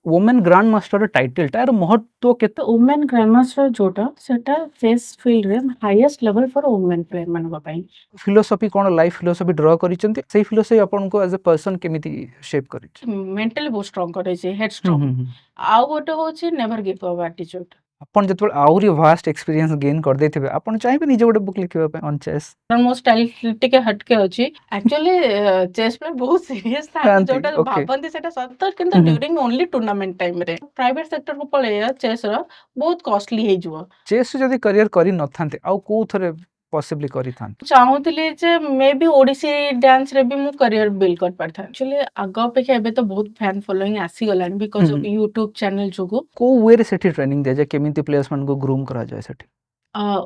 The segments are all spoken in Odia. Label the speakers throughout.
Speaker 1: वुमेन ग्रांड मास्टर टाइटल यार महत्व केते?
Speaker 2: ଓମେନ୍ ଗ୍ରାଣ୍ଡମାଷ୍ଟର ଯୋଉଟା ସେଟା ଚେସ୍ ଫିଲ୍ଡରେ ହାଇଏଷ୍ଟ ଲେଭେଲ ଫର ଓମେନ୍ ପ୍ଲେୟର ମାନଙ୍କ ପାଇଁ।
Speaker 1: फिलोसफी कोन लाइफ फिलोसफी ड्रा करिसेंती सेही फिलोसफी आपन को एज अ पर्सन केमिति शेप करिछ?
Speaker 2: ମେଣ୍ଟାଲି ବହୁତ ଷ୍ଟ୍ରଙ୍ଗ କରେଇଛି ହେଡ୍
Speaker 1: हुँ,
Speaker 2: ଷ୍ଟ୍ରଙ୍ଗ।
Speaker 1: हुँ, हुँ।
Speaker 2: ଆଉ ଗୋଟେ ହଉଛି ନେଭର ଗିଭ୍ ଅପ୍ ଆଟିଚ୍ୟୁଡ।
Speaker 1: ଆପଣ ଯେତେବେଳେ ଆହୁରି ଭାଷ୍ଟ ଏକ୍ସପିରିଏନ୍ସ ଗେନ୍ କରିଦେଇଥିବେ ଆପଣ ଚାହିଁବେ ନିଜେ ଗୋଟେ ବୁକ୍ ଲେଖିବା ପାଇଁ ଅନ୍ ଚେସ୍?
Speaker 2: ମୋ ଷ୍ଟାଇଲ ଟିକେ ହଟକେ ଅଛି। ଆକ୍ଚୁଆଲି ଚେସ୍ ପ୍ଲେୟର ବହୁତ ସିରିୟସ୍ ଥାନ୍ତି,
Speaker 1: ଥାନ୍ତି,
Speaker 2: ଯୋଉଟା
Speaker 1: ଓକେ।
Speaker 2: ଭାବନ୍ତି ସେଟା ସତ, କିନ୍ତୁ
Speaker 1: ହୁଁ, ହୁଁ।
Speaker 2: ଡ୍ୟୁରିଂ ଓନ୍ଲି ଟୁର୍ଣ୍ଣାମେଣ୍ଟ ଟାଇମରେ ପ୍ରାଇଭେଟ ସେକ୍ଟରକୁ ପଳେଇବା ଚେସ୍ ର ବହୁତ କଷ୍ଟଲି ହେଇଯିବ।
Speaker 1: ଚେସ୍ ଯଦି କ୍ୟାରିୟର କରି ନଥାନ୍ତେ ଆଉ କୋଉଥରେ ପସିବଲି କରିଥାନ୍ତେ?
Speaker 2: ଚାହୁଁଥିଲି ଯେ ମେ ବି ଓଡିଶୀ ଡ୍ୟାନ୍ସ ରେ ବି ମୁଁ କ୍ୟାରିୟର ବିଲ୍ଡ କରିପାରିଥାନ୍ତି। ଆକ୍ଚୁଆଲି ଆଗ ଅପେକ୍ଷା ଏବେ ତ ବହୁତ ଫ୍ୟାନ ଫଲୋଇଂ ଆସିଗଲାଣି ବିକଜ
Speaker 1: ହୁଁ,
Speaker 2: ଅଫ
Speaker 1: ହୁଁ।
Speaker 2: ୟୁଟ୍ୟୁବ ଚ୍ୟାନେଲ ଯୋଗୁ।
Speaker 1: କୋଉ ୱେରେ ସେଠି ଟ୍ରେନିଂ ଦିଆଯାଏ କେମିତି ପ୍ଲେୟର୍ସ ମାନଙ୍କୁ ଗ୍ରୁମ୍ କରାଯାଏ ସେଠି?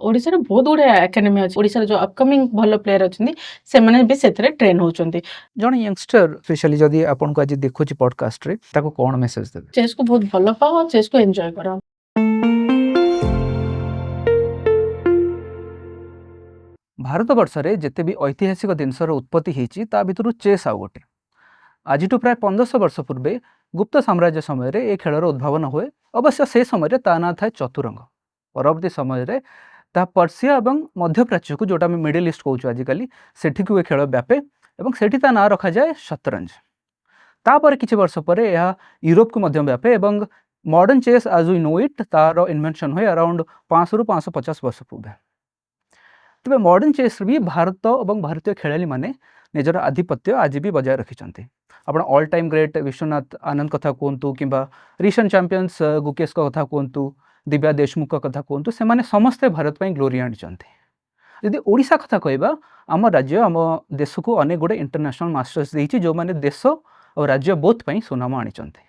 Speaker 2: ଓଡିଶାରେ ବହୁତ ଗୁଡେ ଏକାଡେମୀ ଅଛି। ଓଡିଶାର ଯୋଉ ଅପକମିଂ ଭଲ ପ୍ଲେୟର ଅଛନ୍ତି ସେମାନେ ବି ସେଥିରେ ଟ୍ରେନ ହଉଛନ୍ତି।
Speaker 1: ଜଣେ ୟଙ୍ଗଷ୍ଟର ସ୍ପେଶାଲି ଯଦି ଆପଣଙ୍କୁ ଆଜି ଦେଖୁଛି ପଡକାଷ୍ଟରେ ତାକୁ କଣ ମେସେଜ ଦେବେ?
Speaker 2: ଚେସ୍ କୁ ବହୁତ ଭଲ ପାଅ ଆଉ ଚେସ୍ କୁ ଏନ୍ଜୟ କର।
Speaker 1: ଭାରତବର୍ଷରେ ଯେତେ ବି ଐତିହାସିକ ଜିନିଷର ଉତ୍ପତ୍ତି ହେଇଛି ତା ଭିତରୁ ଚେସ୍ ଆଉ ଗୋଟେ। ଆଜିଠୁ ପ୍ରାୟ 1500 ବର୍ଷ ପୂର୍ବେ ଗୁପ୍ତ ସାମ୍ରାଜ୍ୟ ସମୟରେ ଏ ଖେଳର ଉଦ୍ଭାବନ ହୁଏ। ଅବଶ୍ୟ ସେ ସମୟରେ ତା ନାଁ ଥାଏ ଚତୁରଙ୍ଗ। ପରବର୍ତ୍ତୀ ସମୟରେ ତାହା ପର୍ସିଆ ଏବଂ ମଧ୍ୟପ୍ରାଚ୍ୟକୁ ଯୋଉଟା ଆମେ ମିଡିଲ ଇଷ୍ଟ କହୁଛୁ ଆଜିକାଲି ସେଠିକୁ ଏ ଖେଳ ବ୍ୟାପେ ଏବଂ ସେଠି ତା ନାଁ ରଖାଯାଏ ଶତରଞ୍ଜ। ତାପରେ କିଛି ବର୍ଷ ପରେ ଏହା ୟୁରୋପକୁ ମଧ୍ୟ ବ୍ୟାପେ ଏବଂ modern chess as we know it ତାର ଇନଭେନ୍ସନ୍ ହୁଏ ଆରାଉଣ୍ଡ 500 ରୁ 550 ବର୍ଷ ପୂର୍ବେ। ତେବେ ମଡର୍ନ ଚେସ୍ ବି ଭାରତ ଏବଂ ଭାରତୀୟ ଖେଳାଳିମାନେ ନିଜର ଆଧିପତ୍ୟ ଆଜି ବି ବଜାୟ ରଖିଛନ୍ତି। ଆପଣ ଅଲ୍ ଟାଇମ୍ ଗ୍ରେଟ୍ ବିଶ୍ୱନାଥ ଆନନ୍ଦ କଥା କୁହନ୍ତୁ କିମ୍ବା ରିସେଣ୍ଟ ଚାମ୍ପିୟନ୍ସ ଗୁକେଶଙ୍କ କଥା କୁହନ୍ତୁ, ଦିବ୍ୟା ଦେଶମୁଖଙ୍କ କଥା କୁହନ୍ତୁ, ସେମାନେ ସମସ୍ତେ ଭାରତ ପାଇଁ ଗ୍ଲୋରି ଆଣିଛନ୍ତି। ଯଦି ଓଡ଼ିଶା କଥା କହିବା, ଆମ ରାଜ୍ୟ ଆମ ଦେଶକୁ ଅନେକ ଗୁଡ଼ିଏ ଇଣ୍ଟରନ୍ୟାସନାଲ ମାଷ୍ଟର୍ସ ଦେଇଛି ଯେଉଁମାନେ ଦେଶ ଆଉ ରାଜ୍ୟ ବୋଥ୍ ପାଇଁ ସୁନାମ ଆଣିଛନ୍ତି।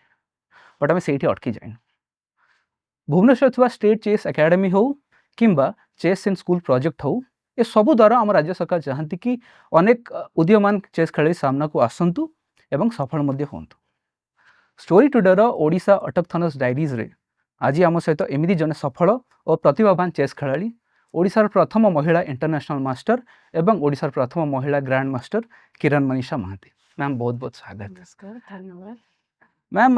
Speaker 1: ବଟ୍ ଆମେ ସେଇଠି ଅଟକି ଯାଇନୁ। ଭୁବନେଶ୍ୱର ଥିବା ଷ୍ଟେଟ୍ ଚେସ୍ ଏକାଡେମୀ ହେଉ କିମ୍ବା ଚେସ୍ ଇନ୍ ସ୍କୁଲ ପ୍ରୋଜେକ୍ଟ ହେଉ, ଏସବୁ ଦ୍ୱାରା ଆମ ରାଜ୍ୟ ସରକାର ଚାହାନ୍ତି କି ଅନେକ ଉଦୀୟମାନ ଚେସ୍ ଖେଳାଳି ସାମ୍ନାକୁ ଆସନ୍ତୁ ଏବଂ ସଫଳ ମଧ୍ୟ ହୁଅନ୍ତୁ। ଷ୍ଟୋରି ଟୁଡେର ଓଡ଼ିଶା ଅଟକଥନସ୍ ଡାଇରିଜ୍ରେ ଆଜି ଆମ ସହିତ ଏମିତି ଜଣେ ସଫଳ ଓ ପ୍ରତିଭାବାନ ଚେସ୍ ଖେଳାଳି, ଓଡ଼ିଶାର ପ୍ରଥମ ମହିଳା ଇଣ୍ଟରନ୍ୟାସନାଲ ମାଷ୍ଟର ଏବଂ ଓଡ଼ିଶାର ପ୍ରଥମ ମହିଳା ଗ୍ରାଣ୍ଡ ମାଷ୍ଟର କିରଣ ମନୀଷା ମହାନ୍ତି। ମ୍ୟାମ୍ ବହୁତ ବହୁତ ସ୍ୱାଗତ।
Speaker 2: ନମସ୍କାର, ଧନ୍ୟବାଦ।
Speaker 1: ମ୍ୟାମ୍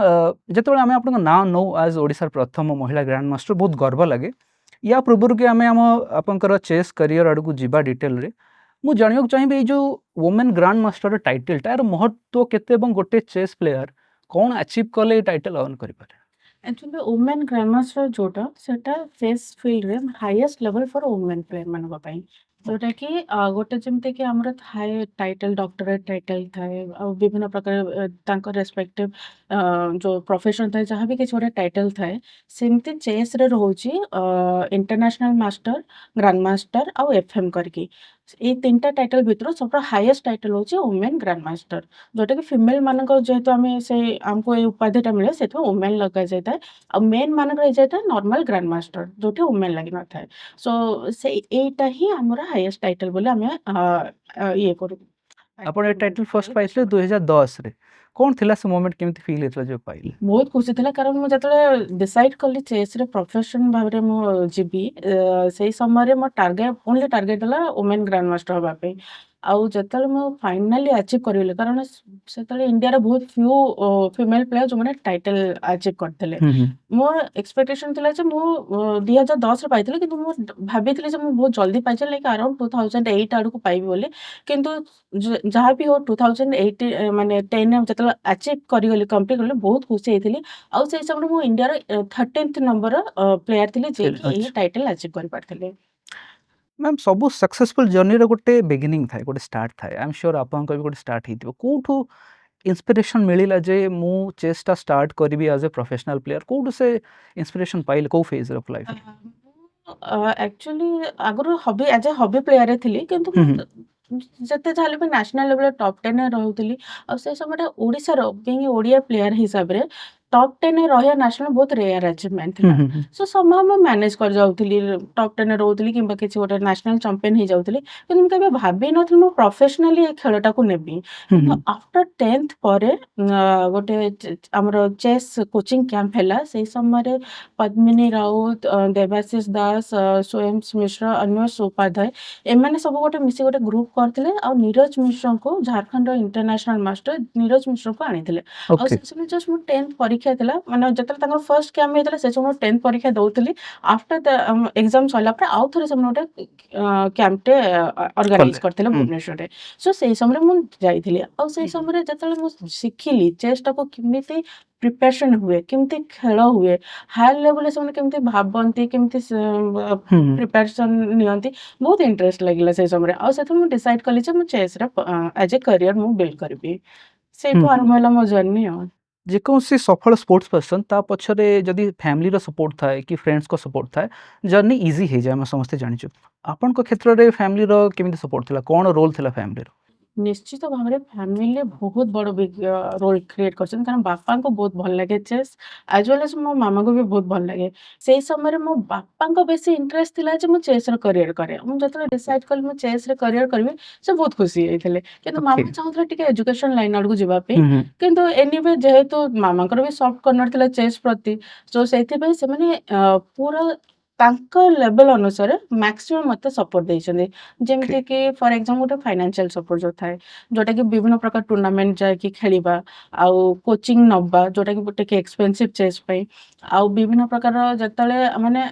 Speaker 1: ଯେତେବେଳେ ଆମେ ଆପଣଙ୍କ ନାଁ ନେଉ ଆଜ୍ ଓଡ଼ିଶାର ପ୍ରଥମ ମହିଳା ଗ୍ରାଣ୍ଡ ମାଷ୍ଟର ବହୁତ ଗର୍ବ ଲାଗେ। ୟା ପୂର୍ବରୁ କି ଆମେ ଆପଣଙ୍କର ଚେସ୍ କ୍ୟାରିୟର ଆଡ଼କୁ ଯିବା ଡିଟେଲରେ, ମୁଁ ଜାଣିବାକୁ ଚାହିଁବି ଏଇ ଯେଉଁ ୱୁମେନ୍ ଗ୍ରାଣ୍ଡ ମାଷ୍ଟର ଟାଇଟଲଟା ଏହାର ମହତ୍ତ୍ୱ କେତେ ଏବଂ ଗୋଟେ ଚେସ୍ ପ୍ଲେୟାର କ'ଣ ଆଚିଭ୍ କଲେ ଏଇ ଟାଇଟଲ ଅର୍ନ କରିପାରେ?
Speaker 2: ଆକ୍ଚୁଆଲି ଓମେନ୍ ଗ୍ରାଣ୍ଡମାଷ୍ଟର ଯୋଉଟା ସେଟା ଚେସ୍ ଫିଲ୍ଡରେ ହାଇଏଷ୍ଟ ଲେଭେଲ ଫର ଓମେନ୍ ପ୍ଲେୟର ମାନଙ୍କ ପାଇଁ। ଯୋଉଟା କି ଗୋଟେ ଯେମିତି କି ଆମର ଥାଏ ଟାଇଟଲ, ଡକ୍ଟରେଟ ଟାଇଟଲ ଥାଏ ଆଉ ବିଭିନ୍ନ ପ୍ରକାର ତାଙ୍କ ରେସ୍ପେକ୍ଟିଭ ଯୋଉ ପ୍ରଫେସନ ଥାଏ, ଯାହାବି କିଛି ଗୋଟେ ଟାଇଟଲ ଥାଏ, ସେମିତି ଚେସ୍ ରେ ରହୁଛି ଇଣ୍ଟରନ୍ୟାସନାଲ ମାଷ୍ଟର, ଗ୍ରାଣ୍ଡ ମାଷ୍ଟର ଆଉ ଏଫ୍ଏମ୍ କରିକି। ଏଇ ତିନିଟା ଟାଇଟଲ ଭିତରୁ ସବୁଠୁ ହାଇଏଷ୍ଟ ଟାଇଟଲ ହଉଛି ଓମେନ୍ ଗ୍ରାଣ୍ଡ ମାଷ୍ଟର, ଯୋଉଟା କି ଫିମେଲ ମାନଙ୍କର ଯେହେତୁ ଆମେ ସେଇ ଆମକୁ ଏଇ ଉପାଧିଟା ମିଳେ ସେଥିପାଇଁ ଓମେନ୍ ଲଗାଯାଇଥାଏ। ଆଉ ମେନ୍ ମାନଙ୍କର ହେଇଯାଇଥାଏ ନର୍ମାଲ ଗ୍ରାଣ୍ଡ ମାଷ୍ଟର, ଯୋଉଠି ଓମେନ୍ ଲାଗିନଥାଏ। ସୋ ସେଇ ଏଇଟା ହିଁ ଆମର ହାଇଏଷ୍ଟ ଟାଇଟଲ ବୋଲି ଆମେ ଇଏ କରୁ।
Speaker 1: ଆପଣ ଏ ଟାଇଟଲ ଫର୍ଷ୍ଟ ପାଇଥିଲେ 2010ରେ। କ'ଣ ଥିଲା ସେ ମୋମେଣ୍ଟ, କେମିତି ଫିଲ୍ ହେଇଥିଲା ଯେଉଁ ପାଇଲେ?
Speaker 2: ବହୁତ ଖୁସି ଥିଲା, କାରଣ ମୁଁ ଯେତେବେଳେ ଡିସାଇଡ କଲି ଚେସ୍ ରେ ପ୍ରଫେସନ ଭାବରେ ମୁଁ ଯିବି, ସେଇ ସମୟରେ ମୋ ଓନ୍ଲି ଟାର୍ଗେଟ ହେଲା ଓମେନ୍ ଗ୍ରାଣ୍ଡ ମାଷ୍ଟର ହବା ପାଇଁ। ଆଉ ଯେତେବେଳେ ମୁଁ ଫାଇନାଲି ଆଚିଭ୍ କରିଗଲି, କାରଣ ସେତେବେଳେ ଇଣ୍ଡିଆର ବହୁତ ଫ୍ୟୁ ଫିମେଲ ପ୍ଲେୟର ଯୋଉମାନେ ଟାଇଟଲ ଆଚିଭ୍ କରିଥିଲେ।
Speaker 1: ହୁଁ, ହୁଁ।
Speaker 2: ମୋର ଏକ୍ସପେକ୍ଟେସନ ଥିଲା ଯେ ମୁଁ 2010ରେ ପାଇଥିଲି, କିନ୍ତୁ ମୁଁ ଭାବିଥିଲି ଯେ ମୁଁ ବହୁତ ଜଲ୍ଦି ପାଇଛି, ଲାଇକ୍ ଆରାଉଣ୍ଡ 2008 ଆଡକୁ ପାଇବି ବୋଲି। କିନ୍ତୁ ଯାହା ବି ହଉ 2008 ମାନେ 10 ଯେତେବେଳେ ଆଚିଭ୍ କରିଗଲି, କମ୍ପ୍ଲିଟ୍ କଲି, ବହୁତ ଖୁସି ହେଇଥିଲି। ଆଉ ସେଇ ସମୟରେ ମୁଁ ଇଣ୍ଡିଆର 13th ନମ୍ବର ପ୍ଲେୟାର ଥିଲି ଯିଏକି ଏହି ଟାଇଟଲ ଆଚିଭ୍ କରିପାରିଥିଲି।
Speaker 1: ମ୍ୟାମ୍ ସବୁ ସକ୍ସେସଫୁଲ୍ ଜର୍ଣ୍ଣିର ଗୋଟେ ବିଗିନିଂ ଥାଏ, ଗୋଟେ ଷ୍ଟାର୍ଟ ଥାଏ। ଆଇ ଏମ୍ ସିଓର ଆପଣଙ୍କର ବି ଗୋଟେ ଷ୍ଟାର୍ଟ ହେଇଥିବ। କେଉଁଠୁ ଇନ୍ସପିରେସନ୍ ମିଳିଲା ଯେ ମୁଁ ଚେଷ୍ଟା ଷ୍ଟାର୍ଟ କରିବି ଆଜ୍ ଏ ପ୍ରଫେସନାଲ ପ୍ଲେୟାର? କେଉଁଠୁ ସେ ଇନ୍ସପିରେସନ୍ ପାଇଲେ, କେଉଁ ଫେଜ୍ର ଲାଇଫ୍ରେ?
Speaker 2: ଆକ୍ଚୁଆଲି ଆଗରୁ ହବି ଆଜ୍ ଏ ହବି ପ୍ଲେୟାର ଥିଲି, କିନ୍ତୁ
Speaker 1: ହୁଁ,
Speaker 2: ମୁଁ
Speaker 1: ହୁଁ।
Speaker 2: ଯେତେ ଯାହେଲେ ବି ନ୍ୟାସନାଲ ଲେଭେଲରେ ଟପ୍ 10ରେ ରହୁଥିଲି। ଆଉ ସେଇ ସମୟରେ ଓଡ଼ିଶାର ବିଙ୍ଗ୍ ଓଡ଼ିଆ ପ୍ଲେୟାର ହିସାବରେ ଟପ୍ 10ରେ ରହିବା ନ୍ୟାସନାଲ ବହୁତ ରେୟାର ଆଚିଭମେଣ୍ଟ
Speaker 1: ହୁଁ,
Speaker 2: ଥିଲା।
Speaker 1: ହୁଁ, ହୁଁ।
Speaker 2: ସୋ ସମହାଉ ମୁଁ ମ୍ୟାନେଜ କରିଯାଉଥିଲି, ଟପ୍ 10ରେ ରହୁଥିଲି କିମ୍ବା କିଛି ଗୋଟେ ନ୍ୟାସନାଲ ଚାମ୍ପିୟନ ହେଇଯାଉଥିଲି। କିନ୍ତୁ ମୁଁ କେବେ ଭାବିନଥିଲି ମୁଁ ପ୍ରଫେସନାଲି ଏ ଖେଳଟାକୁ ନେବି।
Speaker 1: ହୁଁ,
Speaker 2: କିନ୍ତୁ
Speaker 1: ହୁଁ।
Speaker 2: ଆଫ୍ଟର 10th ପରେ ଗୋଟେ ଆମର ଚେସ୍ କୋଚିଂ କ୍ୟାମ୍ପ ହେଲା। ସେଇ ସମୟରେ ପଦ୍ମିନୀ ରାଉତ, ଦେବାଶିଷ ଦାସ, ସୋୟମ୍ସ ମିଶ୍ର, ଅନ୍ୱେଷ ଉପାଧ୍ୟାୟ, ଏମାନେ ସବୁ ଗୋଟେ ମିଶି ଗୋଟେ ଗ୍ରୁପ କରିଥିଲେ ଆଉ ନିରଜ ମିଶ୍ରଙ୍କୁ, ଝାଡ଼ଖଣ୍ଡର ଇଣ୍ଟରନ୍ୟାସନାଲ ମାଷ୍ଟର ନିରଜ ମିଶ୍ରଙ୍କୁ ଆଣିଥିଲେ। ଆଉ
Speaker 1: ଓକେ।
Speaker 2: ସେ ସମୟରେ ଜଷ୍ଟ ମୁଁ 10th ପରୀକ୍ଷା ଥିଲା ମାନେ ଯେତେବେଳେ ତାଙ୍କର ଫର୍ଷ୍ଟ କ୍ୟାମ୍ପ ହେଇଥିଲା ସେ ସମୟରେ 10th ପରୀକ୍ଷା ଦଉଥିଲି। ଆଫ୍ଟର ଦ ଏକ୍ଜାମ ସରିଲା ପରେ ଆଉ ଥରେ ସେମାନେ ଗୋଟେ କ୍ୟାମ୍ପଟେ ଅର୍ଗାନାଇଜ
Speaker 1: କଲେ।
Speaker 2: କରିଥିଲେ
Speaker 1: ହୁଁ
Speaker 2: ଭୁବନେଶ୍ୱରରେ। ସୋ ସେଇ ସମୟରେ ମୁଁ ଯାଇଥିଲି। ଆଉ ସେଇ ସମୟରେ ଯେତେବେଳେ ମୁଁ ଶିଖିଲି ଚେସ୍‌ଟାକୁ କେମିତି ପ୍ରିପାରେସନ ହୁଏ, କେମିତି ଖେଳ ହୁଏ, ହାୟର ଲେଭେଲରେ ସେମାନେ କେମିତି ଭାବନ୍ତି, କେମିତି
Speaker 1: ହୁଁ ହୁଁ।
Speaker 2: ପ୍ରିପାରେସନ ନିଅନ୍ତି, ବହୁତ ଇଣ୍ଟରେଷ୍ଟ ଲାଗିଲା ସେଇ ସମୟରେ। ଆଉ ସେଥିରୁ ମୁଁ ଡିସାଇଡ୍ କଲି ଯେ ମୁଁ ଚେସ୍‌ରେ ଆଜ୍ ଏ କ୍ୟାରିୟର ମୁଁ ବିଲ୍ଡ କରିବି। ସେଇଠୁ
Speaker 1: ହୁଁ।
Speaker 2: ଆରମ୍ଭ ହେଲା ମୋ ଜର୍ଣ୍ଣି ଆଉ।
Speaker 1: ଯେକୌଣସି ସଫଳ ସ୍ପୋର୍ଟ୍ସ ପର୍ସନ ତା ପଛରେ ଯଦି ଫ୍ୟାମିଲିର ସପୋର୍ଟ ଥାଏ କି ଫ୍ରେଣ୍ଡସଙ୍କ ସପୋର୍ଟ ଥାଏ, ଜର୍ଣ୍ଣି ଇଜି ହେଇଯାଏ ଆମେ ସମସ୍ତେ ଜାଣିଛୁ। ଆପଣଙ୍କ କ୍ଷେତ୍ରରେ ଫ୍ୟାମିଲିର କେମିତି ସପୋର୍ଟ ଥିଲା? କ'ଣ ରୋଲ୍ ଥିଲା ଫ୍ୟାମିଲିର?
Speaker 2: ନିଶ୍ଚିତ ଭାବରେ ଫ୍ୟାମିଲି ବହୁତ ବଡ଼ ରୋଲ୍ କ୍ରିଏଟ୍ କରିଛନ୍ତି। କାରଣ ବାପାଙ୍କୁ ବହୁତ ଭଲ ଲାଗେ ଚେସ୍, ଆଜ୍ ୱେଲ୍ ଆଜ୍ ମୋ ମାମାଙ୍କୁ ବି ବହୁତ ଭଲ ଲାଗେ। ସେଇ ସମୟରେ ମୋ ବାପାଙ୍କ ବେଶୀ ଇଣ୍ଟରେଷ୍ଟ ଥିଲା ଯେ ମୁଁ ଚେସ୍‌ର କ୍ୟାରିୟର କରେ। ମୁଁ ଯେତେବେଳେ ଡିସାଇଡ୍ କଲି ମୁଁ ଚେସ୍‌ରେ କ୍ୟାରିୟର କରିବି, ସେ ବହୁତ ଖୁସି ହେଇଥିଲେ। କିନ୍ତୁ
Speaker 1: ଓକେ।
Speaker 2: ମାମା ଚାହୁଁଥିଲେ ଟିକେ ଏଜୁକେସନ ଲାଇନ୍ ଆଡକୁ ଯିବା ପାଇଁ।
Speaker 1: ହୁଁ ହୁଁ।
Speaker 2: କିନ୍ତୁ ଏନିୱେ ଯେହେତୁ ମାମାଙ୍କର ବି ସଫ୍ଟ କର୍ଣ୍ଣର ଥିଲା ଚେସ୍ ପ୍ରତି, ସୋ ସେଇଥିପାଇଁ ସେମାନେ ପୁରା ତାଙ୍କ ଲେଭେଲ ଅନୁସାରେ ମାକ୍ସିମମ୍ ମତେ ସପୋର୍ଟ ଦେଇଛନ୍ତି।
Speaker 1: ଓକେ।
Speaker 2: ଯେମିତିକି ଫର୍ ଏକ୍ସାମ୍ପଲ୍ ଗୋଟେ ଫାଇନାନ୍ସିଆଲ ସପୋର୍ଟ ଯୋଉ ଥାଏ, ଯୋଉଟାକି ବିଭିନ୍ନ ପ୍ରକାର ଟୁର୍ଣ୍ଣାମେଣ୍ଟ ଯାଇକି ଖେଳିବା, ଆଉ କୋଚିଂ ନବା, ଯୋଉଟାକି ଟିକେ ଏକ୍ସପେନ୍ସିଭ ଚେସ୍ ପାଇଁ। ଆଉ ବିଭିନ୍ନ ପ୍ରକାର ଯେତେବେଳେ ମାନେ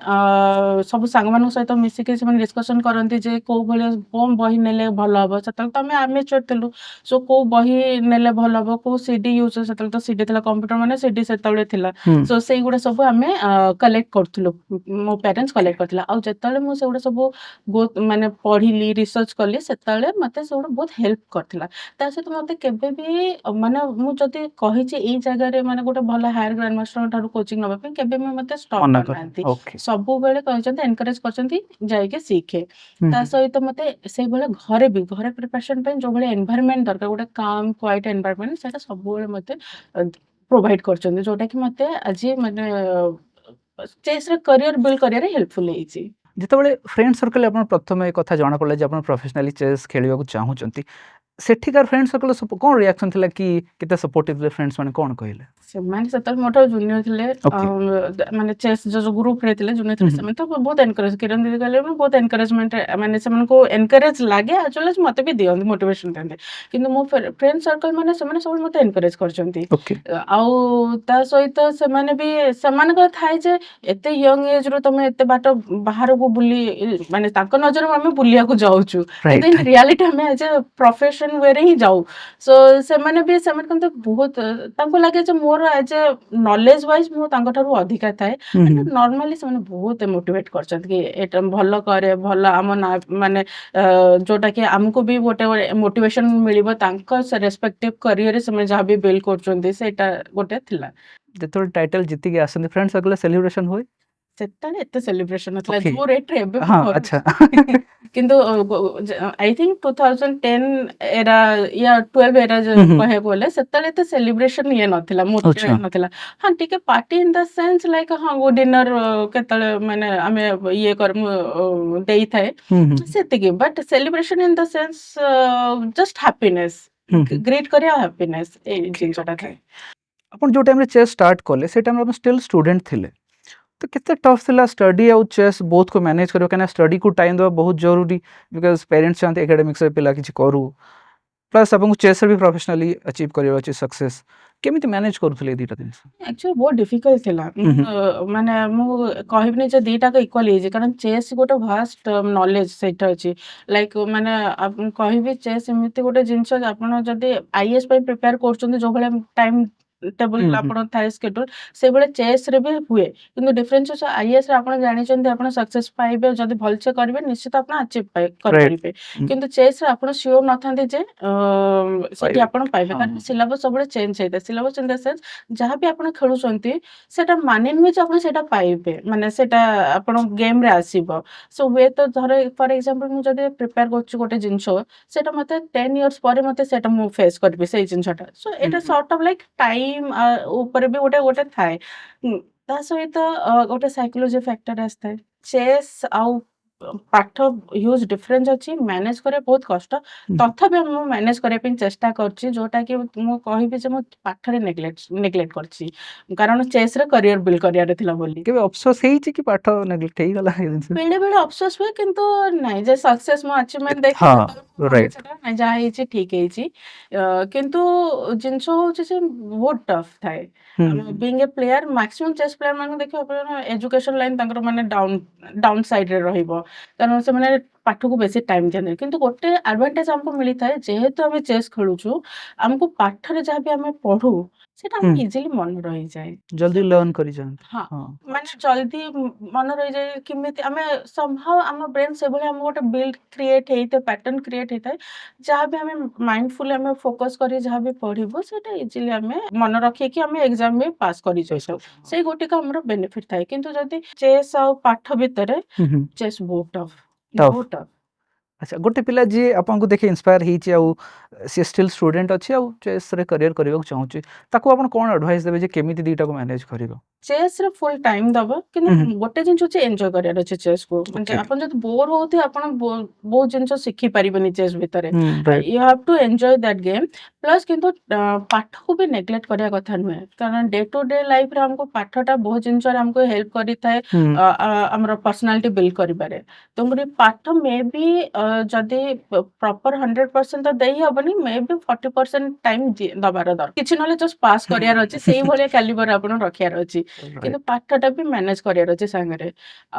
Speaker 2: ସବୁ ସାଙ୍ଗମାନଙ୍କ ସହିତ ମିଶିକି ସେମାନେ ଡିସ୍କସନ କରନ୍ତି ଯେ କୋଉ ଭଳିଆ କୋଉ ବହି ନେଲେ ଭଲ ହବ। ସେତେବେଳେ ତ ଆମେ ଆମେଚର ଥିଲୁ। ସୋ କୋଉ ବହି ନେଲେ ଭଲ ହବ, କୋଉ ସିଡି ୟୁଜ, ସେତେବେଳେ ତ ସିଡି ଥିଲା, କମ୍ପ୍ୟୁଟର ମାନେ ସିଡି ସେତେବେଳେ ଥିଲା।
Speaker 1: ହୁଁ।
Speaker 2: ସୋ ସେଇଗୁଡ଼ା ସବୁ ଆମେ କଲେକ୍ଟ କରୁଥିଲୁ। ମୋ ପ୍ୟାରେଣ୍ଟସ୍
Speaker 1: ଓକେ।
Speaker 2: କଲେକ୍ଟ କରିଥିଲା। ଆଉ ଯେତେବେଳେ ମୁଁ ସେଗୁଡ଼ା ସବୁ ବହୁତ ମାନେ ପଢିଲି, ରିସର୍ଚ୍ଚ କଲି, ସେତେବେଳେ ମତେ ସେଗୁଡ଼ା ବହୁତ ହେଲ୍ପ କରିଥିଲା। ତା ସହିତ ମତେ କେବେ ବି ମାନେ ମୁଁ ଯଦି କହିଛି ଏଇ ଜାଗାରେ ମାନେ ଗୋଟେ ଭଲ ହାୟର ଗ୍ରାଣ୍ଡ ମାଷ୍ଟରଙ୍କ ଠାରୁ କୋଚିଂ ନବା ପାଇଁ, କେବେ ବି ମତେ ଷ୍ଟପ୍
Speaker 1: ମନା କରେ।
Speaker 2: କରିନାହାନ୍ତି।
Speaker 1: ଓକେ।
Speaker 2: ସବୁବେଳେ କହିଛନ୍ତି, ଏନକରେଜ କରିଛନ୍ତି ଯାଇକି ଶିଖେ।
Speaker 1: ହୁଁ
Speaker 2: ତା
Speaker 1: ହୁଁ।
Speaker 2: ସହିତ ମତେ ସେଇଭଳିଆ ଘରେ ପ୍ରିପାରେସନ ପାଇଁ ଯୋଉ ଭଳିଆ ଏନଭାୟରନମେଣ୍ଟ ଦରକାର, ଗୋଟେ କାମ୍ କ୍ୱାଇଟ୍ ଏନଭାୟରନମେଣ୍ଟ, ସେଇଟା ସବୁବେଳେ ମତେ ପ୍ରୋଭାଇଡ କରିଛନ୍ତି, ଯୋଉଟା କି ମତେ ଆଜି ମାନେ ଚେସ୍‌ରେ କ୍ୟାରିୟର ବିଲ୍ଡ କରିବାରେ ହେଲ୍ପଫୁଲ ହେଇଛି।
Speaker 1: ଯେତେବେଳେ ଫ୍ରେଣ୍ଡ ସର୍କଲରେ ଆପଣ ପ୍ରଥମେ ଏ କଥା ଜଣାପଡ଼ିଲା ଯେ ଆପଣ ପ୍ରଫେସନାଲି ଚେସ୍ ଖେଳିବାକୁ ଚାହୁଁଛନ୍ତି, ସେଠିକାର ଫ୍ରେଣ୍ଡ ସର୍କଲର କ'ଣ ରିଆକ୍ସନ୍ ଥିଲା କି କେତେ ସପୋର୍ଟିଭ ଥିଲେ ଫ୍ରେଣ୍ଡସ୍ ମାନେ କ'ଣ କହିଲେ?
Speaker 2: ସେମାନେ ସେତେବେଳେ ମୋଠାରୁ ଜୁନିୟର ଥିଲେ।
Speaker 1: ଓକେ।
Speaker 2: ମାନେ ଚେସ୍ ଯୋଉ ଗ୍ରୁପରେ ଥିଲେ, ଜୁନିୟର
Speaker 1: ହୁଁ
Speaker 2: ଥିଲେ,
Speaker 1: ହୁଁ।
Speaker 2: ସେମାନେ ତ ବହୁତ ଏନକରେଜ, କିରଣ ଦିଦି କହିଲେ ମୁଁ ବହୁତ ଏନକରେଜମେଣ୍ଟ, ମାନେ ସେମାନଙ୍କୁ ଏନକରେଜ ଲାଗେ, ଆଜ ୱେଲ୍ ଆଜ୍ ମତେ ବି ଦିଅନ୍ତି, ମୋଟିଭେସନ ଦିଅନ୍ତି। କିନ୍ତୁ ମୋ ଫ୍ରେଣ୍ଡ ସର୍କଲ ମାନେ ସେମାନେ ସବୁ ମତେ ଏନକରେଜ କରିଛନ୍ତି।
Speaker 1: ଓକେ।
Speaker 2: ଆଉ ତା ସହିତ ସେମାନେ ବି ସେମାନଙ୍କର ଥାଏ ଯେ ଏତେ ୟଙ୍ଗ ଏଜରୁ ତମେ ଏତେ ବାଟ ବାହାରକୁ ବୁଲି, ମାନେ ତାଙ୍କ ନଜରରେ ଆମେ ବୁଲିବାକୁ ଯାଉଛୁ, କିନ୍ତୁ
Speaker 1: ରାଇଟ୍।
Speaker 2: ଇନ୍ ରିଆଲିଟି ଆମେ ଆଜ ଏ ପ୍ରଫେସନ ୱେରେ ହିଁ ଯାଉ। ସୋ ସେମାନେ କିନ୍ତୁ ବହୁତ ତାଙ୍କୁ ଲାଗେ ଯେ ମୋର ଆଜ ଏ ନଲେଜ ୱାଇଜ ମୁଁ ତାଙ୍କଠାରୁ ଅଧିକା ଥାଏ।
Speaker 1: ହୁଁ ହୁଁ।
Speaker 2: ନର୍ମାଲି ସେମାନେ ବହୁତ ମୋଟିଭେଟ କରିଛନ୍ତି କି ଏଟା ଭଲ କରେ, ଭଲ ଆମ ନା ମାନେ ଯୋଉଟା କି ଆମକୁ ବି ଗୋଟେ ମୋଟିଭେସନ ମିଳିବ, ତାଙ୍କ ରେସ୍ପେକ୍ଟିଭ କ୍ୟାରିୟରରେ ସେମାନେ ଯାହା ବି ବିଲ୍ଡ କରୁଛନ୍ତି, ସେଇଟା ଗୋଟେ ଥିଲା।
Speaker 1: ଯେତେବେଳେ ଟାଇଟଲ ଜିତିକି ଆସନ୍ତି ଫ୍ରେଣ୍ଡ ସର୍କଲରେ ସେଲିବ୍ରେସନ ହୁଏ?
Speaker 2: ସେତେବେଳେ ଏତେ ସେଲିବ୍ରେସନ ନଥିଲା
Speaker 1: ଓକେ।
Speaker 2: ଯୋଉ ରେଟରେ ଏବେ ମୁଁ
Speaker 1: ହଁ, ଆଚ୍ଛା।
Speaker 2: କରୁଛି। କିନ୍ତୁ ଆଇ ଥିଙ୍କ 2010 ଏରା ୟା 12 ଏରା
Speaker 1: ହୁଁ ହୁଁ।
Speaker 2: କହିବାକୁ ଗଲେ ସେତେବେଳେ ଏତେ ସେଲିବ୍ରେସନ ଇଏ ନଥିଲା, ମୋଟେ
Speaker 1: ଆଚ୍ଛା।
Speaker 2: ନଥିଲା। ହଁ ଟିକେ party in the sense like ହଁ ଡିନର କେତେବେଳେ ମାନେ ଆମେ ଇଏ କର ଦେଇଥାଏ
Speaker 1: ହୁଁ ହୁଁ।
Speaker 2: ସେତିକି। But celebration in the sense just happiness,
Speaker 1: ହୁଁ ହୁଁ।
Speaker 2: ଗ୍ରିଟ୍ କରିବା ହାପିନେସ୍, ଏଇ
Speaker 1: ଓକେ
Speaker 2: ଜିନିଷଟା
Speaker 1: ଓକେ।
Speaker 2: ଥାଏ।
Speaker 1: ଆପଣ ଯୋଉ ଟାଇମରେ ଚେସ୍ ଷ୍ଟାର୍ଟ କଲେ ସେ ଟାଇମରେ ଆପଣ ଷ୍ଟିଲ୍ ଷ୍ଟୁଡେଣ୍ଟ ଥିଲେ, ତ କେତେ ଟଫ୍ ଥିଲା ଷ୍ଟଡି ଆଉ ଚେସ୍ ବୋଥକୁ ମ୍ୟାନେଜ କରିବା? କାହିଁକିନା ଷ୍ଟଡିକୁ ଟାଇମ୍ ଦେବା ବହୁତ ଜରୁରୀ, ବିକଜ ପ୍ୟାରେଣ୍ଟସ୍ ଚାହାନ୍ତି ଏକାଡେମିକ୍ସରେ ପିଲା କିଛି କରୁ, ପ୍ଲସ୍ ଆପଣଙ୍କୁ ଚେସ୍ରେ ବି ପ୍ରଫେସନାଲି ଆଚିଭ୍ କରିବାର ଅଛି ସକ୍ସେସ୍। କେମିତି ମ୍ୟାନେଜ କରୁଥିଲେ ଏ ଦୁଇଟା ଜିନିଷ?
Speaker 2: ଆକ୍ଚୁଆଲି ବହୁତ ଡିଫିକଲ୍ଟ ଥିଲା।
Speaker 1: ହୁଁ ହୁଁ।
Speaker 2: ମାନେ ମୁଁ କହିବିନି ଯେ ଦିଟାକ ଇକ୍ୱାଲି ଇଜି, କାରଣ ଚେସ୍ ଗୋଟେ ଭାଷ୍ଟ ନଲେଜ ସେଇଟା ଅଛି। ଲାଇକ୍ ମାନେ କହିବି ଚେସ୍ ଏମିତି ଗୋଟେ ଜିନିଷ ଯେ ଆପଣ ଯଦି ଆଇଏଏସ୍ ପାଇଁ ପ୍ରିପେୟାର କରୁଛନ୍ତି, ଯୋଉ ଭଳିଆ ଟାଇମ୍
Speaker 1: ହୁଁ
Speaker 2: ଟେବୁଲ
Speaker 1: ହୁଁ।
Speaker 2: ଆପଣ ଥାଏ ସ୍କେଡ୍ୟୁଲ, ସେଇଭଳିଆ ଚେସ୍‌ରେ ବି ହୁଏ। କିନ୍ତୁ ଡିଫରେନ୍ସ ଅଛି ଆଇଏଏସ୍‌ରେ ଆପଣ ଜାଣିଛନ୍ତି ଆପଣ ସକ୍ସେସ୍ ପାଇବେ, ଯଦି ଭଲସେ କରିବେ ନିଶ୍ଚିତ ଆପଣ ଆଚିଭ୍
Speaker 1: ରାଇଟ୍।
Speaker 2: କରିପାରିବେ। କିନ୍ତୁ ଚେସ୍‌ରେ ଆପଣ ସିଓର ନଥାନ୍ତି ଯେ ସେଠି
Speaker 1: ପାଇବେ।
Speaker 2: ଆପଣ ପାଇବେ,
Speaker 1: ହଁ
Speaker 2: କାରଣ
Speaker 1: ହଁ।
Speaker 2: ସିଲାବସ୍ ସବୁବେଳେ ଚେଞ୍ଜ ହେଇଥାଏ। ସିଲାବସ୍ ଇନ୍ ଦ ସେନ୍ସ ଯାହା ବି ଆପଣ ଖେଳୁଛନ୍ତି ସେଟା ମାନେ ନୁହେଁ ଯେ ଆପଣ ସେଇଟା ପାଇବେ, ମାନେ ସେଇଟା ଆପଣ ଗେମ୍‌ରେ ଆସିବ। ସୋ ହୁଏତ ଧର ଫର୍ ଏକ୍ସାମ୍ପଲ୍ ମୁଁ ଯଦି ପ୍ରିପେୟାର କରୁଛି ଗୋଟେ ଜିନିଷ, ସେଇଟା ମତେ 10 ଇୟର୍ସ ପରେ ମତେ ସେଇଟା ମୁଁ ଫେସ୍ କରିବି ସେଇ ଜିନିଷଟା। ସୋ
Speaker 1: ହୁଁ
Speaker 2: ଏଇଟା
Speaker 1: ହୁଁ।
Speaker 2: ସର୍ଟ ଅଫ୍ ଲାଇକ୍ ଟାଇମ୍ ଉପରେ ବି ଗୋଟେ ଥାଏ। ତା ସହିତ ଗୋଟେ ସାଇକୋଲୋଜି ଫ୍ୟାକ୍ଟର ଆସିଥାଏ। ଚେସ୍ ଆଉ ପାଠ ହ୍ୟୁଜ୍ ଡିଫରେନ୍ସ ଅଛି, ମ୍ୟାନେଜ କରିବା ବହୁତ କଷ୍ଟ।
Speaker 1: ହୁଁ।
Speaker 2: ତଥାପି ମୁଁ ମ୍ୟାନେଜ କରିବା ପାଇଁ ଚେଷ୍ଟା କରୁଛି, ଯୋଉଟାକି ମୁଁ କହିବି ଯେ ମୁଁ ପାଠରେ ନେଗ୍ଲେକ୍ଟ କରିଛି, କାରଣ ଚେସ୍‌ରେ କ୍ୟାରିୟର ବିଲ୍ଡ କରିବାର ଥିଲା ବୋଲି।
Speaker 1: କେବେ ଅଫସୋସ ହେଇଛି କି ପାଠ ନେଗ୍ଲେକ୍ଟ ହେଇଗଲା ଏ ଜିନିଷ?
Speaker 2: ବେଳେବେଳେ ଅଫସୋସ ହୁଏ, କିନ୍ତୁ ନାଇଁ ଯେ ସକ୍ସେସ୍ ମୋ ଆଚିଭମେଣ୍ଟ ଦେଖେ
Speaker 1: ହଁ,
Speaker 2: ସେତେବେଳେ ମୋ ମନରେ
Speaker 1: ରାଇଟ୍।
Speaker 2: ସେଟା ନାଇଁ ଯାହା ହେଇଛି ଠିକ ହେଇଛି। କିନ୍ତୁ ଜିନିଷ ହଉଛି ଯେ ବହୁତ ଟଫ୍ ଥାଏ।
Speaker 1: ହୁଁ,
Speaker 2: ଆମେ ବିଙ୍ଗ ଏ ପ୍ଲେୟାର, ମାକ୍ସିମମ୍ ଚେସ୍ ପ୍ଲେୟାର ମାନଙ୍କୁ ଦେଖିବ ଆପଣ ଏଜୁକେସନ ଲାଇନ ତାଙ୍କର ମାନେ ଡାଉନ ସାଇଡରେ ରହିବ, କାରଣ ସେମାନେ ପାଠକୁ ବେଶୀ ଟାଇମ ଦିଅନ୍ତି। କିନ୍ତୁ ଗୋଟେ ଆଡଭାଣ୍ଟେଜ ଆମକୁ ମିଳିଥାଏ, ଯେହେତୁ ଆମେ ଚେସ୍ ଖେଳୁଛୁ, ଆମକୁ ପାଠରେ ଯାହା ବି ଆମେ ପଢୁ ସେଟା
Speaker 1: ହୁଁ,
Speaker 2: ଆମକୁ ଇଜିଲି ମନେ ରହିଯାଏ।
Speaker 1: ଜଲ୍ଦି ଲର୍ନ କରି ଯାଆନ୍ତି।
Speaker 2: ହଁ,
Speaker 1: ହଁ,
Speaker 2: ମାନେ ଜଲ୍ଦି ମନେ ରହିଯାଏ। କେମିତି ଆମେ ସମହାଉ ଆମ ବ୍ରେନ ସେଭଳି ଆମକୁ ଗୋଟେ ବିଲ୍ଡ କ୍ରିଏଟ ହେଇଥାଏ, ପ୍ୟାଟର୍ନ କ୍ରିଏଟ ହେଇଥାଏ, ଯାହା ବି ଆମେ ମାଇଣ୍ଡଫୁଲି ଆମେ ଫୋକସ କରି ଯାହା ବି ପଢିବୁ ସେଇଟା ଇଜିଲି ଆମେ ମନେ ରଖିକି ଆମେ ଏକ୍ସାମ ବି ପାସ୍ କରି
Speaker 1: ଚେସ୍
Speaker 2: ଯାଇଥାଉ।
Speaker 1: କରୁଛନ୍ତି।
Speaker 2: ସେଇ ଗୋଟିକ ଆମର ବେନିଫିଟ ଥାଏ। କିନ୍ତୁ ଯଦି ଚେସ୍ ଆଉ ପାଠ ଭିତରେ
Speaker 1: ହୁଁ, ହୁଁ,
Speaker 2: ଚେସ୍ ବହୁତ ଟଫ୍,
Speaker 1: ଟଫ୍।
Speaker 2: ବହୁତ ଟଫ୍।
Speaker 1: ଆଚ୍ଛା, ଗୋଟେ ପିଲା ଯିଏ ଆପଣଙ୍କୁ ଦେଖି ଇନ୍ସପାୟାର ହେଇଛି ଆଉ ସିଏ ଷ୍ଟିଲ୍ ଷ୍ଟୁଡେଣ୍ଟ ଅଛି ଆଉ ଚେସ୍‌ରେ କ୍ୟାରିୟର କରିବାକୁ ଚାହୁଁଛି, ତାକୁ ଆପଣ କ'ଣ ଆଡଭାଇସ୍ ଦେବେ ଯେ କେମିତି ଦିଟାକୁ ମ୍ୟାନେଜ କରିବ?
Speaker 2: ଚେସ୍‌ରେ ଫୁଲ୍ ଟାଇମ୍ ଦବ, କିନ୍ତୁ
Speaker 1: ହୁଁ, ହୁଁ,
Speaker 2: ଗୋଟେ ଜିନିଷ ହଉଛି ଏନ୍ଜୟ କରିବାର ଅଛି ଚେସ୍‌କୁ। ମାନେ
Speaker 1: ଓକେ।
Speaker 2: ଆପଣ ଯଦି ବୋର୍ ହଉଥିବେ, ଆପଣ ବହୁତ ଜିନିଷ ଶିଖି ପାରିବେନି ଚେସ୍ ଭିତରେ।
Speaker 1: ହୁଁ, right.
Speaker 2: You have to enjoy that game. Plus କିନ୍ତୁ ପାଠକୁ ବି ନେଗ୍ଲେକ୍ଟ କରିବା କଥା ନୁହେଁ, କାରଣ ଡେ ଟୁ ଡେ ଲାଇଫରେ ଆମକୁ ପାଠଟା ବହୁତ ଜିନିଷରେ ଆମକୁ ହେଲ୍ପ କରିଥାଏ,
Speaker 1: ହୁଁ,
Speaker 2: ଆମର ପର୍ସନାଲିଟି ବିଲ୍ଡ କରିବାରେ। ତେଣୁକରି ପାଠ ମେ ବି ଯଦି ପ୍ରପର 100% ତ ଦେଇ ହବନି, ମେ ବି 40% ଟାଇମ୍ ଦବାର ଦରକାର। କିଛି ନହେଲେ ଜଷ୍ଟ ପାସ୍ କରିବାର ଅଛି, ସେଇଭଳିଆ କ୍ୟାଲିବର ଆପଣ ରଖିବାର ଅଛି। କିନ୍ତୁ
Speaker 1: ରାଇଟ୍,
Speaker 2: ପାଠଟା ବି ମ୍ୟାନେଜ କରିବାର ଅଛି ସାଙ୍ଗରେ।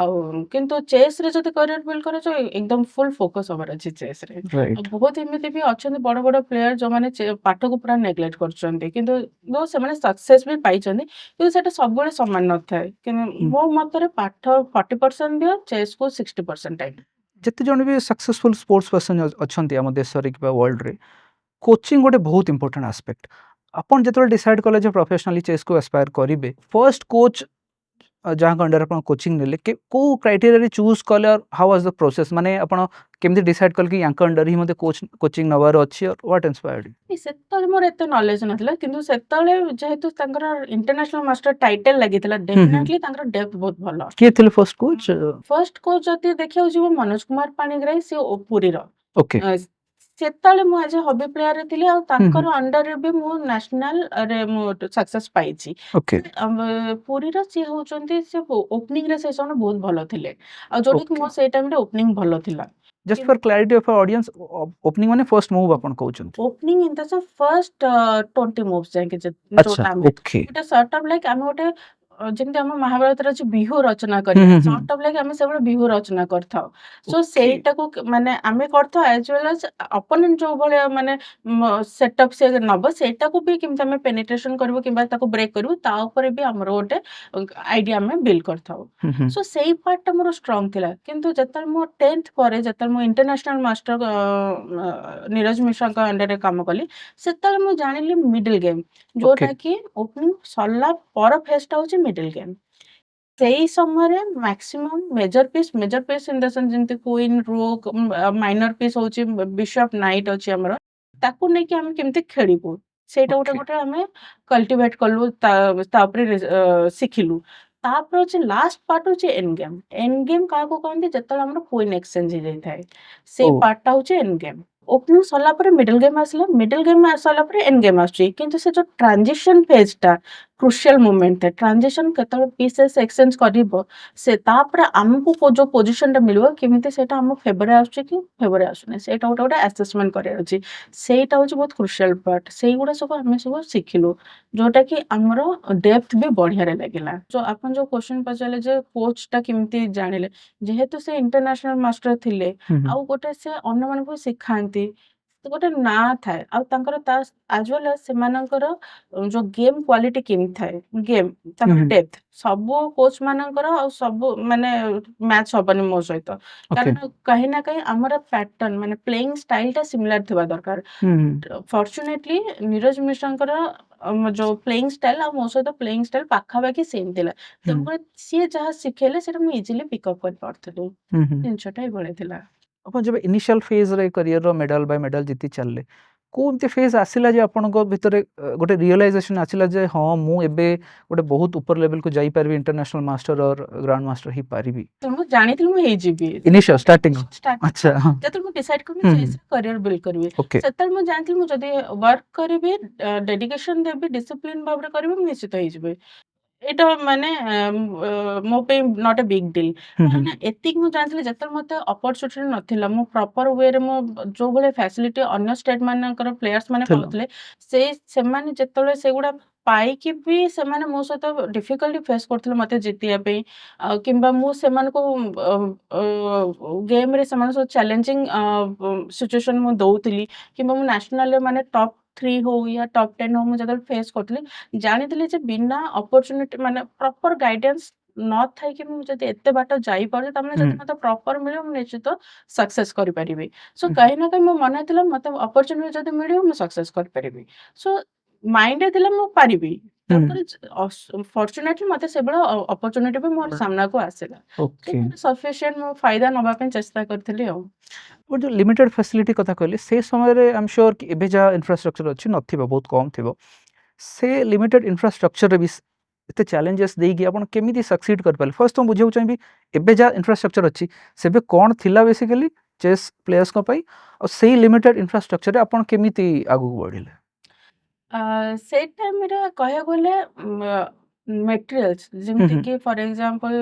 Speaker 2: ଆଉ କିନ୍ତୁ ଚେସ୍‌ରେ ଯଦି କ୍ୟାରିୟର ବିଲ୍ଡ କରାଯାଉ, ଏକଦମ ଫୁଲ ଫୋକସ ହବାର ଅଛି ଚେସ୍‌ରେ। ଆଉ
Speaker 1: ରାଇଟ୍।
Speaker 2: ବହୁତ ଏମିତି ବି ଅଛନ୍ତି ବଡ ବଡ ପ୍ଲେୟାର ଯୋଉମାନେ ପାଠକୁ ପୁରା ନେଗ୍ଲେକ୍ଟ କରୁଛନ୍ତି, କିନ୍ତୁ ସେମାନେ ସକ୍ସେସ୍ ବି ପାଇଛନ୍ତି। କିନ୍ତୁ ସେଟା ସବୁବେଳେ ସମାନ ନଥାଏ। କିନ୍ତୁ
Speaker 1: ହୁଁ।
Speaker 2: ମୋ ମତରେ ପାଠ 40% ଦିଅ, ଚେସ୍‌କୁ 60% ଟାଇମ୍।
Speaker 1: ଯେତେ ଜଣ ବି ସକ୍ସେସଫୁଲ ସ୍ପୋର୍ଟସ ପର୍ସନ ଅଛନ୍ତି ଆମ ଦେଶରେ କିମ୍ବା ୱାର୍ଲଡରେ, କୋଚିଂ ଗୋଟେ ବହୁତ ଇମ୍ପୋର୍ଟାଣ୍ଟ ଆସ୍ପେକ୍ଟ। ଆପଣ ଯେତେବେଳେ ଡିସାଇଡ୍ କଲେ ଯେ ପ୍ରଫେସନାଲି ଚେସ୍‌କୁ ଆସ୍ପାୟାର କରିବେ, ଫର୍ଷ୍ଟ କୋଚ୍ ଯାହାଙ୍କ ଅଣ୍ଡରରେ ଆପଣ କୋଚିଂ ନେଲେ, କୋଉ କ୍ରାଇଟେରିଆରେ ଚୁଜ୍ କଲେ ଆଉ ହାଉ ୱାଜ୍ ଦ ପ୍ରୋସେସ୍? ମାନେ ଆପଣ କେମିତି ଡିସାଇଡ୍ କଲେ କି ୟାଙ୍କ ଅଣ୍ଡର ହିଁ ମୋତେ କୋଚିଂ ନେବାର ଅଛି? What inspired you?
Speaker 2: ସେତେବେଳେ ମୋର ଏତେ ନଲେଜ ନଥିଲା, କିନ୍ତୁ ସେତେବେଳେ ଯେହେତୁ ତାଙ୍କର ଇଣ୍ଟରନ୍ୟାସନାଲ ମାଷ୍ଟର ଟାଇଟେଲ ଲାଗିଥିଲା,
Speaker 1: ହୁଁ, ହୁଁ।
Speaker 2: ଡେଫିନେଟଲି ତାଙ୍କର ଡେପ୍ଥ ବହୁତ ଭଲ।
Speaker 1: କିଏ ଥିଲେ ଫର୍ଷ୍ଟ କୋଚ୍?
Speaker 2: ଫର୍ଷ୍ଟ କୋଚ୍ ଯଦି ଦେଖିବାକୁ ଯିବ, ମନୋଜ କୁମାର ପାଣିଗ୍ରାହୀ, ସେ ପୁରୀର।
Speaker 1: ଓକେ।
Speaker 2: ଅ, ସେତେବେଳେ ମୁଁ ଆଜ ଏ ହବି ପ୍ଲେୟାର ଥିଲି, ଆଉ
Speaker 1: ହୁଁ, ହୁଁ,
Speaker 2: ତାଙ୍କର ଅଣ୍ଡରରେ ବି ମୁଁ ନ୍ୟାସନାଲରେ ମୁଁ ସକ୍ସେସ୍ ପାଇଛି।
Speaker 1: ଓକେ,
Speaker 2: ପୁରୀର ସିଏ ହଉଛନ୍ତି, ସେ ଓପନିଂରେ ସେ ସମୟ ବହୁତ ଭଲ ଥିଲେ, ଆଉ ଯୋଉଟାକି
Speaker 1: ଓକେ।
Speaker 2: ମୋ ସେଇ ଟାଇମରେ ଓପନିଂ ଭଲ ଥିଲା।
Speaker 1: Just for clarity of audience, opening ମାନେ ଫର୍ଷ୍ଟ ମୁଭ୍ ଆପଣ କହୁଛନ୍ତି?
Speaker 2: Opening in the first 20 moves ଯାଇକି
Speaker 1: ଆଚ୍ଛା,
Speaker 2: ଯୋଉଟା ଆମେ
Speaker 1: ଓକେ।
Speaker 2: ଗୋଟେ ସର୍ଟ ଅଫ୍ ଲାଇକ୍ ଆମେ ଗୋଟେ ଯେମିତି ଆମ ମହାଭାରତରେ ଅଛି ବିହୁ ରଚନା
Speaker 1: ହୁଁ,
Speaker 2: କରିବା,
Speaker 1: ହୁଁ, ହୁଁ,
Speaker 2: ସର୍ଟ ଅଫ୍ ଲାଇକ୍ ଆମେ ସେଭଳି ବିହୁ ରଚନା କରିଥାଉ। So
Speaker 1: okay.
Speaker 2: ସେଇଟାକୁ ମାନେ ଆମେ କରିଥାଉ, ଆଜ ୱେଲ୍ ଆଜ ଅପୋନେଣ୍ଟ ଯୋଉ ଭଳିଆ ମାନେ ସେଟଅପ୍ ସେ ନବ, ସେଇଟାକୁ ବି କେମିତି ଆମେ ପେନିଟ୍ରେସନ କରିବୁ କିମ୍ବା ତାକୁ ବ୍ରେକ୍ କରିବୁ, ତା ଉପରେ ବି ଆମର ଗୋଟେ ଆଇଡିଆ ଆମେ ବିଲ୍ଡ କରିଥାଉ।
Speaker 1: ହୁଁ, ହୁଁ,
Speaker 2: ସୋ ସେଇ ପାର୍ଟଟା ମୋର ଷ୍ଟ୍ରଙ୍ଗ ଥିଲା। କିନ୍ତୁ ଯେତେବେଳେ ମୁଁ 10th ପରେ ଯେତେବେଳେ ମୁଁ ଇଣ୍ଟରନ୍ୟାସନାଲ ମାଷ୍ଟର ନିରଜ ମିଶ୍ରାଙ୍କ ଅଣ୍ଡରରେ କାମ କଲି, ସେତେବେଳେ ମୁଁ ଜାଣିଲି ମିଡିଲ ଗେମ୍,
Speaker 1: ଓକେ।
Speaker 2: ଯୋଉଟା କି ଓପନିଂ ସରିଲା ପର ଫେଜଟା ହଉଛି ମିଡିଲ ଗେମ୍। ସେଇ ସମୟରେ maximum major piece in the sense ଯେମିତି କୁଇନ୍, ରୁକ୍, ମାଇନର ପିସ୍ ହଉଛି ବିଶପ୍, ନାଇଟ୍ ଅଛି ଆମର, ତାକୁ ନେଇକି ଆମେ କେମିତି ଖେଳିବୁ, ସେଇଟା ଗୋଟେ
Speaker 1: ଓକେ।
Speaker 2: ଗୋଟେ ଆମେ କଲ୍ଟିଭେଟ୍ କଲୁ, ତା ଉପରେ ଶିଖିଲୁ। ତାପରେ ହଉଛି ଲାଷ୍ଟ ପାର୍ଟ ହଉଛି ଏଣ୍ଡ ଗେମ୍। ଏଣ୍ଡ ଗେମ୍ କାହାକୁ କହନ୍ତି? ଯେତେବେଳେ ଆମର କୁଇନ୍ ଏକ୍ସଚେଞ୍ଜ ହେଇଯାଇଥାଏ,
Speaker 1: ଓ
Speaker 2: ସେଇ ପାର୍ଟଟା ହଉଛି ଏଣ୍ଡ ଗେମ୍। ଓପନିଂ ସରିଲା ପରେ ମିଡିଲ ଗେମ୍ ଆସିଲା, ମିଡିଲ ଗେମ୍ ସରିଲା ପରେ ଏଣ୍ଡ ଗେମ୍ ଆସୁଛି। କିନ୍ତୁ ସେ ଯୋଉ ଟ୍ରାନଜିସନ ଫେଜଟା କ୍ରୁସିଆଲ ମୋମେଣ୍ଟ ଥାଏ। ଟ୍ରାନଜିସନ କେତେବେଳେ ପିସେସ୍ ଏକ୍ସଚେଞ୍ଜ କରିବ, ସେ ତାପରେ ଆମକୁ ଯୋଉ ପୋଜିସନଟା ମିଳିବ, କେମିତି ସେଇଟା ଆମ ଫେଭରରେ ଆସୁଛି କି ଫେଭରରେ ଆସୁନି, ସେଇଟା ଗୋଟେ ଗୋଟେ ଆସେସମେଣ୍ଟ କରିବାର ଅଛି। ସେଇଟା ହଉଛି ବହୁତ କ୍ରୁସିଆଲ ପାର୍ଟ। ସେଇଗୁଡ଼ା ସବୁ ଆମେ ସବୁ ଶିଖିଲୁ, ଯୋଉଟା କି ଆମର ଡେପ୍ଥ ବି ବଢିଆରେ ଲାଗିଲା। ଆପଣ ଯୋଉ କ୍ୱେଶ୍ଚନ ପଚାରିଲେ ଯେ କୋଚଟା କେମିତି ଜାଣିଲେ, ଯେହେତୁ ସେ ଇଣ୍ଟରନ୍ୟାସନାଲ ମାଷ୍ଟର ଥିଲେ,
Speaker 1: ହୁଁ, ହୁଁ,
Speaker 2: ଆଉ ଗୋଟେ ସେ ଅନ୍ୟମାନଙ୍କୁ ଶିଖାନ୍ତି, ଗୋଟେ ନାଁ ଥାଏ, ଆଉ ତାଙ୍କର ତା ଆଜ ୱେଲ୍ ଆଜ ସେମାନଙ୍କର ଯୋଉ ଗେମ୍ କ୍ୱାଲିଟି କେମିତି ଥାଏ, ଗେମ୍
Speaker 1: ହୁଁ,
Speaker 2: ତାଙ୍କର
Speaker 1: ହୁଁ,
Speaker 2: ଡେପ୍ଥ, ସବୁ କୋଚ୍ ମାନଙ୍କର ଆଉ ସବୁ ମାନେ ମ୍ୟାଚ୍ ହବନି ମୋ ସହିତ,
Speaker 1: ଓକେ।
Speaker 2: କାରଣ କାହିଁ ନା କାହିଁ ଆମର ପ୍ୟାଟର୍ନ ମାନେ ପ୍ଲେଇଂ ଷ୍ଟାଇଲଟା ସିମିଲାର ଥିବା ଦରକାର।
Speaker 1: ହୁଁ, ହୁଁ,
Speaker 2: ଫର୍ଚୁନେଟଲି ନିରଜ ମିଶ୍ରାଙ୍କର ଯୋଉ ପ୍ଲେଇଂ ଷ୍ଟାଇଲ ଆଉ ମୋ ସହିତ ପ୍ଲେଇଂ ଷ୍ଟାଇଲ ପାଖାପାଖି ସେମ୍ ଥିଲା,
Speaker 1: ହୁଁ,
Speaker 2: ତେଣୁକରି ସିଏ ଯାହା ଶିଖେଇଲେ ସେଟା ମୁଁ ଇଜିଲି ପିକଅପ୍ କରିପାରୁଥିଲି।
Speaker 1: ହୁଁ, ହୁଁ।
Speaker 2: ଜିନିଷଟା ଏଇଭଳିଆ ଥିଲା।
Speaker 1: ଆପଣ ଯେବେ ଇନିशिଆଲ ଫେଜ୍‌ରେ କ୍ୟାରିୟରର ମେଡାଲ ବାଇ ମେଡାଲ ଜିତି ଚାଲିଲେ, କୋଉ ଏମିତି ଫେଜ୍ ଆସିଲା ଯେ ଆପଣଙ୍କ ଭିତରେ ଗୋଟେ ରିୟଲାଇଜେସନ୍ ଆସିଲା ଯେ ହଁ ମୁଁ ଏବେ ଗୋଟେ ବହୁତ ଉପର ଲେଭେଲକୁ ଯାଇପାରିବି, ଇଣ୍ଟରନ୍ୟାସନାଲ ମାଷ୍ଟର ଅର୍ ଗ୍ରାଣ୍ଡ ମାଷ୍ଟର ହେଇପାରିବି?
Speaker 2: ତ ମୁଁ ଜାଣିଥିଲି ମୁଁ ହେଇଯିବି।
Speaker 1: ଇନିସିଆଲ ଷ୍ଟାର୍ଟିଂ
Speaker 2: ଷ୍ଟାର୍ଟିଂ
Speaker 1: ଆଚ୍ଛା ହଁ
Speaker 2: ଯେତେବେଳେ ମୁଁ ଡିସାଇଡ୍ କଲି
Speaker 1: ହୁଁ
Speaker 2: ଚେସ୍‌ରେ କ୍ୟାରିୟର ବିଲ୍ଡ କରିବି,
Speaker 1: ଓକେ
Speaker 2: ସେତେବେଳେ ମୁଁ ଜାଣିଥିଲି ମୁଁ ଯଦି ୱାର୍କ କରିବି, ଡେଡିକେସନ ଦେବି, ଡିସିପ୍ଲିନ ଭାବରେ କରିବି, ମୁଁ ନିଶ୍ଚିତ ହେଇଯିବି। ଏଇଟା ମାନେ ମୋ ପାଇଁ ନଟ୍ ଏ ବିଗ୍ ଡିଲ୍। କାରଣ ଏତିକି ମୁଁ ଜାଣିଥିଲି ଯେତେବେଳେ ମୋତେ ଅପରଚ୍ୟୁନିଟି ନଥିଲା, ମୁଁ ପ୍ରପର ୱେରେ ମୁଁ ଯୋଉ ଭଳିଆ ଫ୍ୟାସିଲିଟି ଅନ୍ୟ ଷ୍ଟେଟ୍ ମାନଙ୍କର ପ୍ଲେୟାର୍ସ ମାନେ
Speaker 1: ଥିଲା
Speaker 2: ପାଉଥିଲେ, ସେମାନେ ଯେତେବେଳେ ସେଗୁଡା ପାଇକି ବି ସେମାନେ ମୋ ସହିତ ଡିଫିକଲ୍ଟି ଫେସ୍ କରୁଥିଲେ ମୋତେ ଜିତିବା ପାଇଁ, କିମ୍ବା ମୁଁ ସେମାନଙ୍କୁ ଗେମ୍‌ରେ ସେମାନଙ୍କ ସହିତ ଚ୍ୟାଲେଞ୍ଜିଂ ସିଚୁଏସନ୍ ମୁଁ ଦଉଥିଲି, କିମ୍ବା ମୁଁ ନ୍ୟାସନାଲରେ ମାନେ ଟପ୍ 3 ହଉ ୟା ଟପ୍ 10 ହଉ ମୁଁ ଯେତେବେଳେ ଫେସ୍ କରୁଥିଲି, ଜାଣିଥିଲି ଯେ ବିନା ଅପରଚ୍ୟୁନିଟି ମାନେ ପ୍ରପର ଗାଇଡାନ୍ସ ନଥାଇକି ମୁଁ ଯଦି ଏତେ ବାଟ ଯାଇପାରୁଛି, ତାମାନେ ଯଦି ମୋତେ ପ୍ରପର ମିଳିବ ମୁଁ ନିଶ୍ଚିତ ସକ୍ସେସ୍ କରିପାରିବି। ସୋ କାହିଁ ନା କାହିଁ ମୋ ମନରେ ଥିଲା ମୋତେ ଅପରଚ୍ୟୁନିଟି ଯଦି ମିଳିବ ମୁଁ ସକ୍ସେସ୍ କରିପାରିବି। ସୋ ମାଇଣ୍ଡରେ ଥିଲା ମୁଁ ପାରିବି। ତାପରେ ଫର୍ଚୁନେଟଲି ମୋତେ ସେଭଳିଆ ଅପରଚ୍ୟୁନିଟି ବି ମୋର ସାମ୍ନାକୁ ଆସିଲା। ସୋ
Speaker 1: ଓକେ
Speaker 2: ମୁଁ ସଫିସିଏଣ୍ଟ ମୁଁ ଫାଇଦା ନବା ପାଇଁ ଚେଷ୍ଟା କରିଥିଲି ଆଉ।
Speaker 1: ଗୋଟେ ଯୋଉ ଲିମିଟେଡ୍ ଫ୍ୟାସିଲିଟି କଥା କହିଲେ ସେ ସମୟରେ ଆଇ ଏମ୍ ସିଓର କି ଏବେ ଯାହା ଇନଫ୍ରାଷ୍ଟ୍ରକ୍ଚର ଅଛି ନଥିବ, ବହୁତ କମ୍ ଥିବ। ସେ ଲିମିଟେଡ୍ ଇନଫ୍ରାଷ୍ଟ୍ରକ୍ଚରରେ ବି ଏତେ ଚ୍ୟାଲେଞ୍ଜେସ୍ ଦେଇକି ଆପଣ କେମିତି ସକ୍ସିଡ୍ କରିପାରିଲେ? ଫାର୍ଷ୍ଟ ତ ମୁଁ ବୁଝିବାକୁ ଚାହିଁବି ଏବେ ଯାହା ଇନଫ୍ରାଷ୍ଟ୍ରକ୍ଚର ଅଛି ସେବେ କ'ଣ ଥିଲା ବେସିକାଲି ଚେସ୍ ପ୍ଲେୟର୍ସଙ୍କ ପାଇଁ, ଆଉ ସେଇ ଲିମିଟେଡ୍ ଇନଫ୍ରାଷ୍ଟ୍ରକ୍ଚରରେ ଆପଣ କେମିତି ଆଗକୁ ବଢ଼ିଲେ?
Speaker 2: ସେଇ ଟାଇମରେ କହିବାକୁ ଗଲେ ମେଟେରିଆଲ୍ସ ଯେମିତିକି ଫର୍ ଏକ୍ସାମ୍ପଲ୍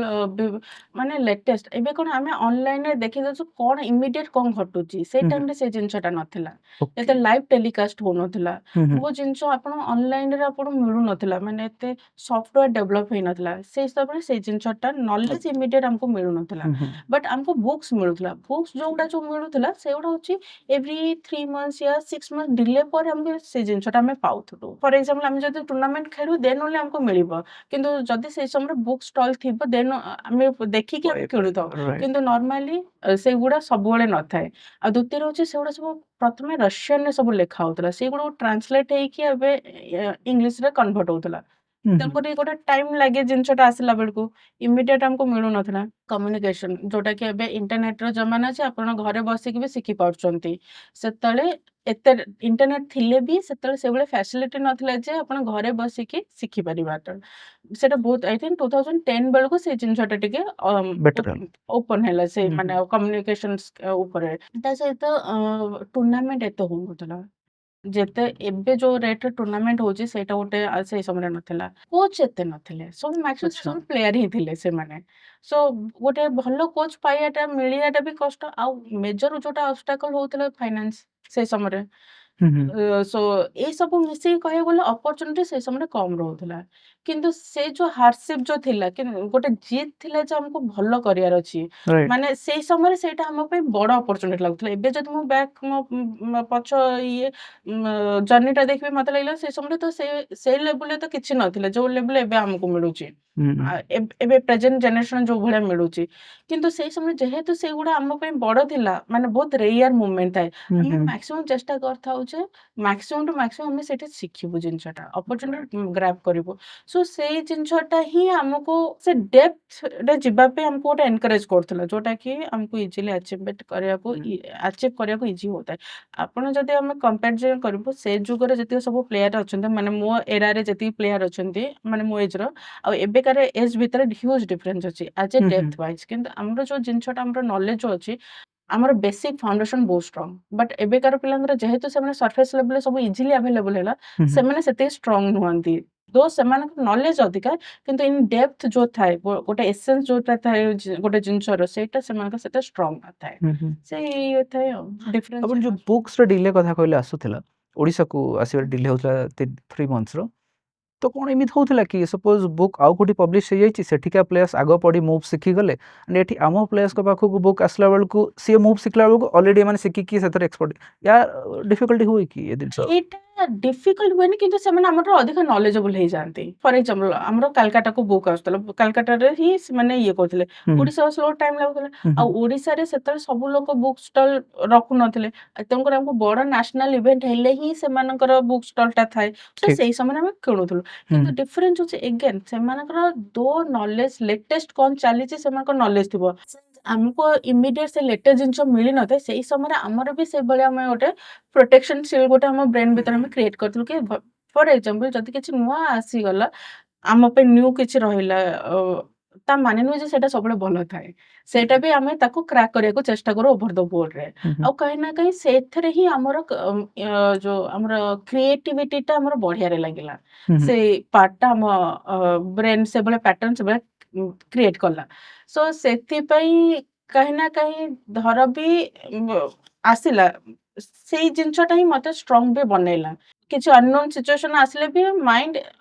Speaker 2: ମାନେ ଲେଟେଷ୍ଟ ଏବେ କ'ଣ ଆମେ ଅନଲାଇନରେ ଦେଖିଦେଉଛୁ କ'ଣ ଇମିଡିଏଟ୍ କ'ଣ ଘଟୁଛି, ସେଇ ଟାଇମରେ ସେ ଜିନିଷଟା ନଥିଲା।
Speaker 1: ଓକେ
Speaker 2: ଏତେ ଲାଇଭ୍ ଟେଲିକାଷ୍ଟ ହଉନଥିଲା। ବହୁତ ଜିନିଷ ଆପଣ ଅନଲାଇନରେ ଆପଣଙ୍କୁ ମିଳୁନଥିଲା, ମାନେ ଏତେ ସଫ୍ଟୱେର ଡେଭଲପ ହେଇନଥିଲା। ସେଇ ହିସାବରେ ସେଇ ଜିନିଷଟା ନଲେଜ ଇମିଡିଏଟ୍ ଆମକୁ ମିଳୁନଥିଲା। ବଟ୍ ଆମକୁ ବୁକ୍ସ ମିଳୁଥିଲା। ବୁକ୍ସ ଯୋଉ ମିଳୁଥିଲା ସେଗୁଡ଼ା ହଉଛି ଏଭ୍ରି 3 months ୟା 6 months ଡିଲେ ପରେ ଆମକୁ ସେ ଜିନିଷଟା ଆମେ ପାଉଥିଲୁ। ଫର୍ ଏକ୍ସାମ୍ପଲ୍ ଆମେ ଯଦି ଟୁର୍ଣ୍ଣାମେଣ୍ଟ ଖେଳୁ ଦେନ୍ ଓନ୍ଲି ଆମକୁ ମିଳିବ। କିନ୍ତୁ ଯଦି ସେଇ ସମୟରେ ବୁକ୍ ଷ୍ଟଲ୍ ଥିବ ଦେନ୍ ଆମେ ଦେଖିକି ଆମେ କିଣୁଥାଉ।
Speaker 1: ରାଇଟ୍
Speaker 2: କିନ୍ତୁ ନର୍ମାଲି ସେଗୁଡ଼ା ସବୁବେଳେ ନଥାଏ। ଆଉ ଦ୍ୱିତୀୟରେ ହଉଛି ସେଗୁଡ଼ା ସବୁ ପ୍ରଥମେ ରସିଆନରେ ସବୁ ଲେଖା ହଉଥିଲା। ସେଗୁଡ଼ାକୁ ଟ୍ରାନ୍ସଲେଟ୍ ହେଇକି ଏବେ ଇଂଲିଶରେ କନଭର୍ଟ ହଉଥିଲା। ତେଣୁକରି ଗୋଟେ ଟାଇମ୍ ଲାଗେ ଜିନିଷଟା ଆସିଲା ବେଳକୁ। ଇମିଡିଏଟ୍ ଆମକୁ ମିଳୁନଥିଲା। କମ୍ୟୁନିକେସନ୍ ଯୋଉଟାକି ଏବେ ଇଣ୍ଟରନେଟର ଜମାନା ଅଛି, ଆପଣ ଘରେ ବସିକି ବି ଶିଖି ପାରୁଛନ୍ତି। ସେତେବେଳେ ଏତେ ଇଣ୍ଟରନେଟ ଥିଲେ ବି ସେତେବେଳେ ସେଇଭଳିଆ ଫ୍ୟାସିଲିଟି ନଥିଲା ଯେ ଆପଣ ଘରେ ବସିକି ଶିଖିପାରିବାଟା। ସେଇଟା ବହୁତ ଆଇ ଥିଙ୍କ 2010 ବେଳକୁ ସେ ଜିନିଷଟା ଟିକେ
Speaker 1: ବେଟର ହେଲା
Speaker 2: ଓପନ୍ ହେଲା ସେ ମାନେ କମ୍ୟୁନିକେସନ୍ସ ଉପରେ। ତା ସହିତ ଟୁର୍ଣ୍ଣାମେଣ୍ଟ ଏତେ ହଉନଥିଲା। ଯେତେ ଏବେ ଯୋଉ ରେଟ୍‌ରେ ଟୁର୍ଣ୍ଣାମେଣ୍ଟ ହଉଛି ସେଇଟା ଗୋଟେ ସେଇ ସମୟରେ ନଥିଲା। କୋଚ୍ ଏତେ ନଥିଲେ। ସବୁ ମାକ୍ସିମମ୍ ସେ
Speaker 1: ଆଚ୍ଛା
Speaker 2: ସବୁ ପ୍ଲେୟାର ହିଁ ଥିଲେ ସେମାନେ। ସୋ ଗୋଟେ ଭଲ କୋଚ୍ ପାଇବାଟା ମିଳିବାଟା ବି କଷ୍ଟ। ଆଉ ମେଜର ଯୋଉଟା ଅବଷ୍ଟାକଲ୍ ହଉଥିଲା ଫାଇନାନ୍ସ ସେଇ ସମୟରେ। ସୋ ଏଇସବୁ ମିଶିକି କହିବାକୁ ଗଲେ ଅପରଚ୍ୟୁନିଟି ସେଇ ସମୟରେ କମ୍ ରହୁଥିଲା। କିନ୍ତୁ ସେ ଯୋଉ ହାର୍ଡସିପ୍ ଯୋଉ ଥିଲା ଗୋଟେ ଜିଦ୍ ଥିଲା ଯେ ଆମକୁ ଭଲ କରିବାର ଅଛି।
Speaker 1: ରାଇଟ୍
Speaker 2: ମାନେ ସେଇ ସମୟରେ ସେଇଟା ଆମ ପାଇଁ ବଡ଼ ଅପରଚ୍ୟୁନିଟି ଲାଗୁଥିଲା। ଏବେ ଯଦି ମୁଁ ବ୍ୟାକ୍ ମୋ ପଛ ଇଏ ଜର୍ଣ୍ଣିଟା ଦେଖିବି ମତେ ଲାଗିଲା ସେ ସମୟରେ ତ ସେଇ ଲେବୁଲରେ ତ କିଛି ନଥିଲା। ଯୋଉ ଲେବୁଲରେ ଏବେ ଆମକୁ ମିଳୁଛି। ଏବେ ପ୍ରେଜେଣ୍ଟ ଜେନେରେସନ ଯୋଉ ଭଳିଆ ମିଳୁଛି। କିନ୍ତୁ ସେଇ ସମୟରେ ଯେହେତୁ ସେଗୁଡ଼ା ଆମ ପାଇଁ ବଡ଼ ଥିଲା, ମାନେ ବହୁତ ରେୟାର ମୋମେଣ୍ଟ ଥାଏ। ଆମେ ମାକ୍ସିମମ୍ ଚେଷ୍ଟା କରିଥାଉ ଯେ ମାକ୍ସିମମ୍ ଟୁ ମାକ୍ସିମମ୍ ଆମେ ସେଇଠି ଶିଖିବୁ ଜିନିଷଟା। ଅପରଚ୍ୟୁନିଟି ଗ୍ରାବ୍ କରିବୁ। ସୋ ସେଇ ଜିନିଷଟା ହିଁ ଆମକୁ ସେ ଡେପ୍ଥରେ ଯିବା ପାଇଁ ଆମକୁ ଗୋଟେ ଏନକରେଜ କରୁଥିଲା। ଯୋଉଟାକି ଆମକୁ ଇଜିଲି ଆଚିଭ୍ କରିବାକୁ ଇଜି ହଉଥାଏ। ଆପଣ ଯଦି ଆମେ କମ୍ପାରିଜନ୍ କରିବୁ ସେ ଯୁଗରେ ଯେତିକି ସବୁ ପ୍ଲେୟାର ଅଛନ୍ତି, ମାନେ ମୋ ଏରାରେ ଯେତିକି ପ୍ଲେୟାର ଅଛନ୍ତି, ମାନେ ମୋ ଏଜ୍‌ର ଆଉ ଏବେକାର ଏଜ୍ ଭିତରେ ହ୍ୟୁଜ୍ ଡିଫରେନ୍ସ ଅଛି ଆଜ୍ ଏ ଡେପ୍ଥ ୱାଇଜ୍। କିନ୍ତୁ ଆମର ଯୋଉ ଜିନିଷଟା ଆମର ନଲେଜ ଯୋଉ ଅଛି, ଆମର ବେସିକ୍ ଫାଉଣ୍ଡେସନ ବହୁତ ଷ୍ଟ୍ରଙ୍ଗ। ବଟ୍ ଏବେକାର ପିଲାଙ୍କର ଯେହେତୁ ସେମାନେ ସର୍ଫେସ୍ ଲେଭେଲରେ ସବୁ ଇଜିଲି ଆଭେଲେବଲ୍ ହେଲା, ସେମାନେ ସେତିକି ଷ୍ଟ୍ରଙ୍ଗ ନୁହନ୍ତି। ଦୋ ସେମାନଙ୍କର ନଲେଜ ଅଧିକା, କିନ୍ତୁ ଇନ୍ ଡେପ୍ଥ ଯୋଉ ଥାଏ, ଗୋଟେ ଏସେନ୍ସ ଯୋଉଟା ଥାଏ ଗୋଟେ ଜିନିଷର, ସେଇଟା ସେମାନଙ୍କ ସେତେ ଷ୍ଟ୍ରଙ୍ଗ ନଥାଏ। ସେଇ ଇଏ ଥାଏ ଆଉ ଡିଫରେନ୍ସ
Speaker 1: ଆପଣ ଯୋଉ
Speaker 2: ଯାହା।
Speaker 1: ବୁକ୍ସର ଡିଲେ କଥା କହିଲେ ଆସୁଥିଲା, ଓଡ଼ିଶାକୁ ଆସିବାରେ ଡିଲେ ହଉଥିଲା 3 ମନ୍ଥ୍ସର। ତ କ'ଣ ଏମିତି ହଉଥିଲା କି ସପୋଜ୍ ବୁକ୍ ଆଉ କୋଉଠି ପବ୍ଲିଶ ହେଇଯାଇଛି, ସେଠିକା ପ୍ଲେୟର୍ସ ଆଗ ପଢ଼ି ମୁଭ୍ ଶିଖିଗଲେ, ଆଣ୍ଡ ଏଠି ଆମ ପ୍ଲେୟର୍ସଙ୍କ ପାଖକୁ ବୁକ୍ ଆସିଲା ବେଳକୁ ସିଏ ମୁଭ୍ ଶିଖିଲା ବେଳକୁ ଅଲରେଡି ଏମାନେ ଶିଖିକି ସେଥିରେ ଏକ୍ସପର୍ଟ, ୟା ଡିଫିକଲ୍ଟି ହୁଏ କି ଏ ଜିନିଷ?
Speaker 2: ଏଇଟା ଡିଫିକଲ୍ଟ ହୁଏନି, କିନ୍ତୁ ସେମାନେ ଆମଠାରୁ ଅଧିକ ନଲେଜେବଲ୍ ହେଇଯାଆନ୍ତି। ଫର୍ ଏକ୍ସାମ୍ପଲ୍ ଆମର କାଲକାଟାକୁ ବୁକ୍ ଆସୁଥିଲା। କାଲକାଟାରେ ହିଁ ସେମାନେ ଇଏ କରୁଥିଲେ। ଓଡ଼ିଶା ସ୍ଲୋ ଟାଇମ୍ ଲାଗୁଥିଲା। ଆଉ ଓଡ଼ିଶାରେ ସେତେବେଳେ ସବୁ ଲୋକ ବୁକ୍ ଷ୍ଟଲ୍ ରଖୁନଥିଲେ। ତେଣୁକରି ଆମକୁ ବଡ଼ ନ୍ୟାସନାଲ ଇଭେଣ୍ଟ ହେଲେ ହିଁ ସେମାନଙ୍କର ବୁକ୍ ଷ୍ଟଲ୍‌ଟା ଥାଏ। ସୋ
Speaker 1: ଠିକ୍
Speaker 2: ସେଇ ସମୟରେ ଆମେ କିଣୁଥିଲୁ। କିନ୍ତୁ ଡିଫରେନ୍ସ ହଉଛି ଏଗେନ୍ ସେମାନଙ୍କର ନଲେଜ ଲେଟେଷ୍ଟ କ'ଣ ଚାଲିଛି ସେମାନଙ୍କର ନଲେଜ ଥିବ। ଆମକୁ ଇମିଡିଏଟ ସେ ଲେଟେଷ୍ଟ ଜିନିଷ ମିଳିନଥାଏ ସେଇ ସମୟରେ ଆମର ବି ସେଇଭଳିଆ ଆମେ ଗୋଟେ ପ୍ରୋଟେକ୍ସନ ସିଲ୍ ଗୋଟେ ଆମ ବ୍ରେନ୍ ଭିତରେ ଆମେ କ୍ରିଏଟ୍ କରିଥିଲୁ କି ଫର ଏକ୍ସାମ୍ପଲ ଯଦି କିଛି ନୂଆ ଆସିଗଲା ଆମ ପାଇଁ ନ୍ୟୁ କିଛି ରହିଲା ତା ମାନେ ନୁହେଁ ଯେ ସେଇଟା ସବୁବେଳେ ଭଲ ଥାଏ ସେଇଟା ବି ଆମେ ତାକୁ କ୍ରାକ୍ କରିବାକୁ ଚେଷ୍ଟା କରୁ ଓଭର ଦ ବୋର୍ଡରେ ଆଉ କାହିଁ ନା କାହିଁ ସେଥିରେ ହିଁ ଆମର ଯୋଉ ଆମର କ୍ରିଏଟିଭିଟିଟା ଆମର ବଢିଆରେ ଲାଗିଲା ସେଇ ପାର୍ଟଟା ଆମ ବ୍ରେନ୍ ସେଭଳିଆ ପ୍ୟାଟର୍ନ ସେଭଳିଆ କ୍ରିଏଟ୍ କଲା ସୋ ସେଥିପାଇଁ କାହିଁ ନା କାହିଁ ଧର ବି ଆସିଲା ସେଇ ଜିନିଷଟା ହିଁ ମତେ ଷ୍ଟ୍ରଙ୍ଗ ବି ବନେଇଲା କିଛି ଅନନୋନ୍ ସିଚୁଏସନ ଆସିଲେ ବି ମାଇଣ୍ଡ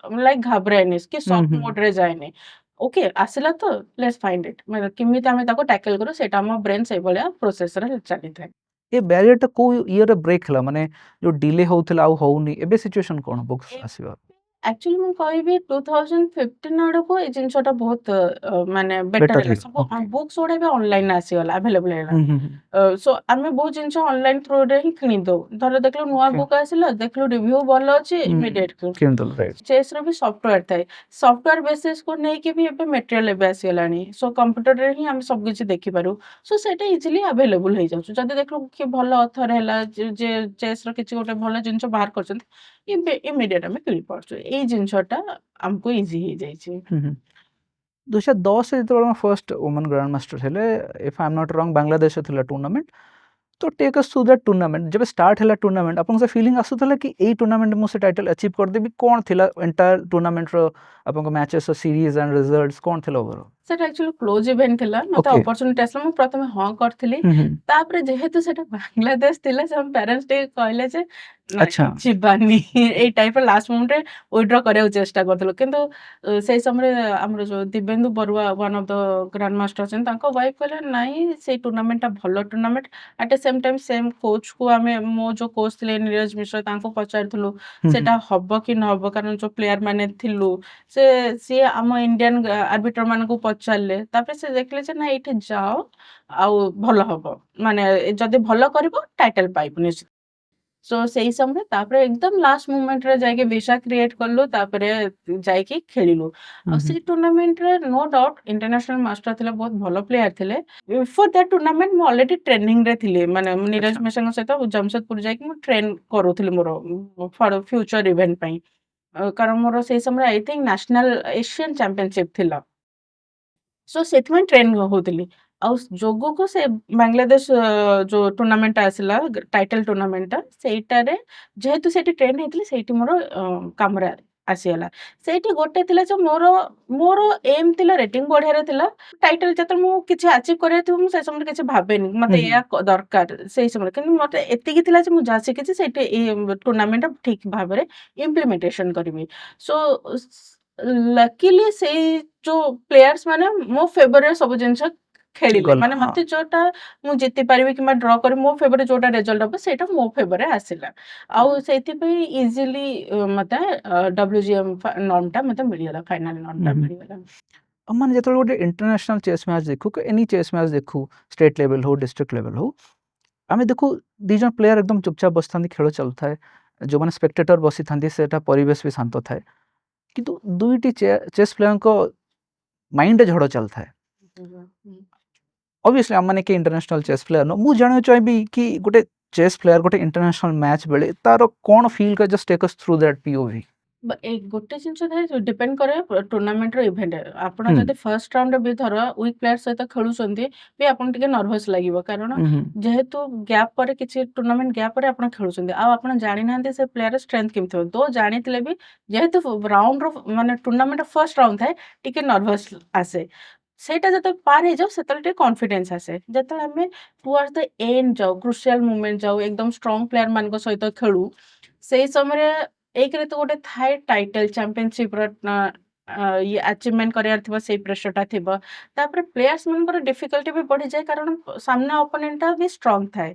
Speaker 2: ଲାଇକ୍ ଘାବରାଏନି କି ସଫ୍ଟ ମୋଡରେ ଯାଏନି ଓକେ ଆସିଲା ତ ଲେଟ୍ସ ଫାଇଣ୍ଡ ଇଟ୍ ମାନେ କେମିତି ଆମେ ତାକୁ ଟ୍ୟାକଲ କରୁ ସେଇଟା ଆମ ବ୍ରେନ୍ ସେଇଭଳିଆ ପ୍ରୋସେସରେ ଚାଲିଥାଏ
Speaker 1: ଏ ବ୍ୟାରିୟରଟା କୋଉ ଇୟରରେ ବ୍ରେକ୍ ହେଲା ମାନେ ଯୋଉ ଡିଲେ ହଉଥିଲା ଆଉ ହଉନି ଏବେ ସିଚୁଏସନ କଣ ବୁକ୍ସ ଆସିବା
Speaker 2: ଆକ୍ଚୁଆଲି ମୁଁ କହିବି 2015 ଆଡକୁ ଏଇ ଜିନିଷଟା ବହୁତ ମାନେ ବେଟର
Speaker 1: ବେଟର
Speaker 2: ହେଲା
Speaker 1: ହେଇଗଲା
Speaker 2: ସବୁ
Speaker 1: ଓକେ
Speaker 2: ବୁକ୍ସ ଗୁଡା ବି ଅନଲାଇନ ଆସିଗଲା ଆଭେଲେବଲ ହେଲା ସୋ ଆମେ ବହୁତ ଜିନିଷ ଅନଲାଇନ ଥ୍ରୁରେ ହିଁ କିଣିଦଉ ଧର ଦେଖିଲୁ ନୂଆ
Speaker 1: ଓକେ
Speaker 2: ବୁକ୍ ଆସିଲା ଦେଖିଲୁ ରିଭ୍ୟୁ ଭଲ ଅଛି ଇମିଡିଏଟ
Speaker 1: କିଣିଦେଲ ରାଇଟ୍
Speaker 2: ଚେସ୍ ର ବି ସଫ୍ଟୱେୟାର ଥାଏ ସଫ୍ଟୱେୟାର ବେସିସ୍ କୁ ନେଇକି ବି ଏବେ ମେଟେରିଆଲ ଏବେ ଆସିଗଲାଣି ସୋ କମ୍ପ୍ୟୁଟରରେ ହିଁ ଆମେ ସବୁ କିଛି ଦେଖିପାରୁ ସୋ ସେଇଟା ଇଜିଲି ଆଭେଲେବୁଲ ହେଇଯାଉଛି ଯଦି ଦେଖିଲୁ କି ଭଲ ଅଥର ହେଲା ଯେ ଚେସ୍ ର କିଛି ଗୋଟେ ଭଲ ଜିନିଷ ବାହାର କରୁଛନ୍ତି ଇମିଡିଏଟ ଆମେ କିଣିପାରୁଛୁ ଏଇ ଜିନିଷଟା ଆମକୁ ଇଜି ହେଇଯାଇଛି
Speaker 1: 2010 ଯେତେବେଳେ ଫର୍ଷ୍ଟ ଓମେନ୍ ଗ୍ରାଣ୍ଡ ମାଷ୍ଟର ହେଲେ if I am not wrong Bangladesh ଥିଲା ଟୁର୍ଣ୍ଣାମେଣ୍ଟ तो take us through that tournament जब स्टार्ट है टूर्नामेंट आपन से फीलिंग आसुतला कि एई टूर्नामेंट मु से टाइटल अचीव कर देबी कोन थिला एंटायर टूर्नामेंट रो आपन को मैचेस सीरीज एंड रिजल्ट्स कोन थिला ओवरऑल
Speaker 2: সেটা অ্যাকচুয়ালি ক্লোজ ইভেন্ট ଥିଲା ମତେ
Speaker 1: ओके
Speaker 2: ଅପରଚ୍ୟୁନିଟି ଆସିଲା ମୁଁ ପ୍ରଥମେ ହଁ କରିଥିଲି ତାପରେ ଯେହେତୁ ସେଟା ବାଂଲାଦେଶ ଥିଲା ସେ ଆମ ପ୍ୟାରେଣ୍ଟସ୍ ଟିକେ କହିଲେ ଯେ ନାଇଁ
Speaker 1: अच्छा
Speaker 2: ଯିବାନି ଏଇ ଟାଇପର ଲାଷ୍ଟ ମୋମେଣ୍ଟରେ ୱିଡ୍ର କରିବାକୁ ଚେଷ୍ଟା କରିଥିଲୁ କିନ୍ତୁ ସେଇ ସମୟରେ ଆମର ଯୋଉ Dibyendu Barua one of the grandmaster ଅଛନ୍ତି ତାଙ୍କ ୱାଇଫ କହିଲେ ନାଇଁ ସେଇ ଟୁର୍ଣ୍ଣାମେଣ୍ଟଟା ଭଲ tournament at the same time same କୋଚ୍କୁ ଆମେ ମୋ ଯୋଉ କୋଚ୍ ଥିଲେ ନିରଜ ମିଶ୍ର ତାଙ୍କୁ ପଚାରିଥିଲୁ ସେଟା ହବ କି ନ ହବ କାରଣ ଯୋଉ ପ୍ଲେୟାର ମାନେ ଥିଲୁ ସିଏ ଆମ ଇଣ୍ଡିଆନ ଆର୍ବିଟର ମାନଙ୍କୁ ପଚାରିଲେ ତାପରେ ସେ ଦେଖିଲେ ଯେ ନା ଏଇଠି ଯାଅ ଆଉ ଭଲ ହବ ମାନେ ଯଦି ଭଲ କରିବ ଟାଇଟଲ ପାଇବୁ ନିଶ୍ଚିତ ସୋ ସେଇ ସମୟରେ ତାପରେ ଏକଦମ ଲାଷ୍ଟ ମୋମେଣ୍ଟରେ ଯାଇକି ଭିସା କ୍ରିଏଟ କଲୁ ତାପରେ ଯାଇକି ଖେଳିଲୁ ଆଉ ସେଇ ଟୁର୍ଣ୍ଣାମେଣ୍ଟରେ ନୋ ଡାଉଟ ଇଣ୍ଟରନ୍ୟାସନାଲ ମାଷ୍ଟର ଥିଲେ ବହୁତ ଭଲ ପ୍ଲେୟାର ଥିଲେ ଫର ଦ୍ୟାଟ ଟୁର୍ଣ୍ଣାମେଣ୍ଟ ମୁଁ ଅଲରେଡି ଟ୍ରେନିଂରେ ଥିଲି ମାନେ ନିରଜ
Speaker 1: अच्छा
Speaker 2: ମିଶ୍ରଙ୍କ ସହିତ ଜାମସେଦପୁର ଯାଇକି ମୁଁ ଟ୍ରେନ୍ କରୁଥିଲି ମୋର ଫ୍ୟୁଚର ଇଭେଣ୍ଟ ପାଇଁ କାରଣ ମୋର ସେଇ ସମୟରେ I think national Asian championship ଥିଲା ସୋ ସେଥିପାଇଁ ଟ୍ରେନ୍ ହଉଥିଲି ଆଉ ଯୋଗକୁ ସେ ବାଂଲାଦେଶ ଯୋଉ ଟୁର୍ଣ୍ଣାମେଣ୍ଟଟା ଆସିଲା ଟାଇଟଲ ଟୁର୍ଣ୍ଣାମେଣ୍ଟଟା ସେଇଟାରେ ଯେହେତୁ ସେଇଠି ଟ୍ରେନ୍ ହେଇଥିଲି ସେଇଠି ମୋର କାମରେ ଆସିଗଲା ସେଇଠି ଗୋଟେ ଥିଲା ଯେ ମୋର ମୋର ଏମ୍ ଥିଲା ରେଟିଂ ବଢିଆରେ ଥିଲା ଟାଇଟଲ ଯେତେବେଳେ ମୁଁ କିଛି ଆଚିଭ୍ କରିବାର ଥିବ ମୁଁ ସେ ସମୟରେ କିଛି ଭାବେନି ମତେ ଏଇଆ ଦରକାର ସେଇ ସମୟରେ କିନ୍ତୁ ମତେ ଏତିକି ଥିଲା ଯେ ମୁଁ ଯାହା ଶିଖିଛି ସେଇଠି ଏଇ ଟୁର୍ଣ୍ଣାମେଣ୍ଟଟା ଠିକ ଭାବରେ ଇମ୍ପ୍ଲିମେଣ୍ଟେସନ କରିବି ସୋ ଲକିଲି ସେଇ ଯୋଉ ପ୍ଲେୟାର୍ସ ମାନେ ମୋ ଫେଭରରେ ସବୁ ଜିନିଷ ଖେଳିଲେ
Speaker 1: गला
Speaker 2: ମାନେ
Speaker 1: हाँ
Speaker 2: ମତେ ଯୋଉଟା ମୁଁ ଜିତି ପାରିବି କିମ୍ବା ଡ୍ର କରିବି ମୋ ଫେଭରରେ ଯୋଉଟା ରେଜଲ୍ଟ ହବ ସେଇଟା ମୋ ଫେଭରରେ ଆସିଲା ଆଉ ସେଇଥିପାଇଁ ଇଜିଲି ମତେ WGM ନର୍ମଟା ମତେ ମିଳିଗଲା ଫାଇନାଲ ନର୍ମଟା ମିଳିଗଲା
Speaker 1: अमन जेतल गोटे इंटरनेशनल चेस मैच देखू कि एनी चेस मैच देखू स्टेट लेवल हो डिस्ट्रिक्ट लेवल हो आमे देखू दी जन प्लेयर एकदम चुपचाप बसथांती खेल चलुଥାଏ जो माने स्पेक्टेटर बसिथांती सेटा परिवेश भी शांत थाए किंतु दुईटी चेस प्लेयर को माइंड झड़ चलଥାଏ ऑब्वियसली हम माने के इंटरनेशनल चेस प्लेयर नो मु जानो चाहिबी कि गोटे चेस प्लेयर गोटे इंटरनेशनल मैच बेले तारो कोन फील का just take us through that POV
Speaker 2: ଗୋଟେ ଜିନିଷ ଥାଏ ଡିପେଣ୍ଡ କରେ ଟୁର୍ଣ୍ଣାମେଣ୍ଟର ଇଭେଣ୍ଟ ଆପଣ
Speaker 1: ହୁଁ
Speaker 2: ଯଦି ଫର୍ଷ୍ଟ ରାଉଣ୍ଡରେ ବି ଧର ୱିକ୍ ପ୍ଲେୟାର ସହିତ ଖେଳୁଛନ୍ତି ବି ଆପଣ ଟିକେ ନର୍ଭସ ଲାଗିବ କାରଣ
Speaker 1: ହୁଁ
Speaker 2: ଯେହେତୁ ଗ୍ୟାପ୍ ପରେ କିଛି ଟୁର୍ଣ୍ଣାମେଣ୍ଟ ଗ୍ୟାପ୍ ପରେ ଆପଣ ଖେଳୁଛନ୍ତି ଆଉ ଆପଣ ଜାଣିନାହାନ୍ତି ସେ ପ୍ଲେୟାର ଷ୍ଟ୍ରେନ୍ଥ କେମିତି ଥିବ ତ ଜାଣିଥିଲେ ବି ଯେହେତୁ ରାଉଣ୍ଡର ମାନେ ଟୁର୍ଣ୍ଣାମେଣ୍ଟ ଫର୍ଷ୍ଟ ରାଉଣ୍ଡ ଥାଏ ଟିକେ ନର୍ଭସ ଆସେ ସେଇଟା ଯେତେବେଳେ ପାର ହେଇଯାଉ ସେତେବେଳେ ଟିକେ କନଫିଡେନ୍ସ ଆସେ ଯେତେବେଳେ ଆମେ ଟୁୱାର୍ଡ ଦ ଏଣ୍ଡ ଯାଉ କ୍ରୁସିଆଲ ମୁଭମେଣ୍ଟ ଯାଉ ଏକଦମ ଷ୍ଟ୍ରଙ୍ଗ ପ୍ଲେୟାର ମାନଙ୍କ ସହିତ ଖେଳୁ ସେଇ ସମୟରେ ଏକରେ ତ ଗୋଟେ ଥାଏ ଟାଇଟଲ ଚାମ୍ପିୟନସିପର ଇଏ ଆଚିଭମେଣ୍ଟ କରିବାର ଥିବ ସେଇ ପ୍ରେସରଟା ଥିବ ତାପରେ ପ୍ଲେୟାର୍ସ ମାନଙ୍କର ଡିଫିକଲ୍ଟି ବି ବଢିଯାଏ କାରଣ ସାମ୍ନା ଅପୋନେଣ୍ଟଟା ବି ଷ୍ଟ୍ରଙ୍ଗ ଥାଏ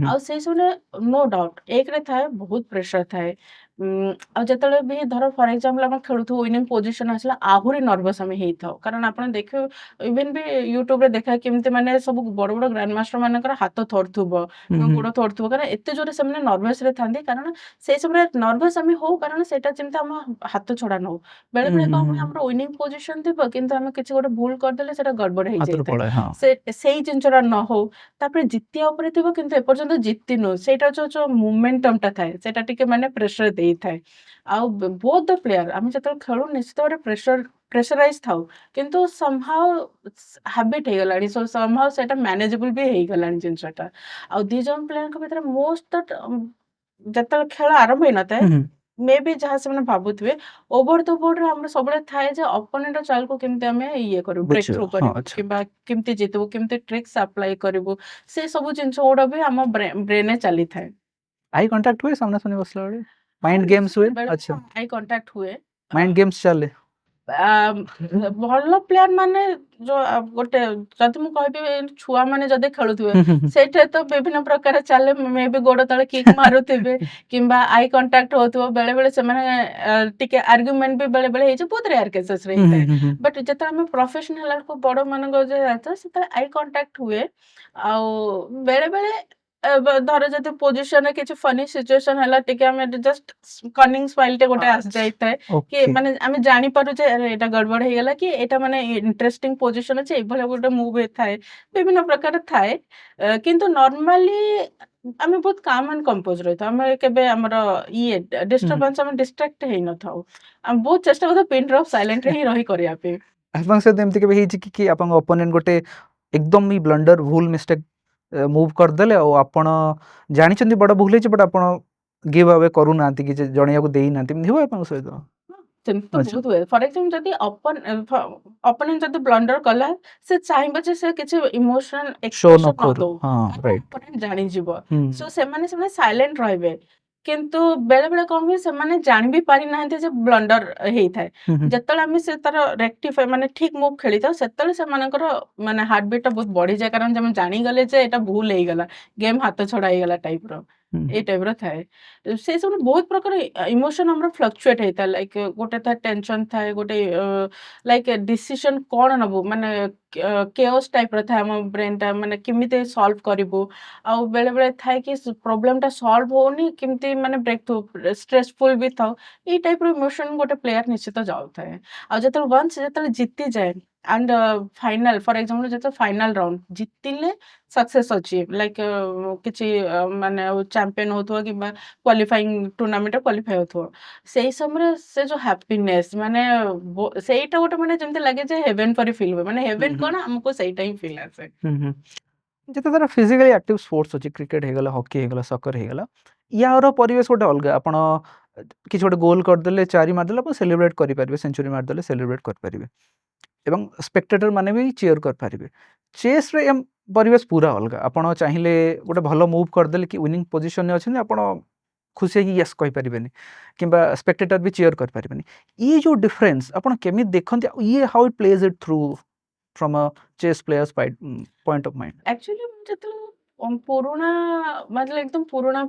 Speaker 2: ଆଉ ସେଇ ସମୟରେ ନୋ ଡାଉଟ ଏକରେ ଥାଏ ବହୁତ ପ୍ରେସର ଥାଏ ଆଉ ଯେତେବେଳେ ବି ଧର ଫର୍ ଏକ୍ସାମ୍ପଲ୍ ଆମେ ଖେଳୁଥିବୁ ୱିନିଂ ପୋଜିସନ୍ ଆସିଲା ଆହୁରି ନର୍ଭସ୍ ଆମେ ହେଇଥାଉ। କାରଣ ଆପଣ ଦେଖିବେ ଇଭେନ୍ ବି ୟୁଟ୍ୟୁବରେ ଦେଖାଏ କେମିତି ମାନେ ସବୁ ବଡ଼ ବଡ଼ ଗ୍ରାଣ୍ଡ ମାଷ୍ଟର ମାନଙ୍କର ହାତ ଥରୁଥିବ,
Speaker 1: ହୁଁ ହୁଁ
Speaker 2: ଗୋଡ଼ ଥରୁଥିବ କାରଣ ଏତେ ଜୋରେ ସେମାନେ ନର୍ଭସରେ ଥାନ୍ତି କାରଣ ସେଇ ସମୟରେ ନର୍ଭସ୍ ଆମେ ହଉ କାରଣ ସେଇଟା ଯେମିତି ଆମ ହାତ ଛଡ଼ା ନ ହଉ।
Speaker 1: ହୁଁ
Speaker 2: ବେଳେବେଳେ
Speaker 1: ହୁଁ
Speaker 2: କଣ
Speaker 1: ହୁଁ
Speaker 2: ହୁଏ ଆମର ୱିନିଂ ପୋଜିସନ୍ ଥିବ କିନ୍ତୁ ଆମେ କିଛି ଗୋଟେ ଭୁଲ କରିଦେଲେ ସେଇଟା ଗଡ଼ବଡ଼
Speaker 1: ହାତରୁ
Speaker 2: ହେଇଯାଇଥାଏ।
Speaker 1: ପଳାଏ ହଁ।
Speaker 2: ସେଇ ଜିନିଷଟା ନ ହଉ ତାପରେ ଜିତିବା ଉପରେ ଥିବ କିନ୍ତୁ ଏପର୍ଯ୍ୟନ୍ତ ଜିତିନୁ ସେଇଟା ଯୋଉ ମୋମେଣ୍ଟମଟା ଥାଏ ସେଇଟା ଟିକେ ମାନେ ପ୍ରେସର ଦେଇଥାଏ। ଆଉ ବୋଥ୍ ଦ ପ୍ଲେୟାର ଆମେ ଯେତେବେଳେ ଖେଳୁ ନିଶ୍ଚିତ ଭାବରେ ପ୍ରେସରାଇଜ ଥାଉ କିନ୍ତୁ ସମହାଉ ହାବିଟ ହେଇଗଲାଣି ସମହାଉ ସେଇଟା ମ୍ୟାନେଜେବଲ ବି ହେଇଗଲାଣି ଜିନିଷଟା। ଆଉ ଦି ଜଣ ପ୍ଲେୟାରଙ୍କ ଭିତରେ ମୋଷ୍ଟ ଯେତେବେଳେ ଖେଳ ଆରମ୍ଭ ହେଇନଥାଏ
Speaker 1: ହୁଁ ହୁଁ
Speaker 2: ମେ ବି ଯାହା ସେମାନେ ଭାବୁଥିବେ ଓଭର ଦ ବୋର୍ଡରେ ଆମର ସବୁବେଳେ ଥାଏ ଯେ ଅପୋନେଣ୍ଟ ଚାଲକୁ କେମିତି ଆମେ ଇଏ କରିବୁ ବ୍ରେକ୍
Speaker 1: ବୁଝିବ
Speaker 2: ଥ୍ରୁ
Speaker 1: ହଁ
Speaker 2: କରିବୁ
Speaker 1: ଆଚ୍ଛା।
Speaker 2: କିମ୍ବା କେମିତି ଜିତିବୁ କେମିତି ଟ୍ରିକ୍ସ ଆପ୍ଲାଏ କରିବୁ ସେ ସବୁ ଜିନିଷ ଗୁଡ଼ା ବି ଆମ ବ୍ରେନରେ ଚାଲିଥାଏ।
Speaker 1: ଆଇ କଣ୍ଟାକ୍ଟ ହୁଏ ସାମ୍ନା ବସିଲା ବେଳେ?
Speaker 2: ହଁ
Speaker 1: ମାଇଣ୍ଡ ଗେମ୍ସ ହୁଏ?
Speaker 2: ନିଶ୍ଚିତ
Speaker 1: ଆଚ୍ଛା।
Speaker 2: ବେଳେବେଳେ ଆଇ କଣ୍ଟାକ୍ଟ ହୁଏ।
Speaker 1: ମାଇଣ୍ଡ ଗେମ୍ସ ଚାଲେ?
Speaker 2: ଭଲ ପ୍ଲେୟାର ମାନେ ଗୋଟେ ଯଦି ମୁଁ କହିବି ଛୁଆମାନେ ଯଦି ଖେଳୁଥିବେ
Speaker 1: ହୁଁ ହୁଁ ହୁଁ।
Speaker 2: ସେଇଥିରେ ତ ବିଭିନ୍ନ ପ୍ରକାର ଚାଲେ ମେ ବି ଗୋଡ଼ ତଳେ କିକ୍ ମାରୁଥିବେ କିମ୍ବା ଆଇ କଣ୍ଟାକ୍ଟ ହଉଥିବ ବେଳେବେଳେ ସେମାନେ ଟିକେ ଆର୍ଗୁମେଣ୍ଟ ବି ବେଳେବେଳେ ହେଇଛି ବହୁତ ରେୟାର କେସେସରେ
Speaker 1: ହୁଁ ହୁଁ
Speaker 2: ହେଇଥାଏ।
Speaker 1: ହୁଁ ହୁଁ।
Speaker 2: ବଟ୍ ଯେତେବେଳେ ଆମେ ପ୍ରଫେସନାଲ ଆଡକୁ ବଡ଼ମାନଙ୍କ ସେତେବେଳେ ଆଇ କଣ୍ଟାକ୍ଟ ହୁଏ। ଆଉ ବେଳେବେଳେ ଧର ଯଦି ପୋଜିସନରେ କିଛି ଫନି ସିଚୁଏସନ ହେଲା ଟିକେ ଆମେ ଜଷ୍ଟ କନିଂ ସ୍ମାଇଲଟେ ଗୋଟେ
Speaker 1: ଆଚ୍ଛା
Speaker 2: ଆସିଯାଇଥାଏ କି
Speaker 1: ଓକେ।
Speaker 2: ମାନେ ଆମେ ଜାଣିପାରୁ ଯେ ଆରେ ଏଇଟା ଗଡ଼ବଡ଼ ହେଇଗଲା କି ଏଇଟା ମାନେ ଇଣ୍ଟରେଷ୍ଟିଂ ପୋଜିସନ ଅଛି ଏଇଭଳିଆ ଗୋଟେ ମୁଭ୍ ଥାଏ ବିଭିନ୍ନ ପ୍ରକାର ଥାଏ। କିନ୍ତୁ ନର୍ମାଲି ଆମେ ବହୁତ କାମ୍ ଆଣ୍ଡ କମ୍ପୋଜ ରହିଥାଉ ଆମେ କେବେ ଆମର
Speaker 1: ହୁଁ।
Speaker 2: ଡିଷ୍ଟର୍ବାନ୍ସ ଆମେ ଡିଷ୍ଟ୍ରାକ୍ଟ ହେଇନଥାଉ ଆମେ ବହୁତ ଚେଷ୍ଟା କରିଥାଉ ପିନ୍ ଡ୍ରପ୍ ସାଇଲେଣ୍ଟରେ ହିଁ ରହି କରିବା ପାଇଁ।
Speaker 1: ଆପଣଙ୍କ ସହିତ ଏମିତି କେବେ ହେଇଛି କି ଆପଣଙ୍କ ଅପୋନେଣ୍ଟ ଗୋଟେ ଏକଦମ ହିଁ ବ୍ଲଣ୍ଡର ଭୁଲ ମିଷ୍ଟେକ୍ ମୁଭ୍ କରିଦେଲେ ଆଉ ଆପଣ ଜାଣିଛନ୍ତି ବଡ଼ ଭୁଲ ହେଇଛି ବଟ୍ ଆପଣ ଗିଭ୍ ଆୱେ କରୁନାହାନ୍ତି କି ଜଣେଇବାକୁ ଦେଇନାହାନ୍ତି ଏମିତି ହୁଏ ଆପଣଙ୍କ ସହିତ?
Speaker 2: ସେମିତି ତ
Speaker 1: ଆଚ୍ଛା।
Speaker 2: ବହୁତ ହୁଏ ଫର୍ ଏକ୍ସାମ୍ପଲ ଯଦି ଅପୋନେଣ୍ଟ ଯଦି ବ୍ଲଣ୍ଡର କଲା ସେ ଚାହିଁବ ଯେ ସେ କିଛି ଇମୋସନାଲ
Speaker 1: ଶୋ ନ
Speaker 2: ଏକ୍ସପ୍ରେସନ ନ
Speaker 1: କରୁ
Speaker 2: ଦଉ
Speaker 1: ହଁ
Speaker 2: କାରଣ
Speaker 1: ରାଇଟ୍।
Speaker 2: ଅପୋନେଣ୍ଟ ଜାଣିଯିବ।
Speaker 1: ହୁଁ
Speaker 2: ସୋ ସେମାନେ ସାଇଲେଣ୍ଟ ରହିବେ କିନ୍ତୁ ବେଳେବେଳେ କଣ ହୁଏ ସେମାନେ ଜାଣି ବି ପାରିନାହାନ୍ତି ଯେ ବ୍ଲଣ୍ଡର ହେଇଥାଏ।
Speaker 1: ହୁଁ ହୁଁ
Speaker 2: ଯେତେବେଳେ ଆମେ ସେ ତାର ରେକ୍ଟିଫାଏ ମାନେ ଠିକ୍ ମୁଭ୍ ଖେଳିଥାଉ ସେତେବେଳେ ସେମାନଙ୍କର ମାନେ ହାର୍ଟବିଟ୍ଟା ବହୁତ ବଢ଼ିଯାଏ କାରଣ ସେମାନେ ଜାଣିଗଲେ ଯେ ଏଇଟା ଭୁଲ ହେଇଗଲା ଗେମ୍ ହାତ ଛଡ଼ା ହେଇଗଲା ଟାଇପ୍ର
Speaker 1: ହୁଁ
Speaker 2: ଏଇ ଟାଇପ୍ର ଥାଏ। ସେ ସବୁ ବହୁତ ପ୍ରକାର ଇମୋସନ ଆମର ଫ୍ଲକ୍ଚୁଏଟ୍ ହେଇଥାଏ ଲାଇକ୍ ଗୋଟେ ଥାଏ ଟେନସନ୍ ଥାଏ ଗୋଟେ ଲାଇକ୍ ଡିସିସନ କ'ଣ ନବୁ ମାନେ କେଓସ୍ ଟାଇପ୍ର ଥାଏ ଆମ ବ୍ରେନଟା ମାନେ କେମିତି ସଲ୍ଭ କରିବୁ ଆଉ ବେଳେବେଳେ ଥାଏ କି ପ୍ରୋବ୍ଲେମଟା ସଲ୍ଭ ହଉନି କେମିତି ମାନେ ବ୍ରେକ୍ ଥ୍ରୁ ଷ୍ଟ୍ରେସଫୁଲ ବି ଥାଉ ଏଇ ଟାଇପ୍ର ଇମୋସନ ଗୋଟେ ପ୍ଲେୟାର ନିଶ୍ଚିତ ଯାଉଥାଏ। ଆଉ ଯେତେବେଳେ ଜିତିଯାଏ ଆଣ୍ଡ ଫାଇନାଲ ଫର୍ ଏକ୍ସାମ୍ପଲ ଯେତେବେଳେ ଫାଇନାଲ ରାଉଣ୍ଡ ଜିତିଲେ ସକ୍ସେସ୍ ଅଛି ଲାଇକ୍ କିଛି ମାନେ ଚାମ୍ପିୟନ ହଉଥିବ କିମ୍ବା କ୍ୱାଲିଫାଇଂ ଟୁର୍ଣ୍ଣାମେଣ୍ଟରେ କ୍ୱାଲିଫାଇ ହଉଥିବ ସେଇ ସମୟରେ ସେ ଯୋଉ ହ୍ୟାପିନେସ୍ ମାନେ ସେଇଟା ଗୋଟେ ମାନେ ଯେମିତି ଲାଗେ ଯେ ହେଭେନ୍ ପରି ଫିଲ୍ ହୁଏ ମାନେ
Speaker 1: ହୁଁ
Speaker 2: ହେଭେନ୍
Speaker 1: ହୁଁ
Speaker 2: କ'ଣ ଆମକୁ ସେଇଟା ହିଁ ଫିଲ୍ ଆସେ।
Speaker 1: ହୁଁ ହୁଁ। ଯେତେ ତାର ଫିଜିକାଲି ଆକ୍ଟିଭ ସ୍ପୋର୍ଟସ୍ ଅଛି କ୍ରିକେଟ୍ ହେଇଗଲା ହକି ହେଇଗଲା ସକର ହେଇଗଲା ୟାର ପରିବେଶ ଗୋଟେ ଅଲଗା ଆପଣ କିଛି ଗୋଟେ ଗୋଲ୍ କରିଦେଲେ 4 ମାରିଦେଲେ ଆପଣ ସେଲିବ୍ରେଟ୍ କରିପାରିବେ ସେଞ୍ଚୁରୀ ମାରିଦେଲେ ସେଲିବ୍ରେଟ୍ କରିପାରିବେ ଏବଂ ସ୍ପେକ୍ଟେଟର ମାନେ ବି ଚିୟର କରିପାରିବେ। ଚେସ୍ରେ ପରିବେଶ ପୁରା ଅଲଗା ଆପଣ ଚାହିଁଲେ ଗୋଟେ ଭଲ ମୁଭ୍ କରିଦେଲେ କି ୱିନିଂ ପୋଜିସନରେ ଅଛନ୍ତି ଆପଣ ଖୁସି ହେଇକି ୟେସ୍ କହିପାରିବେନି କିମ୍ବା ସ୍ପେକ୍ଟେଟର ବି ଚିୟର କରିପାରିବେନି। ଇଏ ଯେଉଁ ଡିଫରେନ୍ସ ଆପଣ କେମିତି ଦେଖନ୍ତି ଆଉ ଇଏ ହାଉ ଇଟ୍ ପ୍ଲେଜ୍ ଇଟ୍ ଥ୍ରୁ ଫ୍ରମ୍ ଅ chess players point of mind?
Speaker 2: Actually ମୁଁ ଯେତେବେଳେ ପୁରୁଣା ମାନେ ଏକଦମ ପୁରୁଣା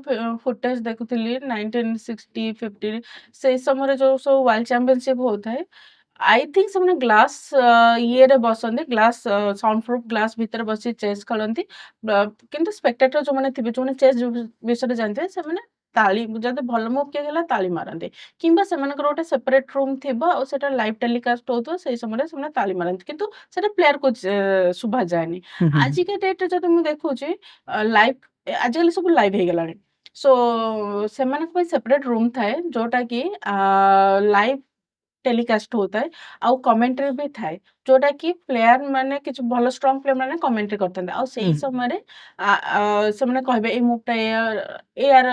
Speaker 2: ଫୁଟେଜ ଦେଖୁଥିଲି 1960 50 ସେଇ ସମୟରେ ଯୋଉ ସବୁ ୱାର୍ଲଡ ଚାମ୍ପିଅନସିପ ହଉଥାଏ ଆଇ ଥିଙ୍କ ସେମାନେ ଗ୍ଲାସ୍ ଇଏରେ ବସନ୍ତି ଗ୍ଲାସ୍ ସାଉଣ୍ଡ ପ୍ରୁଫ୍ ଗ୍ଲାସ୍ ଭିତରେ ବସି ଚେସ୍ ଖେଳନ୍ତି କିନ୍ତୁ ସ୍ପେକ୍ଟେଟର ଯୋଉମାନେ ଥିବେ ଯୋଉମାନେ ଚେସ୍ ବିଷୟରେ ଜାଣିଥିବେ ସେମାନେ ତାଳି ଯଦି ଭଲ ମୁଭ୍ କିଏ ହେଲା ତାଳି ମାରନ୍ତି କିମ୍ବା ସେମାନଙ୍କର ଗୋଟେ ସେପାରେଟ ରୁମ୍ ଥିବ ଆଉ ସେଟା ଲାଇଭ୍ ଟେଲିକାଷ୍ଟ ହଉଥିବ ସେଇ ସମୟରେ ସେମାନେ ତାଳି ମାରନ୍ତି କିନ୍ତୁ ସେଟା ପ୍ଲେୟାରକୁ ଶୁଭା ଯାଏନି।
Speaker 1: ହୁଁ ହୁଁ
Speaker 2: ଆଜିକା ଡେଟ୍‌ରେ ଯଦି ମୁଁ ଦେଖୁଛି ଲାଇଭ୍ ଆଜିକାଲି ସବୁ ଲାଇଭ୍ ହେଇଗଲାଣି। ସୋ ସେମାନଙ୍କ ପାଇଁ ସେପାରେଟ୍ ରୁମ୍ ଥାଏ ଯୋଉଟାକି ଲାଇଭ୍ ଟେଲିକାଷ୍ଟ ହଉଥାଏ ଆଉ କମେଣ୍ଟ୍ରି ବି ଥାଏ। ଯୋଉଟାକି ପ୍ଲେୟାର ମାନେ କିଛି ଭଲ ଷ୍ଟ୍ରଙ୍ଗ ପ୍ଲେୟାର ମାନେ କମେଣ୍ଟ୍ରି କରିଥାନ୍ତି। ଆଉ ସେଇ
Speaker 1: ହୁଁ
Speaker 2: ସମୟରେ ସେମାନେ କହିବେ ଏଇ ମୁଭ୍‌ଟା ଏୟାର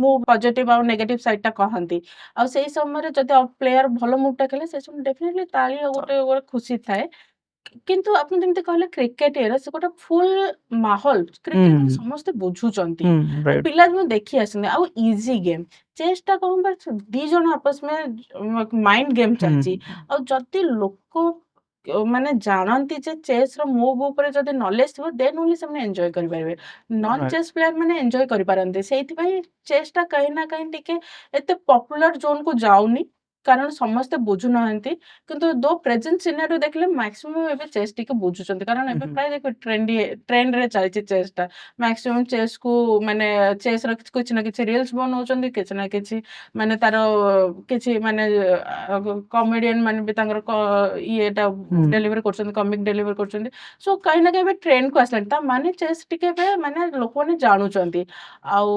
Speaker 2: ମୁଭ୍ ପଜିଟିଭ୍ ଆଉ ନେଗେଟିଭ୍ ସାଇଡ୍‌ଟା କହନ୍ତି। ଆଉ ସେଇ ସମୟରେ ଯଦି ପ୍ଲେୟାର ଭଲ ମୁଭ୍‌ଟା ଖେଳେ ସେ ସମୟରେ ଡେଫିନିଟଲି ତାଳି ଆଉ ଗୋଟେ ଖୁସି ଥାଏ। କିନ୍ତୁ ଆପଣ ଯେମିତି କହିଲେ କ୍ରିକେଟ୍ ଇଏରେ ସେ ଗୋଟେ ଫୁଲ୍ ମାହୋଲ
Speaker 1: ହୁଁ
Speaker 2: କ୍ରିକେଟ୍ ମାନେ ସମସ୍ତେ ବୁଝୁଛନ୍ତି।
Speaker 1: ହୁଁ
Speaker 2: ଆଉ
Speaker 1: ରାଇଟ୍।
Speaker 2: ପିଲାଦିନୁ ଦେଖି ଆସିଛନ୍ତି ଆଉ ଇଜି ଗେମ୍। ଚେଷ୍‌ଟା କଣ ବା ଦି ଜଣ ଆପସ ମେ ମାଇଣ୍ଡ ଗେମ୍
Speaker 1: ହୁଁ
Speaker 2: ଚାଲିଛି। ଆଉ ଯଦି ଲୋକ ମାନେ ଜାଣନ୍ତି ଯେ ଚେସ୍‌ର ମୁଭ୍ ଉପରେ ଯଦି ନଲେଜ୍ ଥିବ ଦେନ୍ ଓନ୍ଲି ସେମାନେ ଏନ୍ଜୟ କରିପାରିବେ। Non
Speaker 1: right.
Speaker 2: ଚେସ୍ ପ୍ଲେୟାର ମାନେ ଏନ୍ଜୟ କରିପାରନ୍ତି। ସେଇଥିପାଇଁ ଚେସ୍‌ଟା କାହିଁ ନା କାହିଁ ଟିକେ ଏତେ ପପୁଲାର ଜୋନ୍‌କୁ ଯାଉନି। କାରଣ ସମସ୍ତେ ବୁଝୁନାହାନ୍ତି। କିନ୍ତୁ ଦୋ ପ୍ରେଜେଣ୍ଟ ସିନାରିଓ ଦେଖିଲେ ମାକ୍ସିମମ୍ ଏବେ ଚେସ୍ ଟିକେ ବୁଝୁଛନ୍ତି। କାରଣ
Speaker 1: ହୁଁ,
Speaker 2: ଏବେ
Speaker 1: ହୁଁ।
Speaker 2: ପ୍ରାୟ ଦେଖ ଟ୍ରେଣ୍ଡରେ ଚାଲିଛି ଚେସ୍‌ଟା। ମାକ୍ସିମମ୍ ଚେସ୍‌କୁ ମାନେ ଚେସ୍‌ର କିଛି ନା କିଛି ରିଲ୍ସ ବନଉଛନ୍ତି, କିଛି ନା କିଛି ମାନେ ତାର କିଛି ମାନେ କମେଡିଆନ୍ ମାନେ ବି ତାଙ୍କର ଇଏଟା
Speaker 1: ହୁଁ।
Speaker 2: ଡେଲିଭରି କରୁଛନ୍ତି, କମିକ୍ ଡେଲିଭରି କରୁଛନ୍ତି। ସୋ କାହିଁ ନା କାହିଁ ଏବେ ଟ୍ରେଣ୍ଡକୁ ଆସିଲାଣି। ତା ମାନେ ଚେସ୍ ଟିକେ ଏବେ ମାନେ ଲୋକମାନେ ଜାଣୁଛନ୍ତି। ଆଉ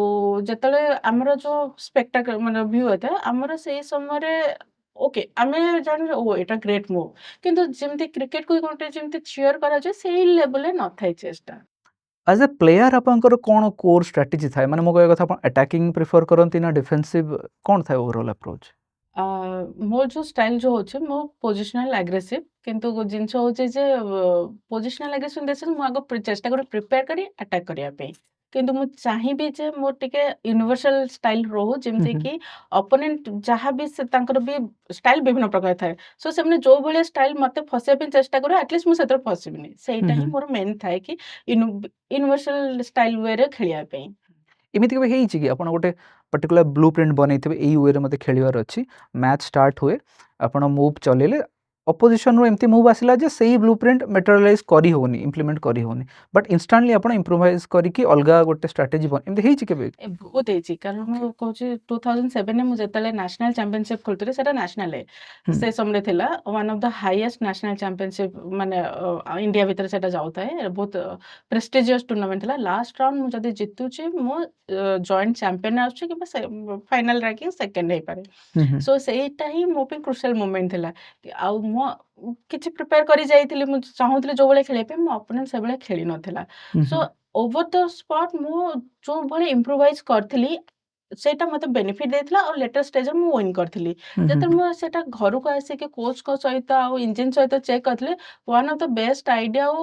Speaker 2: ଯେତେବେଳେ ଆମର ଯୋଉ ମାନେ ଭ୍ୟୁ ହେଇଥାଏ, ଆମର ସେଇ ସମୟରେ ଓକେ, ଆମେ ଜାଣିଛୁ ଓହୋ ଏଇଟା ଗ୍ରେଟ୍ ମୁଭ୍। କିନ୍ତୁ ଯେମିତି କ୍ରିକେଟକୁ ଗୋଟେ ଯେମିତି ଚିୟର କରାଯାଏ, ସେଇ ଲେଭେଲରେ ନଥାଏ ଚେସ୍‌ଟା।
Speaker 1: ଆଜ୍ ଏ ପ୍ଲେୟାର ଆପଣଙ୍କର କ'ଣ କୋର୍ ଷ୍ଟ୍ରାଟେଜି ଥାଏ? ମାନେ ମୋ କହିବା କଥା ଆପଣ ଆଟାକିଂ ପ୍ରିଫର କରନ୍ତି ନା ଡିଫେନ୍ସିଭ କ'ଣ ଥାଏ ଓଭରାଲ୍ ଆପ୍ରୋଚ୍?
Speaker 2: ଆ ମୋର ଯୋଉ ଷ୍ଟାଇଲ୍ ଯୋଉ ଅଛି ମୁଁ ପୋଜିସନାଲ ଆଗ୍ରେସିଭ। କିନ୍ତୁ ଜିନିଷ ହଉଛି ଯେ ପୋଜିସନାଲ ଆଗ୍ରେସିଭ ଦେଶରେ ମୁଁ ଆଗ ଚେଷ୍ଟା କରେ ପ୍ରିପେୟାର କରି ଆଟାକ୍ କରିବା ପାଇଁ। କିନ୍ତୁ ମୁଁ ଚାହିଁବି ଯେ ମୋର ଟିକେ ୟୁନିଭର୍ସାଲ ଷ୍ଟାଇଲ୍ ରହୁ
Speaker 1: ହୁଁ,
Speaker 2: ଯେମିତି
Speaker 1: ହୁଁ।
Speaker 2: କି ଅପୋନେଣ୍ଟ ଯାହା ବି ସେ ତାଙ୍କର ବି ଷ୍ଟାଇଲ୍ ବିଭିନ୍ନ ପ୍ରକାର ଥାଏ। ସୋ ସେମାନେ ଯୋଉ ଭଳିଆ ଷ୍ଟାଇଲ୍ ମତେ ଫସେଇବା ପାଇଁ ଚେଷ୍ଟା କରିବେ ଆଟଲିଷ୍ଟ ମୁଁ ସେଥିରେ ଫସିବିନି।
Speaker 1: ହୁଁ,
Speaker 2: ସେଇଟା ହିଁ
Speaker 1: ହୁଁ।
Speaker 2: ମୋର ମେନ୍ ଥାଏ କି ୟୁନିଭର୍ସାଲ ଷ୍ଟାଇଲ୍ ୱେରେ ଖେଳିବା ପାଇଁ।
Speaker 1: ଏମିତି କେବେ ହେଇଛି କି ଆପଣ ଗୋଟେ ପର୍ଟିକୁଲାର ବ୍ଲୁ ପ୍ରିଣ୍ଟ ବନେଇଥିବେ ଏଇ ୱେରେ ମୋତେ ଖେଳିବାର ଅଛି, ମ୍ୟାଚ୍ ଷ୍ଟାର୍ଟ ହୁଏ, ଆପଣ ମୁଭ୍ ଚଲେଇଲେ, ଅପୋଜିସନରୁ ଏମିତି ମୁଭ୍ ଆସିଲା ଯେ ସେଇ ବ୍ଲୁ ପ୍ରିଣ୍ଟ ମେଟେରିଆଲାଇଜ୍ କରିହେଉନି, ଇମ୍ପ୍ଲିମେଣ୍ଟ କରିହେଉନି, ବଟ୍ ଇନଷ୍ଟାଣ୍ଟଲି ଆପଣ ଇମ୍ପ୍ରୋଭାଇଜ୍ କରିକି ଅଲଗା ଗୋଟେ ଷ୍ଟ୍ରାଟେଜି ଏମିତି ହେଇଛି କେବେ?
Speaker 2: ବହୁତ ହେଇଛି। କାରଣ ମୁଁ କହୁଛି 2007 ରେ ମୁଁ ଯେତେବେଳେ ନ୍ୟାସନାଲ ଚାମ୍ପିଅନସିପ୍ ଖେଳୁଥିଲି ସେଟା ନ୍ୟାସନାଲ
Speaker 1: ହୁଁ,
Speaker 2: ସେ ସମୟରେ ଥିଲା। One of the highest national championship ମାନେ ଇଣ୍ଡିଆ ଭିତରେ ସେଟା ଯାଉଥାଏ। ବହୁତ ପ୍ରେଷ୍ଟିଜିୟସ୍ ଟୁର୍ଣ୍ଣାମେଣ୍ଟ ଥିଲା। ଲାଷ୍ଟ ରାଉଣ୍ଡ ମୁଁ ଯଦି ଜିତୁଛି ମୁଁ ଜଏଣ୍ଟ ଚାମ୍ପିୟନ ଆସୁଛି କିମ୍ବା ଫାଇନାଲ ରାଙ୍କିଙ୍ଗ ସେକେଣ୍ଡ ହେଇପାରେ।
Speaker 1: ହୁଁ, ହୁଁ,
Speaker 2: ସୋ ସେଇଟା ହିଁ ମୋ ପାଇଁ କ୍ରୁସିଆଲ ମୋମେଣ୍ଟ ଥିଲା। ଆଉ ମୁଁ କିଛି ପ୍ରିପେୟାର କରି ଯାଇଥିଲି। ମୁଁ ଚାହୁଁଥିଲି ଯୋଉ ଭଳିଆ ଖେଳିବା ପାଇଁ ମୋ ଅପୋନେଣ୍ଟ ସେଭଳିଆ ଖେଳି ନଥିଲା।
Speaker 1: ହୁଁ,
Speaker 2: ସୋ ଓଭର ଦ ସ୍ପଟ୍ ମୁଁ ଯୋଉ ଭଳି ଇମ୍ପ୍ରୋଭାଇଜ୍ କରିଥିଲି, ସେଇଟା ମତେ ବେନିଫିଟ୍ ଦେଇଥିଲା ଆଉ ଲେଟର ଷ୍ଟେଜରେ ମୁଁ ୱିନ୍ କରିଥିଲି।
Speaker 1: ହୁଁ, ହୁଁ,
Speaker 2: ଯେତେବେଳେ ମୁଁ ସେଟା ଘରକୁ ଆସିକି କୋଚଙ୍କ ସହିତ ଆଉ ଇଞ୍ଜିନ ସହିତ ଚେକ୍ କରିଥିଲି, one of the best idea ଆଉ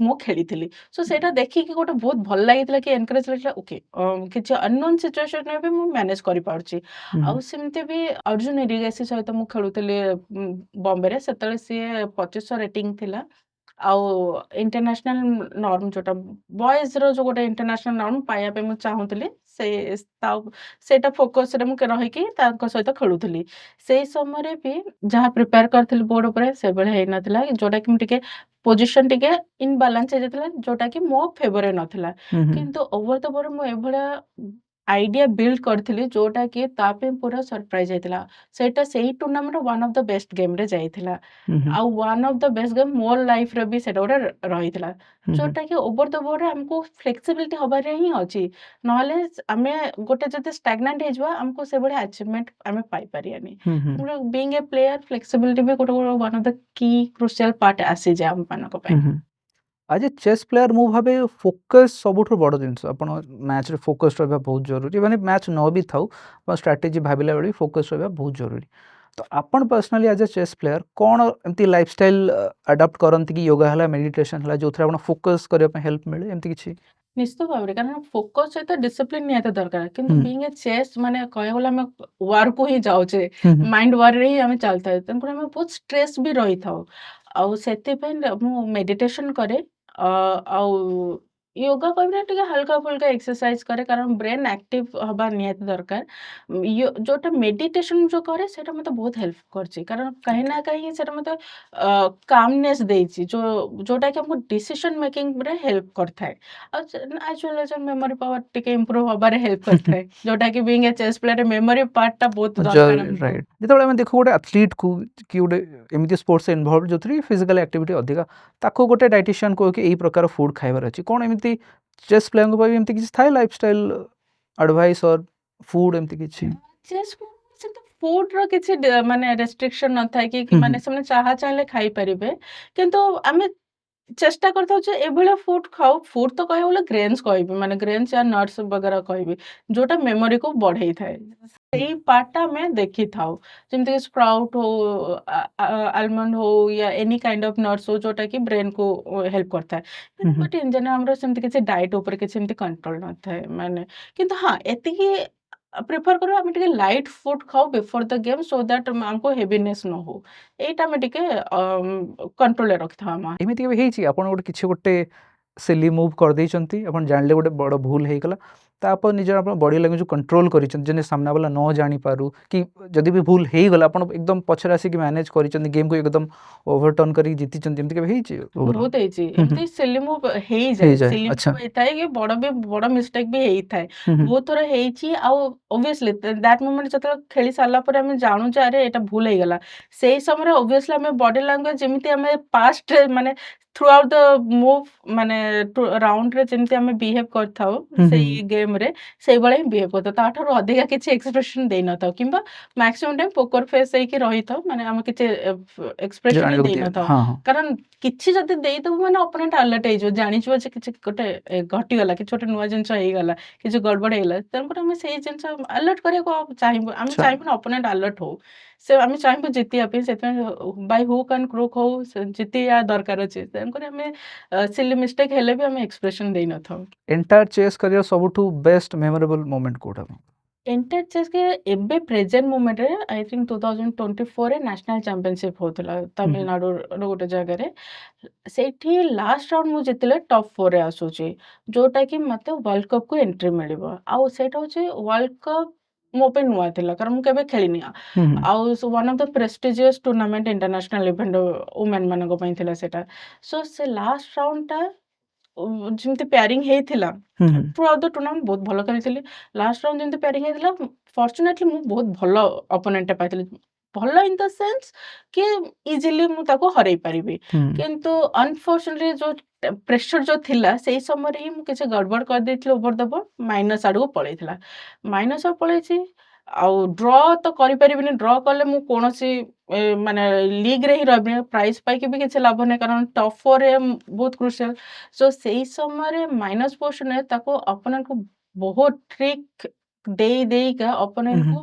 Speaker 2: ମୁଁ ଖେଳିଥିଲି। ସୋ ସେଇଟା ଦେଖିକି ଗୋଟେ ବହୁତ ଭଲ ଲାଗିଥିଲା କି ଏନକରେଜ ଲାଗିଥିଲା ଓକେ କିଛି ଅନନୋନ୍ ସିଚୁଏସନରେ ବି ମୁଁ ମ୍ୟାନେଜ କରିପାରୁଛି।
Speaker 1: ହୁଁ,
Speaker 2: ଆଉ ସେମିତି ବି ଅର୍ଜୁନ ଏରିଗାସି ସହିତ ମୁଁ ଖେଳୁଥିଲି ବମ୍ବେରେ। ସେତେବେଳେ ସିଏ 2500 ରେଟିଂ ଥିଲା। ଆଉ ଇଣ୍ଟରନ୍ୟାସନାଲ ନର୍ମ ଯୋଉଟା ବଏଜ୍‌ର ଯୋଉ ଗୋଟେ ଇଣ୍ଟରନ୍ୟାସନାଲ ନର୍ମ ପାଇବା ପାଇଁ ମୁଁ ଚାହୁଁଥିଲି। ସେ ତା ସେଇଟା ଫୋକସରେ ମୁଁ ରହିକି ତାଙ୍କ ସହିତ ଖେଳୁଥିଲି। ସେଇ ସମୟରେ ବି ଯାହା ପ୍ରିପେୟାର କରିଥିଲି ବୋର୍ଡ ଉପରେ ସେଭଳିଆ ହେଇନଥିଲା। ଯୋଉଟାକି ମୁଁ ଟିକେ ପୋଜିସନ ଟିକେ ଇନବାଲାନ୍ସ ହେଇଯାଇଥିଲା ଯୋଉଟାକି ମୋ ଫେଭରରେ ନଥିଲା।
Speaker 1: ହୁଁ, ହୁଁ,
Speaker 2: କିନ୍ତୁ ଓଭର ଦ ବୋର୍ଡ ମୁଁ ଏଭଳିଆ ଆଇଡିଆ ବିଲ୍ଡ କରିଥିଲି ଯୋଉଟାକି ତା ପାଇଁ ପୁରା ସରପ୍ରାଇଜ ହେଇଥିଲା। ସେଇଟା ସେଇ ଟୁର୍ଣ୍ଣାମେଣ୍ଟର ୱାନ୍ ଅଫ୍ ଦ ବେଷ୍ଟ ଗେମ୍‌ରେ ଯାଇଥିଲା।
Speaker 1: ହୁଁ, ହୁଁ,
Speaker 2: ଆଉ one of the best game ମୋର ଲାଇଫ୍‌ରେ ବି ସେଇଟା ଗୋଟେ ରହିଥିଲା।
Speaker 1: ହୁଁ, ହୁଁ,
Speaker 2: ଯୋଉଟାକି ଓଭର ଦ ବୋର୍ଡରେ ଆମକୁ ଫ୍ଲେକ୍ସିବିଲିଟି ହବାରେ ହିଁ ଅଛି। ନହେଲେ ଆମେ ଗୋଟେ ଯଦି ଷ୍ଟାଗ୍ନାଣ୍ଟ ହେଇଯିବା ଆମକୁ ସେଭଳିଆ ଆଚିଭମେଣ୍ଟ ଆମେ ପାଇପାରିବାନି।
Speaker 1: ହୁଁ, ହୁଁ,
Speaker 2: ବିଇଙ୍ଗ ଏ ପ୍ଲେୟାର ଫ୍ଲେକ୍ସିବିଲିଟି ବି ଗୋଟେ ୱାନ୍ ଅଫ୍ ଦ କି କ୍ରୁସିଆଲ ପାର୍ଟ ଆସିଯାଏ ଆମମାନଙ୍କ
Speaker 1: ହୁଁ,
Speaker 2: ପାଇଁ।
Speaker 1: ହୁଁ। ଆଜ୍ ଏ ଚେସ୍ ପ୍ଲେୟାର ମୁଁ ଭାବେ ଫୋକସ୍ ସବୁଠୁ ବଡ଼ ଜିନିଷ। ଆପଣ ମ୍ୟାଚ୍‌ରେ ଫୋକସ୍ ରହିବା ବହୁତ ଜରୁରୀ। ମାନେ ମ୍ୟାଚ୍ ନ ବି ଥାଉ, ଆପଣ ଷ୍ଟ୍ରାଟେଜି ଭାବିଲା ବେଳେ ବି ଫୋକସ୍ ରହିବା ବହୁତ ଜରୁରୀ। ତ ଆପଣ ପର୍ସନାଲି ଆଜ୍ ଏ ଚେସ୍ ପ୍ଲେୟାର କ'ଣ ଏମିତି ଲାଇଫଷ୍ଟାଇଲ୍ ଆଡପ୍ଟ କରନ୍ତି କି ୟୋଗା ହେଲା, ମେଡିଟେସନ୍ ହେଲା, ଯୋଉଥିରେ ଆପଣ ଫୋକସ୍ କରିବା ପାଇଁ ହେଲ୍ପ ମିଳେ ଏମିତି କିଛି?
Speaker 2: ନିଶ୍ଚିତ ଭାବରେ କାରଣ ଫୋକସ୍ ସହିତ ଡିସିପ୍ଲିନ୍ ନିହାତି ଦରକାର। କିନ୍ତୁ
Speaker 1: ହୁଁ,
Speaker 2: ବିଇଙ୍ଗ ଏ ଚେସ୍ ମାନେ କହିବାକୁ ଗଲେ ଆମେ ୱାରକୁ ହିଁ ଯାଉଛେ।
Speaker 1: ହୁଁ, ହୁଁ,
Speaker 2: ମାଇଣ୍ଡ ୱାରରେ ହିଁ ଆମେ ଚାଲିଥାଏ। ତେଣୁକରି ଆମେ ବହୁତ ଷ୍ଟ୍ରେସ୍ ବି ରହିଥାଉ। ଆଉ ସେଥିପାଇଁ ମୁଁ ମେଡିଟେସନ କରେ। ଆଉ ୟୋଗା କହିବି ନା ଟିକେ ହାଲକା-ଫୁଲକା ଏକ୍ସରସାଇଜ କରେ କାରଣ ବ୍ରେନ୍ ଆକ୍ଟିଭ ହବା ନିହାତି ଦରକାର। ଯୋଉଟା ମେଡିଟେସନ ଯୋଉ କରେ ସେଇଟା ମତେ ବହୁତ ହେଲ୍ପ କରିଛି। କାରଣ କାହିଁ
Speaker 1: ଓକେ।
Speaker 2: ନା କାହିଁକି ସେଇଟା ମତେ କାମନେସ୍ ଦେଇଛି। ଯୋଉଟାକି ଆମକୁ ଡିସିସନ ମେକିଂରେ ହେଲ୍ପ କରିଥାଏ। ଆଉ ମେମୋରି ପାୱାର ଟିକେ ଇମ୍ପ୍ରୁଭ ହବାରେ ହେଲ୍ପ କରିଥାଏ। ଯୋଉଟାକି ବିଇଙ୍ଗ ଏ ଚେସ୍ ପ୍ଲେୟାର ମେମୋରି ପାର୍ଟଟା ବହୁତ ଦରକାର ଆମକୁ।
Speaker 1: ରାଇଟ୍। ଯେତେବେଳେ ଆମେ ଦେଖୁ ଗୋଟେ ଆଥଲିଟ୍‌କୁ କି ଗୋଟେ ଏମିତି ସ୍ପୋର୍ଟସରେ ଇନଭଲ୍ଭ ଯୋଉଥିରେ କି ଫିଜିକାଲ ଆକ୍ଟିଭିଟି ଅଧିକା, ତାକୁ ଗୋଟେ ଡାଏଟିସିଆନ୍ କହିବ କି ଏଇ ପ୍ରକାର ଫୁଡ୍ ଖାଇବାର ଅଛି। କ'ଣ ଏମିତି ଚେସ୍ ପ୍ଲେୟରଙ୍କ ପାଇଁ ଏମିତି କିଛି ଥାଏ ଲାଇଫଷ୍ଟାଇଲ୍ ଆଡଭାଇସ୍ ଅର୍ ଫୁଡ୍ ଏମିତି କିଛି?
Speaker 2: ଚେସ୍ ସେମିତି ଫୁଡର କିଛି ମାନେ ରେଷ୍ଟ୍ରିକ୍ସନ ନଥାଏ କି
Speaker 1: ହୁଁ, ହୁଁ,
Speaker 2: ମାନେ ସେମାନେ ଯାହା ଚାହିଁଲେ ଖାଇପାରିବେ। କିନ୍ତୁ ଆମେ ଚେଷ୍ଟା କରିଥାଉ ଯେ ଏଭଳିଆ ଫୁଡ୍ ଖାଉ। ଫୁଡ୍ ତ କହିବାକୁ ଗଲେ ଗ୍ରେନ୍ସ କହିବି। ମାନେ ଗ୍ରେନ୍ସ ୟା ନଟ୍ସ ବଗେରା କହିବି। ଯୋଉଟା ମେମୋରିକୁ ବଢେଇଥାଏ।
Speaker 1: ହୁଁ,
Speaker 2: ସେଇ ପାର୍ଟଟା ଆମେ ଦେଖିଥାଉ। ଯେମିତିକି ସ୍ପ୍ରାଉଟ୍ ହଉ, ଆଲମଣ୍ଡ ହଉ ୟା ଏନି କାଇଣ୍ଡ ଅଫ୍ ନଟ୍ସ ହଉ ଯୋଉଟାକି ବ୍ରେନକୁ ହେଲ୍ପ କରିଥାଏ।
Speaker 1: ହୁଁ, ହୁଁ,
Speaker 2: ବଟ୍ ଇନ୍ ଜେନେରାଲ ଆମର ସେମିତି କିଛି ଡାଏଟ୍ ଉପରେ କିଛି ଏମିତି କଣ୍ଟ୍ରୋଲ ନଥାଏ। ମାନେ କିନ୍ତୁ ହଁ ଏତିକି ପ୍ରିଫର କରୁ ଆମେ ଟିକେ ଲାଇଟ୍ ଫୁଡ୍ ଖାଉ before the game so that ଆମକୁ ହେଭିନେସ୍ ନ ହଉ। ଏଇଟା ଆମେ ଟିକେ କଣ୍ଟ୍ରୋଲରେ ରଖିଥାଉ ଆମ
Speaker 1: ଏମିତି କେବେ ହେଇଛି ଆପଣ କିଛି ଗୋଟେ ସିଲି ମୁଭ୍ କରିଦେଇଛନ୍ତି, ଆପଣ ଜାଣିଲେ ଗୋଟେ ବଡ଼ ଭୁଲ ହେଇଗଲା, ତାପରେ ନିଜର ଆପଣ ବଡି ଲାଙ୍ଗୁଏଜ କଣ୍ଟ୍ରୋଲ କରିଛନ୍ତି ଯେମିତି ସାମ୍ନା ବାଲା ନ ଜାଣିପାରୁ, କି ଯଦି ବି ଭୁଲ ହେଇଗଲା ଆପଣ ଏକଦମ ପଛରେ ଆସିକି ମ୍ୟାନେଜ କରିଛନ୍ତି, ଗେମ୍କୁ ଏକଦମ ଓଭରଟର୍ନ କରିକି ଜିତିଛନ୍ତି, ଏମିତି କେବେ ହେଇଛି?
Speaker 2: ବହୁତ ହେଇଛି।
Speaker 1: ହୁଁ,
Speaker 2: ଏମିତି ସିଲି ମୁଭ୍ ହେଇଯାଏ।
Speaker 1: ହେଇଯାଏ,
Speaker 2: ସିଲି
Speaker 1: ଆଚ୍ଛା।
Speaker 2: ମୁଭ୍ ହେଇଥାଏ କି ବଡ ମିଷ୍ଟେକ୍ ବି ହେଇଥାଏ।
Speaker 1: ହୁଁ, ହୁଁ,
Speaker 2: ବହୁତ ଥର ହେଇଛି ଆଉ ଅବଭିୟସଲି ଦ୍ୟାଟ୍ ମୋମେଣ୍ଟ ଯେତେବେଳେ ଖେଳି ସାରିଲା ପରେ ଆମେ ଜାଣୁ ଯେ ଆରେ ଏଇଟା ଭୁଲ ହେଇଗଲା। ସେଇ ସମୟରେ ଅବଭିୟସଲି ଆମେ ବଡି ଲାଙ୍ଗୁଏଜ ଯେମିତି ଆମେ ପାଷ୍ଟରେ ମାନେ ଥ୍ରୁ ଆଉଟ୍ ଦ ମୁଭ୍ ମାନେ ରାଉଣ୍ଡରେ ଯେମିତି ଆମେ ବିହେଭ୍ କରିଥାଉ
Speaker 1: ହୁଁ,
Speaker 2: ସେଇ
Speaker 1: ହୁଁ,
Speaker 2: ଗେମ୍‌ରେ ସେଇଭଳିଆ ହିଁ ବିହେଭ୍ କରିଥାଉ। ତାଠାରୁ ଅଧିକା କିଛି ଏକ୍ସପ୍ରେସନ ଦେଇନଥାଉ କିମ୍ବା ମାକ୍ସିମମ୍ ଟାଇମ୍ ପୋକର ଫେସ୍ ହେଇକି ରହିଥାଉ। ମାନେ ଆମେ କିଛି ଏକ୍ସପ୍ରେସନ ହିଁ
Speaker 1: ଜାଣିବାକୁ
Speaker 2: ଦେଇନଥାଉ।
Speaker 1: ହଁ, ହଁ,
Speaker 2: କାରଣ କିଛି ଯଦି ଦେଇଦବୁ ମାନେ ଅପୋନେଣ୍ଟ ଆଲର୍ଟ ହେଇଯିବ। ଜାଣିଯିବ ଯେ କିଛି ଗୋଟେ ଘଟିଗଲା, କିଛି ଗୋଟେ ନୂଆ ଜିନିଷ ହେଇଗଲା, କିଛି ଗଡ଼ବଡ଼ ହେଇଗଲା। ତେଣୁକରି ଆମେ ସେଇ ଜିନିଷ ଆଲର୍ଟ କରିବାକୁ ଚାହିଁବୁ। ଆମେ
Speaker 1: ଆଚ୍ଛା।
Speaker 2: ଚାହିଁବୁନି ଅପୋନେଣ୍ଟ ଆଲର୍ଟ ହଉ। ଆମେ ଚାହିଁବୁ ଜିତିବା ପାଇଁ। ସେଥିପାଇଁ ବାଇ ହୁକ୍ ଆଣ୍ଡ କ୍ରୁକ୍ ହଉ ଜିତିବା ଦରକାର ଅଛି। ତେଣୁକରି ଆମେ ସିଲି ମିଷ୍ଟେକ୍ ହେଲେ ବି ଆମେ ଏକ୍ସପ୍ରେସନ ଦେଇନଥାଉ।
Speaker 1: ଏଣ୍ଟାୟାର ଚେସ୍ କରିବାର ସବୁଠୁ ବେଷ୍ଟ ମେମୋରେବଲ ମୋମେଣ୍ଟ କୋଉଟା?
Speaker 2: ଏଣ୍ଟାୟାର ଚେସ୍‌କେ ଏବେ ପ୍ରେଜେଣ୍ଟ ମୋମେଣ୍ଟରେ ଆଇ ଥିଙ୍କ୍ 2024 ରେ ନ୍ୟାସନାଲ୍ ଚାମ୍ପିଅନସିପ୍ ହଉଥିଲା ତାମିଲନାଡୁର ଗୋଟେ ଜାଗାରେ। ସେଇଠି ଲାଷ୍ଟ ରାଉଣ୍ଡ ମୁଁ ଜିତିଲେ ଟପ୍ 4 ରେ ଆସୁଛି। ଯୋଉଟାକି ମତେ ୱାର୍ଲଡ କପ୍ କୁ ଏଣ୍ଟ୍ରି ମିଳିବ। ଆଉ ସେଇଟା ହଉଛି ୱାର୍ଲଡ କପ୍ ମୋ ପାଇଁ ନୂଆ ଥିଲା। କାରଣ ମୁଁ କେବେ ଖେଳିନି।
Speaker 1: ହୁଁ, ହୁଁ,
Speaker 2: ଆଉ one of the prestigious tournament international event women ମାନଙ୍କ ପାଇଁ ଥିଲା ସେଇଟା। ସୋ ସେ ଲାଷ୍ଟ ରାଉଣ୍ଡଟା ଯେମିତି ପ୍ୟାରିଂ ହେଇଥିଲା
Speaker 1: ହୁଁ, ହୁଁ,
Speaker 2: ଥ୍ରୁ ଆଉଟ୍ ଦ ଟୁର୍ଣ୍ଣାମେଣ୍ଟ ବହୁତ ଭଲ ଖେଳିଥିଲି। ଲାଷ୍ଟ ରାଉଣ୍ଡ ଯେମିତି ପ୍ୟାରିଂ ହେଇଥିଲା ଫର୍ଚୁନେଟଲି ମୁଁ ବହୁତ ଭଲ ଅପୋନେଣ୍ଟଟା ପାଇଥିଲି। ଭଲ ଇନ୍ ଦ ସେନ୍ସ କି ଇଜିଲି ମୁଁ ତାକୁ ହରେଇ ପାରିବି।
Speaker 1: ହୁଁ,
Speaker 2: କିନ୍ତୁ ଅନଫର୍ଚୁନେଟଲି ଯୋଉ ପ୍ରେସର ଯୋଉ ଥିଲା ସେଇ ସମୟରେ ହିଁ ମୁଁ କିଛି ଗଡ଼ବଡ଼ କରିଦେଇଥିଲି ଓଭର ଦ ବୋର୍ଡ ମାଇନସ୍ ଆଡକୁ ପଳେଇଥିଲା। ମାଇନସ୍ ଆଡକୁ ପଳେଇଛି ଆଉ ଡ୍ର ତ କରିପାରିବିନି। ଡ୍ର କଲେ ମୁଁ କୌଣସି ମାନେ ଲିଗ୍‌ରେ ହିଁ ରହିବିନି। ପ୍ରାଇଜ୍ ପାଇକି ବି କିଛି ଲାଭ ନାହିଁ କାରଣ ଟପ୍ 4 ରେ ବହୁତ କ୍ରୁସିଆଲ। ସୋ ସେଇ ସମୟରେ ମାଇନସ୍ ପୋଜିସନରେ ତାକୁ ଅପୋନେଣ୍ଟକୁ ବହୁତ ଟ୍ରିକ୍ ଦେଇକା
Speaker 1: ହୁଁ, ହୁଁ,
Speaker 2: ଅପୋନେଣ୍ଟକୁ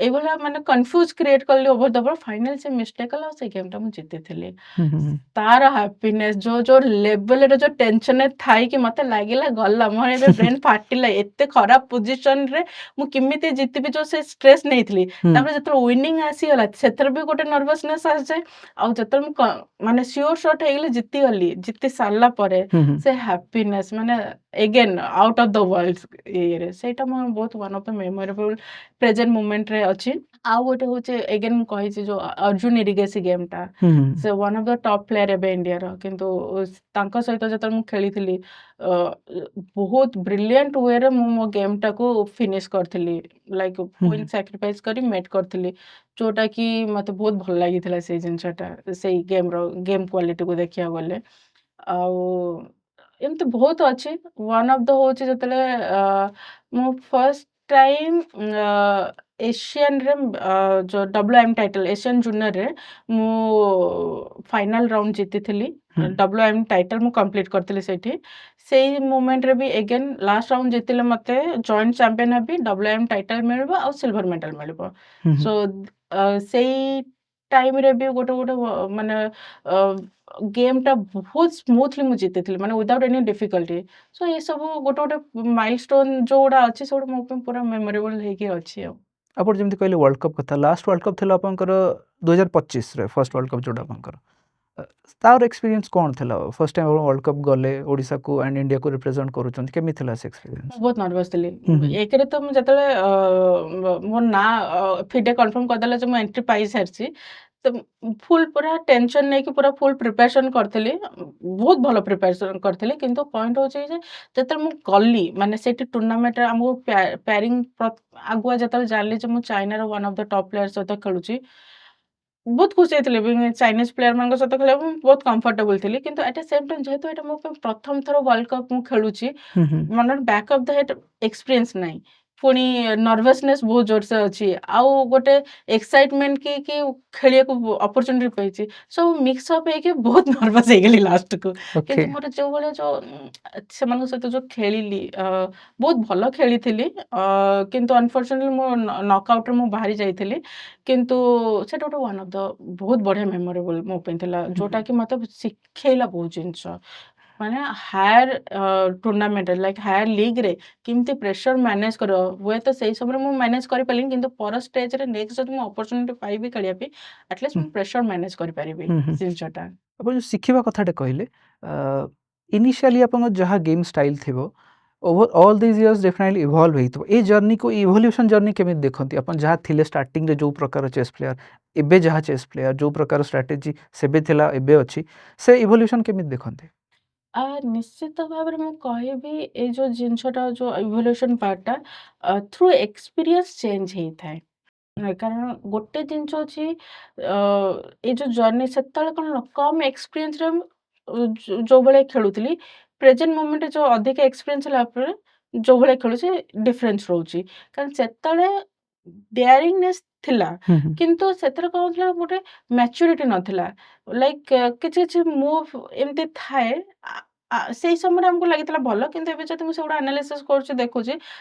Speaker 2: ଏଇଭଳିଆ ମାନେ କନଫ୍ୟୁଜ କ୍ରିଏଟ୍ କଲି ଓଭର ଦ ବୋର୍ଡ। ଫାଇନାଲି ସେ ମିଷ୍ଟେକ୍ କଲା ଆଉ ସେ ଗେମ୍‌ଟା ମୁଁ ଜିତିଥିଲି।
Speaker 1: ହୁଁ, ହୁଁ, ହୁଁ,
Speaker 2: ତାର ହ୍ୟାପିନେସ୍ ଯୋଉ ଲେଭେଲରେ ଯୋଉ ଟେନସନରେ ଥାଇକି ମତେ ଲାଗିଲା ଗଲା ମୋର ଏବେ ବ୍ରେନ୍ ଫାଟିଲା। ଏତେ ଖରାପ ପୋଜିସନରେ ମୁଁ କେମିତି ଜିତିବି ଯୋଉ ସେ ଷ୍ଟ୍ରେସ୍ ନେଇଥିଲି।
Speaker 1: ହୁଁ,
Speaker 2: ତାପରେ ଯେତେବେଳେ ୱିନିଂ ଆସିଗଲା ସେଥିରେ ବି ଗୋଟେ ନର୍ଭସନେସ୍ ଆସିଯାଏ। ଆଉ ଯେତେବେଳେ ମୁଁ ମାନେ ସିଓର ସଟ୍ ହେଇଗଲି ଜିତିଗଲି। ଜିତି ସାରିଲା ପରେ
Speaker 1: ହୁଁ, ହୁଁ,
Speaker 2: ସେ ହ୍ୟାପିନେସ୍ ମାନେ again out of the world ଇଏରେ ସେଇଟା ମୋର ବହୁତ one of the memorable present ମୋମେଣ୍ଟରେ ଅଛି। ଆଉ ଗୋଟେ ହଉଛି ଏଗେନ୍ ମୁଁ କହିଛି ଯୋଉ ଅର୍ଜୁନ ଇରିଗେସି ଗେମ୍‌ଟା।
Speaker 1: ହୁଁ, ହୁଁ,
Speaker 2: ସେ one of the top player ଏବେ ଇଣ୍ଡିଆର। କିନ୍ତୁ ତାଙ୍କ ସହିତ ଯେତେବେଳେ ମୁଁ ଖେଳିଥିଲି ଅ ବହୁତ ବ୍ରିଲିଆଣ୍ଟ ୱେରେ ମୁଁ ମୋ ଗେମ୍‌ଟାକୁ ଫିନିଶ କରିଥିଲି। ଲାଇକ୍
Speaker 1: ହୁଁ,
Speaker 2: ପଏଣ୍ଟ ସାକ୍ରିଫାଇସ୍ କରି ମେଟ୍ କରିଥିଲି। ଯୋଉଟାକି ମତେ ବହୁତ ଭଲ ଲାଗିଥିଲା ସେଇ ଜିନିଷଟା। ସେଇ ଗେମ୍ କ୍ୱାଲିଟିକୁ ଦେଖିବାକୁ ଗଲେ। ଆଉ ଏମିତି ବହୁତ ଅଛି। ୱାନ୍ ଅଫ୍ ଦ ହଉଛି ଯେତେବେଳେ ମୁଁ ଫର୍ଷ୍ଟ ଟାଇମ୍ ଏସିଆନ୍‌ରେ ଯୋଉ WM ଟାଇଟଲ୍ ଏସିଆନ୍ ଜୁନିୟରରେ ମୁଁ ଫାଇନାଲ ରାଉଣ୍ଡ ଜିତିଥିଲି।
Speaker 1: ହୁଁ,
Speaker 2: WM ଟାଇଟଲ୍ ମୁଁ କମ୍ପ୍ଲିଟ୍ କରିଥିଲି ସେଇଠି। ସେଇ ମୋମେଣ୍ଟରେ ବି ଏଗେନ୍ ଲାଷ୍ଟ ରାଉଣ୍ଡ ଜିତିଲେ ମତେ ଜଏଣ୍ଟ ଚାମ୍ପିୟନ୍ ହେବି। WM ଟାଇଟଲ୍ ମିଳିବ ଆଉ ସିଲଭର ମେଡାଲ ମିଳିବ।
Speaker 1: ହୁଁ, ହୁଁ,
Speaker 2: ସୋ ସେଇ ଟାଇମରେ ବି ଗୋଟେ ମାନେ ଅ ଗେମ୍‌ଟା ବହୁତ ସ୍ମୁଥଲି ମୁଁ ଜିତିଥିଲି ମାନେ ୱିଦାଉଟ୍ ଏନି ଡିଫିକଲ୍ଟି। ସୋ ଏସବୁ ଗୋଟେ ମାଇଲଷ୍ଟୋନ୍ ଯୋଉଗୁଡ଼ା ଅଛି ସେଗୁଡ଼ା ମୋ ପାଇଁ ପୁରା ମେମୋରେବଲ ହେଇକି ଅଛି ଆଉ।
Speaker 1: ଆପଣ ଯେମିତି କହିଲେ ୱାର୍ଲଡ କପ୍ କଥା, ଲାଷ୍ଟ ୱାର୍ଲଡ କପ୍ ଥିଲା ଆପଣଙ୍କର 2025ରେ ଫର୍ଷ୍ଟ ୱାର୍ଲଡ କପ୍ ଯୋଉଟା ଆପଣଙ୍କର। ତାର ଏକ୍ସପିରିଏନ୍ସ କ'ଣ ଥିଲା? ଫର୍ଷ୍ଟ ଟାଇମ୍ ଆପଣ ୱାର୍ଲଡ କପ୍ ଗଲେ ଓଡ଼ିଶାକୁ ଆଣ୍ଡ ଇଣ୍ଡିଆକୁ ରିପ୍ରେଜେଣ୍ଟ କରୁଛନ୍ତି, କେମିତି ଥିଲା ସେ ଏକ୍ସପିରିଏନ୍ସ?
Speaker 2: ମୁଁ ବହୁତ ନର୍ଭସ୍ ଥିଲି।
Speaker 1: ହୁଁ, ହୁଁ,
Speaker 2: ଏକରେ ତ ମୁଁ ଯେତେବେଳେ ମୋ ନାଁ ଫିଡେ କନଫର୍ମ କରିଦେଲା ଯେ ମୁଁ ଏଣ୍ଟ୍ରି ପାଇସାରିଛି। ତ ଫୁଲ୍ ପୁରା ଟେନସନ୍ ନେଇକି ପୁରା ଫୁଲ୍ ପ୍ରିପାରେସନ୍ କରିଥିଲି। ବହୁତ ଭଲ ପ୍ରିପାରେସନ୍ କରିଥିଲି। କିନ୍ତୁ ପଏଣ୍ଟ ହଉଛି ଯେ ଯେତେବେଳେ ମୁଁ ଗଲି ମାନେ ସେଇଠି ଟୁର୍ଣ୍ଣାମେଣ୍ଟରେ ଆମକୁ ପ୍ୟାରିଂ ଆଗୁଆ ଯେତେବେଳେ ଜାଣିଲି ଯେ ମୁଁ ଚାଇନାର one of the top player ସହିତ ଖେଳୁଛି। ବହୁତ ଖୁସି ହେଇଥିଲି ଚାଇନିଜ୍ ପ୍ଲେୟାରମାନଙ୍କ ସହିତ ଖେଳିବାକୁ ମୁଁ ବହୁତ କମ୍ଫର୍ଟେବଲ ଥିଲି। କିନ୍ତୁ ଆଟ୍ ଦ ସେମ୍ ଟାଇମ୍ ଯେହେତୁ ଏଇଟା ମୋ ପାଇଁ ପ୍ରଥମ ଥର ୱାର୍ଲଡ କପ୍ ମୁଁ ଖେଳୁଛି।
Speaker 1: ହୁଁ, ହୁଁ,
Speaker 2: ମନରେ back of the head experience ନାହିଁ। ପୁଣି ନର୍ଭସନେସ୍ ବହୁତ ଜୋରସେ ଅଛି। ଆଉ ଗୋଟେ ଏକ୍ସାଇଟମେଣ୍ଟ କି ଖେଳିବାକୁ ଅପରଚ୍ୟୁନିଟି ପାଇଛି। ସବୁ ମିକ୍ସ ଅପ୍ ହେଇକି ବହୁତ ନର୍ଭସ୍ ହେଇଗଲି ଲାଷ୍ଟକୁ।
Speaker 1: ଓକେ,
Speaker 2: କିନ୍ତୁ ମୋର ଯୋଉ ଭଳିଆ ସେମାନଙ୍କ ସହିତ ଯୋଉ ଖେଳିଲି ବହୁତ ଭଲ ଖେଳିଥିଲି। କିନ୍ତୁ ଅନଫର୍ଚୁନେଟଲି ମୁଁ ନକଆଉଟରେ ମୁଁ ବାହାରି ଯାଇଥିଲି। କିନ୍ତୁ ସେଇଟା ଗୋଟେ ୱାନ୍ ଅଫ୍ ଦ ବହୁତ ବଢ଼ିଆ ମେମୋରେବଲ ମୋ ପାଇଁ ଥିଲା।
Speaker 1: ହୁଁ, ହୁଁ।
Speaker 2: ଯୋଉଟାକି ମତେ ଶିଖେଇଲା ବହୁତ ଜିନିଷ। ମାନେ ହାୟର ଟୁର୍ଣ୍ଣାମେଣ୍ଟ ଲାଇକ୍ ହାୟର ଲିଗ୍ରେ କେମିତି ପ୍ରେସର ମ୍ୟାନେଜ କରିବ, ହୁଏତ ସେଇ ସମୟରେ ମୁଁ ମ୍ୟାନେଜ କରିପାରିଲିନି, କିନ୍ତୁ ପର ଷ୍ଟେଜରେ ନେକ୍ସଟ ଯଦି ମୁଁ ଅପରଚୁନିଟି ପାଇବି ଖେଳିବା ପାଇଁ, ଆଟଲିଷ୍ଟ ମୁଁ ପ୍ରେସର ମ୍ୟାନେଜ କରିପାରିବି ଜିନିଷଟା।
Speaker 1: ଆପଣ ଯେଉଁ ଶିଖିବା କଥାଟେ କହିଲେ, ଇନିସିଆଲି ଆପଣଙ୍କ ଯାହା ଗେମ୍ ଷ୍ଟାଇଲ୍ ଥିବ, over all these years definitely evolve ହେଇଥିବ। ଏ ଜର୍ଣ୍ଣିକୁ ଇଭଲ୍ୟୁସନ୍ ଜର୍ଣ୍ଣି କେମିତି ଦେଖନ୍ତି ଆପଣ? ଯାହା ଥିଲେ ଷ୍ଟାର୍ଟିଂରେ ଯେଉଁ ପ୍ରକାର ଚେସ୍ ପ୍ଲେୟାର, ଏବେ ଯାହା ଚେସ୍ ପ୍ଲେୟାର, ଯେଉଁ ପ୍ରକାର ଷ୍ଟ୍ରାଟେଜି ସେବେ ଥିଲା ଏବେ ଅଛି, ସେ ଇଭଲ୍ୟୁସନ୍ କେମିତି ଦେଖନ୍ତି?
Speaker 2: ନିଶ୍ଚିତ ଭାବରେ ମୁଁ କହିବି ଏଇ ଯୋଉ ଜିନିଷଟା ଯୋଉ ଇଭଲ୍ୟୁସନ୍ ପାର୍ଟଟା ଥ୍ରୁ ଏକ୍ସପିରିଏନ୍ସ ଚେଞ୍ଜ ହେଇଥାଏ। କାରଣ ଗୋଟେ ଜିନିଷ ଅଛି ଏଇ ଯୋଉ ଜର୍ଣ୍ଣି ସେତେବେଳେ କଣ କମ୍ ଏକ୍ସପିରିଏନ୍ସରେ ଯୋଉ ଭଳିଆ ଖେଳୁଥିଲି, ପ୍ରେଜେଣ୍ଟ ମୋମେଣ୍ଟରେ ଯୋଉ ଅଧିକା ଏକ୍ସପିରିଏନ୍ସ ହେଲା ପରେ ଯୋଉ ଭଳିଆ ଖେଳୁଛି ଡିଫରେନ୍ସ ରହୁଛି। କାରଣ ସେତେବେଳେ ଡେୟାରିଂନେସ୍ ଥିଲା, କିନ୍ତୁ ସେଥିରେ କଣ ହଉଥିଲା ଗୋଟେ ମ୍ୟାଚୁରିଟି ନଥିଲା। ଲାଇକ୍ କିଛି କିଛି ମୁଭ୍ ଏମିତି ଥାଏ ସେଇ ସମୟରେ ଆମକୁ ଲାଗିଥିଲା ଭଲ, କିନ୍ତୁ ଏବେ ଯଦି ମୁଁ ସେଗୁଡ଼ା ଆନାଲିସିସ୍ କରୁଛି ଦେଖୁଛି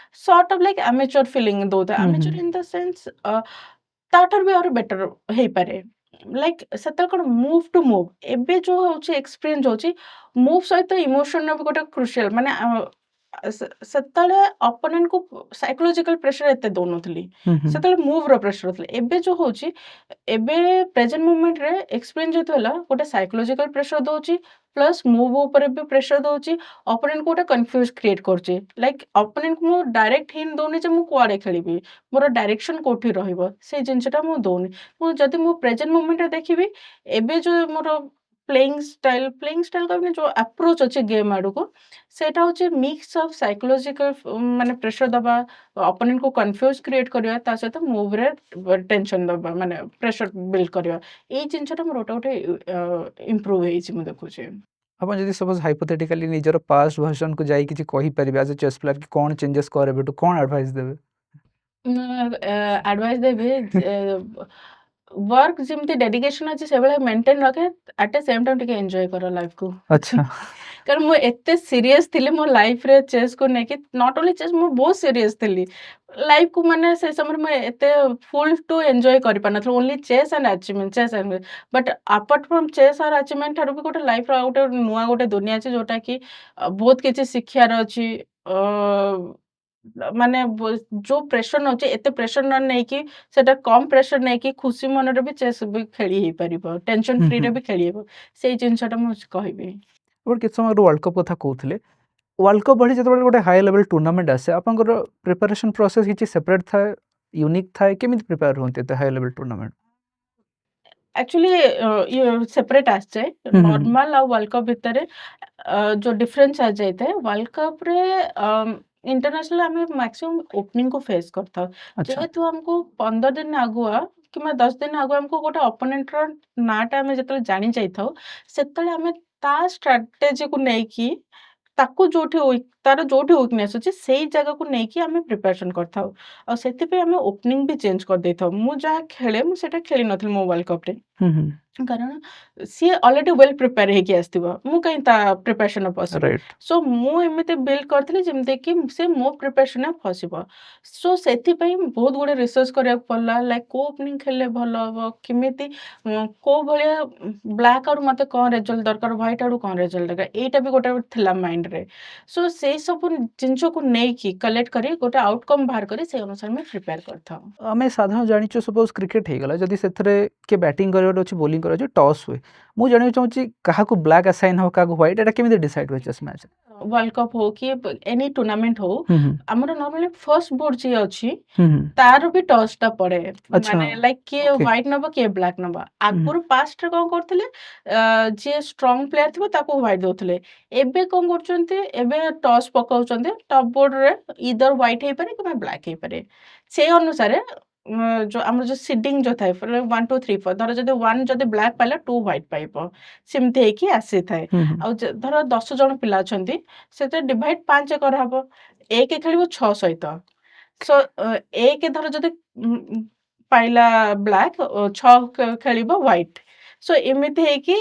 Speaker 2: sort of like amateur feeling ଦଉଥାଏ। ଆମେଚର ଇନ୍ ଦ ସେନ୍ସ ତାଠାରୁ ବି ଆହୁରି ବେଟର ହେଇପାରେ। ଲାଇକ୍ ସେତେବେଳେ କଣ ମୁଭ୍ ଟୁ ମୁଭ୍, ଏବେ ଯୋଉ ହଉଛି ଏକ୍ସପିରିଏନ୍ସ ହଉଛି ମୁଭ୍ ସହିତ ଇମୋସନର ବି ଗୋଟେ କ୍ରୁସିଆଲ, ମାନେ ସେତେବେଳେ ଅପୋନେଣ୍ଟକୁ ସାଇକୋଲୋଜିକାଲ ପ୍ରେସର ଏତେ ଦଉନଥିଲି, ସେତେବେଳେ ମୁଭ୍ର ପ୍ରେସର ଥିଲା। ଏବେ ଯୋଉ ହଉଛି, ଏବେ ପ୍ରେଜେଣ୍ଟ ମୁଭମେଣ୍ଟରେ ଏକ୍ସପିରିଏନ୍ସ ଯେହେତୁ ହେଲା, ଗୋଟେ ସାଇକୋଲୋଜିକାଲ ପ୍ରେସର ଦଉଛି, ପ୍ଲସ୍ ମୁଭ୍ ଉପରେ ବି ପ୍ରେସର ଦଉଛି, ଅପୋନେଣ୍ଟକୁ ଗୋଟେ କନଫ୍ୟୁଜ କ୍ରିଏଟ୍ କରୁଛି। ଲାଇକ୍ ଅପୋନେଣ୍ଟକୁ ମୁଁ ଡାଇରେକ୍ଟ ହିଣ୍ଟ ଦଉନି ଯେ ମୁଁ କୁଆଡ଼େ ଖେଳିବି, ମୋର ଡାଇରେକ୍ସନ କୋଉଠି ରହିବ, ସେଇ ଜିନିଷଟା ମୁଁ ଦଉନି। ଯଦି ମୁଁ ପ୍ରେଜେଣ୍ଟ ମୁଭମେଣ୍ଟରେ ଦେଖିବି, ଏବେ ଯୋଉ ମୋର ପ୍ଲେଇଙ୍ଗ ଷ୍ଟାଇଲ କହିବିନି, ଯୋଉ ଆପ୍ରୋଚ୍ ଅଛି ଗେମ୍ ଆଡ଼କୁ, ସେଇଟା ହଉଛି ମିକ୍ସ ଅଫ୍ ସାଇକୋଲୋଜିକାଲ ମାନେ ପ୍ରେସର ଦବା, ଅପୋନେଣ୍ଟକୁ କନଫ୍ୟୁଜ କ୍ରିଏଟ୍ କରିବା, ତା ସହିତ ମୁଭ୍ରେ ଟେନସନ ଦବା, ମାନେ ପ୍ରେସର ବିଲ୍ଡ କରିବା। ଏଇ ଜିନିଷଟା ମୋର ଗୋଟେ ଇମ୍ପ୍ରୁଭ ହେଇଛି ମୁଁ ଦେଖୁଛି।
Speaker 1: ଆପଣ ଯଦି ସପୋଜ ହାଇପୋଥେଟିକାଲି ନିଜର ପାଷ୍ଟ ଭର୍ସନକୁ ଯାଇ କିଛି କହିପାରିବେ ଆଜ୍ ଏ ଚେସ୍ ପ୍ଲେୟାର, କି କ'ଣ ଚେଞ୍ଜେସ୍ କର ଏବେଠୁ, କ'ଣ ଆଡଭାଇସ୍ ଦେବେ?
Speaker 2: ଆଡଭାଇସ୍ ଦେବି ୱାର୍କ ଯେମିତି ଡେଡିକେସନ ଅଛି ସେଭଳିଆ ମେଣ୍ଟେନ୍ ରଖେ, ଆଟ୍ ଦ ସେମ୍ ଟାଇମ୍ ଟିକେ ଏନ୍ଜୟ କର ଲାଇଫକୁ।
Speaker 1: ଆଚ୍ଛା।
Speaker 2: କାରଣ ମୁଁ ଏତେ ସିରିୟସ୍ ଥିଲି ମୋ ଲାଇଫରେ ଚେସ୍କୁ ନେଇକି, ନଟ୍ ଓନ୍ଲି ଚେସ୍, ମୁଁ ବହୁତ ସିରିୟସ୍ ଥିଲି ଲାଇଫକୁ। ମାନେ ସେ ସମୟରେ ମୁଁ ଏତେ ଫୁଲ୍ ଟୁ ଏନ୍ଜୟ କରିପାରିନଥିଲି, only chess and achievement, but apart from chess or achievement ଠାରୁ ବି ଗୋଟେ ଲାଇଫର ଆଉ ଗୋଟେ ନୂଆ ଗୋଟେ ଦୁନିଆ ଅଛି, ଯୋଉଟାକି ବହୁତ କିଛି ଶିଖିବାର ଅଛି। ମାନେ ଯୋଉ ପ୍ରେସର ନଉଛି, ଏତେ ପ୍ରେସର ନ ନେଇକି, ସେଟା କମ୍ ପ୍ରେସର ନେଇକି ଖୁସି ମନରେ ବି ଚେସ୍ ବି ଖେଳି ହେଇପାରିବ, ଟେନସନ ଫ୍ରିରେ ବି ଖେଳି ହେବ। ସେଇ ଜିନିଷଟା ମୁଁ କହିବି।
Speaker 1: ଆପଣ କିଛି ସମୟ ୱାର୍ଲଡ କପ୍ କଥା କହୁଥିଲେ, ୱାର୍ଲଡ କପ୍ ଭଳି ଯେତେବେଳେ ଗୋଟେ ହାଇ ଲେଭେଲ ଟୁର୍ଣ୍ଣାମେଣ୍ଟ ଆସେ, ଆପଣଙ୍କର ପ୍ରିପାରେସନ୍ ପ୍ରୋସେସ୍ କିଛି ସେପାରେଟ୍ ଥାଏ, ୟୁନିକ୍ ଥାଏ, କେମିତି ପ୍ରିପେୟାର ହୁଅନ୍ତି ଏତେ high level tournament?
Speaker 2: Actually separate ଆସିଯାଏ। ନର୍ମାଲ ଆଉ ୱାର୍ଲଡ କପ୍ ଭିତରେ ଯୋଉ ଡିଫରେନ୍ସ ଆସିଯାଇଥାଏ, ୱାର୍ଲଡ କପ୍ରେ ଇଣ୍ଟରନ୍ୟାସନାଲ ଆମେ ମ୍ୟାକ୍ସିମମ୍ ଓପନିଂକୁ ଫେସ୍ କରିଥାଉ।
Speaker 1: ଆଚ୍ଛା।
Speaker 2: ଯେହେତୁ ଆମକୁ 15 ଦିନ ଆଗୁଆ କିମ୍ବା 10 ଦିନ ଆଗୁଆ ଆମକୁ ଗୋଟେ ଅପୋନେଣ୍ଟର ନାଁଟା ଆମେ ଯେତେବେଳେ ଜାଣି ଯାଇଥାଉ, ସେତେବେଳେ ଆମେ ତା ଷ୍ଟ୍ରାଟେଜିକୁ ନେଇକି, ତାକୁ ତାର ଯୋଉଠି ୱିକନେସ୍ ଅଛି ସେଇ ଜାଗାକୁ ନେଇକି ଆମେ ପ୍ରିପାରେସନ୍ କରିଥାଉ। ଆଉ ସେଥିପାଇଁ ଆମେ ଓପନିଂ ବି ଚେଞ୍ଜ କରିଦେଇଥାଉ। ମୁଁ ଯାହା ଖେଳେ ମୁଁ ସେଇଟା ଖେଳି ନଥିଲି ମୋ ୱାର୍ଲଡ କପ୍‌ରେ। କାରଣ ସିଏ ଅଲରେଡି ୱେଲ୍ ପ୍ରିପେୟାର ହେଇକି ଆସିଥିବ। ମୁଁ କାହିଁ ତା ପ୍ରିପାରେସନରେ ପଶିବି।
Speaker 1: ରାଇଟ୍।
Speaker 2: ସୋ ମୁଁ ଏମିତି ବିଲ୍ଡ କରିଥିଲି ଯେମିତିକି ସେ ମୋ ପ୍ରିପାରେସନରେ ଫସିବ। ସୋ ସେଥିପାଇଁ ବହୁତ ଗୁଡ଼େ ରିସର୍ଚ୍ଚ କରିବାକୁ ପଡ଼ିଲା। ଲାଇକ୍ କୋଉ ଓପନିଂ ଖେଳିଲେ ଭଲ ହବ, କେମିତି କୋଉ ଭଳିଆ ବ୍ଲାକ୍ ଆଉଟ୍ ମତେ କଣ ରେଜଲ୍ଟ ଦରକାର, ହ୍ୱାଇଟ୍ ଆଉଟ୍ କଣ ରେଜଲ୍ଟ ଦରକାର, ଏଇଟା ବି ଗୋଟେ ଥିଲା ମାଇଣ୍ଡରେ। ସୋ ସେଇ ସବୁ ଜିନିଷକୁ ନେଇକି କଲେକ୍ଟ କରି ଗୋଟେ ଆଉଟକମ୍ ବାହାର କରି ସେଇ ଅନୁସାରେ ଆମେ ପ୍ରିପେୟାର କରିଥାଉ।
Speaker 1: ଆମେ ସାଧାରଣ ଜାଣିଛୁ, ସପୋଜ କ୍ରିକେଟ୍ ହେଇଗଲା, ଯଦି ସେଥିରେ କିଏ ବ୍ୟାଟିଂ କରିବାର ଅଛି, ବୋଲିଂ କରିବାର ଅଛି, ଟସ୍ ହୁଏ, ମୁଁ ଜାଣିବାକୁ ଚାହୁଁଛି କାହାକୁ ବ୍ଲାକ୍ ଆସାଇନ୍ ହେବ, କାହାକୁ ହ୍ୱାଇଟ୍, ଏଟା କେମିତି ଡିସାଇଡ୍ ହୁଏ ଚେସ୍ ମ୍ୟାଚ୍?
Speaker 2: ୱାର୍ଲଡ କପ୍ ହଉ କି ଏନି ଟୁର୍ଣ୍ଣାମେଣ୍ଟ ହଉ, ଆମର ନର୍ମାଲି ଫର୍ଷ୍ଟ ବୋର୍ଡ ଯିଏ ଅଛି
Speaker 1: ହୁଁ ହୁଁ।
Speaker 2: ତାର ବି ଟସ୍‌ଟା ପଡେ।
Speaker 1: ଆଚ୍ଛା।
Speaker 2: ମାନେ ଲାଇକ୍ କିଏ
Speaker 1: ଓକେ।
Speaker 2: ହ୍ୱାଇଟ୍ ନବ, କିଏ ବ୍ଲାକ୍ ନବ। ଆଗରୁ ପାଷ୍ଟରେ କଣ କରୁଥିଲେ, ଯିଏ ଷ୍ଟ୍ରଙ୍ଗ ପ୍ଲେୟାର ଥିବ ତାକୁ ହ୍ୱାଇଟ୍ ଦଉଥିଲେ। ଏବେ କଣ କରୁଛନ୍ତି, ଏବେ ଟସ୍ ପକଉଛନ୍ତି। ଟପ୍ ବୋର୍ଡରେ ଇଦର ହ୍ୱାଇଟ୍ ହେଇପାରେ କିମ୍ବା ବ୍ଲାକ୍ ହେଇପାରେ। ସେଇ ଅନୁସାରେ ଯୋଉ ଆମର ଯୋଉ ସିଡିଂ ଯୋଉ ଥାଏ 1 2 3 4, ଧର ଯଦି 1 ଯଦି ବ୍ଲାକ୍ ପାଇଲା 2 ହ୍ୱାଇଟ୍ ପାଇବ। ସେମିତି ହେଇକି ଆସିଥାଏ। ଆଉ ଧର 10 ଜଣ ପିଲା ଅଛନ୍ତି, ସେଥିରେ ଡିଭାଇଡ୍ 5 କରାହବ। 1 ଖେଳିବ 6 ସହିତ। ସୋ 1 ଧର ଯଦି ପାଇଲା ବ୍ଲାକ୍, 6 ଖେଳିବ ହ୍ୱାଇଟ୍। ସୋ ଏମିତି ହେଇକି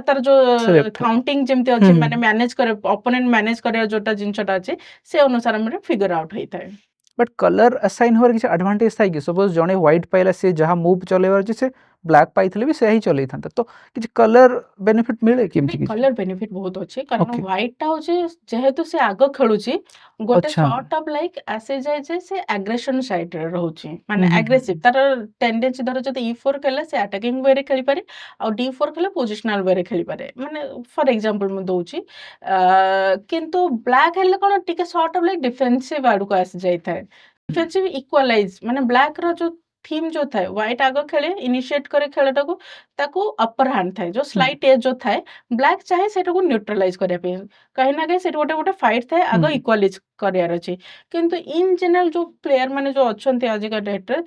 Speaker 2: ତାର ଯୋଉ
Speaker 1: ସିଲେକ୍ଟ।
Speaker 2: କାଉଣ୍ଟିଂ ଯେମିତି ଅଛି, ମାନେ ମ୍ୟାନେଜ କରେ, ଅପୋନେଣ୍ଟ ମ୍ୟାନେଜ କରିବା ଯୋଉଟା ଜିନିଷଟା ଅଛି, ସେ ଅନୁସାରେ ଆମର ଫିଗର ଆଉଟ୍ ହେଇଥାଏ।
Speaker 1: ବଟ୍ କଲର୍ ଆସାଇନ୍ ହେବାର କିଛି ଆଡଭାଣ୍ଟେଜ୍ ଥାଏ କି? ସପୋଜ ଜଣେ ହ୍ୱାଇଟ୍ ପାଇଲା, ସେ ଯାହା ମୁଭ୍ ଚଲେଇବାର ଅଛି ସେ ବ୍ଲାକ୍ ପାଇଥିଲେ ବି ସେୟା ହିଁ ଚଲେଇଥାନ୍ତେ। ତ କିଛି କଲର୍ ବେନିଫିଟ୍ ମିଳେ କି ଏମିତି
Speaker 2: ନାଇଁ
Speaker 1: କିଛି?
Speaker 2: କଲର ବେନିଫିଟ ବହୁତ ଅଛି କାରଣ
Speaker 1: ଓକେ।
Speaker 2: ହ୍ୱାଇଟ ଟା ହଉଛି ଯେହେତୁ ସେ ଆଗ ଖେଳୁଛି ଗୋଟେ
Speaker 1: ଆଚ୍ଛା।
Speaker 2: ସର୍ଟ ଅଫ ଲାଇକ୍ ଆସିଯାଏ ଯେ ସେ ଆଗ୍ରେସନ ସାଇଡରେ ରହୁଛି ମାନେ
Speaker 1: ହୁଁ, ହୁଁ, ହୁଁ।
Speaker 2: ଆଗ୍ରେସିଭ ତାର ଟେଣ୍ଡେନ୍ସି ଧର ଯଦି E4 ଖେଳେ ସେ ଆଟାକିଂ ୱେରେ ଖେଳିପାରେ ଆଉ D4 ଖେଳେ ପୋଜିସନାଲ ୱେରେ ଖେଳିପାରେ ମାନେ ଫର ଏକ୍ସାମ୍ପଲ ମୁଁ ଦଉଛି କିନ୍ତୁ ବ୍ଲାକ୍ ହେଲେ କଣ ଟିକେ ସର୍ଟ ଅଫ ଲାଇକ୍ ଡିଫେନ୍ସିଭ ଆଡକୁ ଆସିଯାଇଥାଏ ଡିଫେନ୍ସିଭ ଇକ୍ୱାଲାଇଜ ମାନେ ବ୍ଲାକ୍ ର ଯୋଉ ଥିମ୍ ଯୋଉ ଥାଏ ହ୍ୱାଇଟ ଆଗ ଖେଳେ ଇନିସିଏଟ କରେ ଖେଳଟାକୁ ତାକୁ ଅପର ହ୍ୟାଣ୍ଡ ଥାଏ ଯୋଉ
Speaker 1: ହୁଁ,
Speaker 2: ସ୍ଲାଇଟ୍ ଏଜ୍ ଯୋଉ ଥାଏ ବ୍ଲାକ୍ ଚାହେଁ ସେଟାକୁ ନ୍ୟୁଟ୍ରାଲାଇଜ କରିବା ପାଇଁ କାହିଁ ନା କାହିଁ ସେଠି ଗୋଟେ ଗୋଟେ ଫାଇଟ୍ ଥାଏ ଆଗ
Speaker 1: ହୁଁ।
Speaker 2: ଇକ୍ୱାଲାଇଜ କରିବାର ଅଛି କିନ୍ତୁ ଇନ୍ ଜେନେରାଲ ଯୋଉ ପ୍ଲେୟାର ମାନେ ଯୋଉ ଅଛନ୍ତି ଆଜିକା ଡେଟ୍ରେ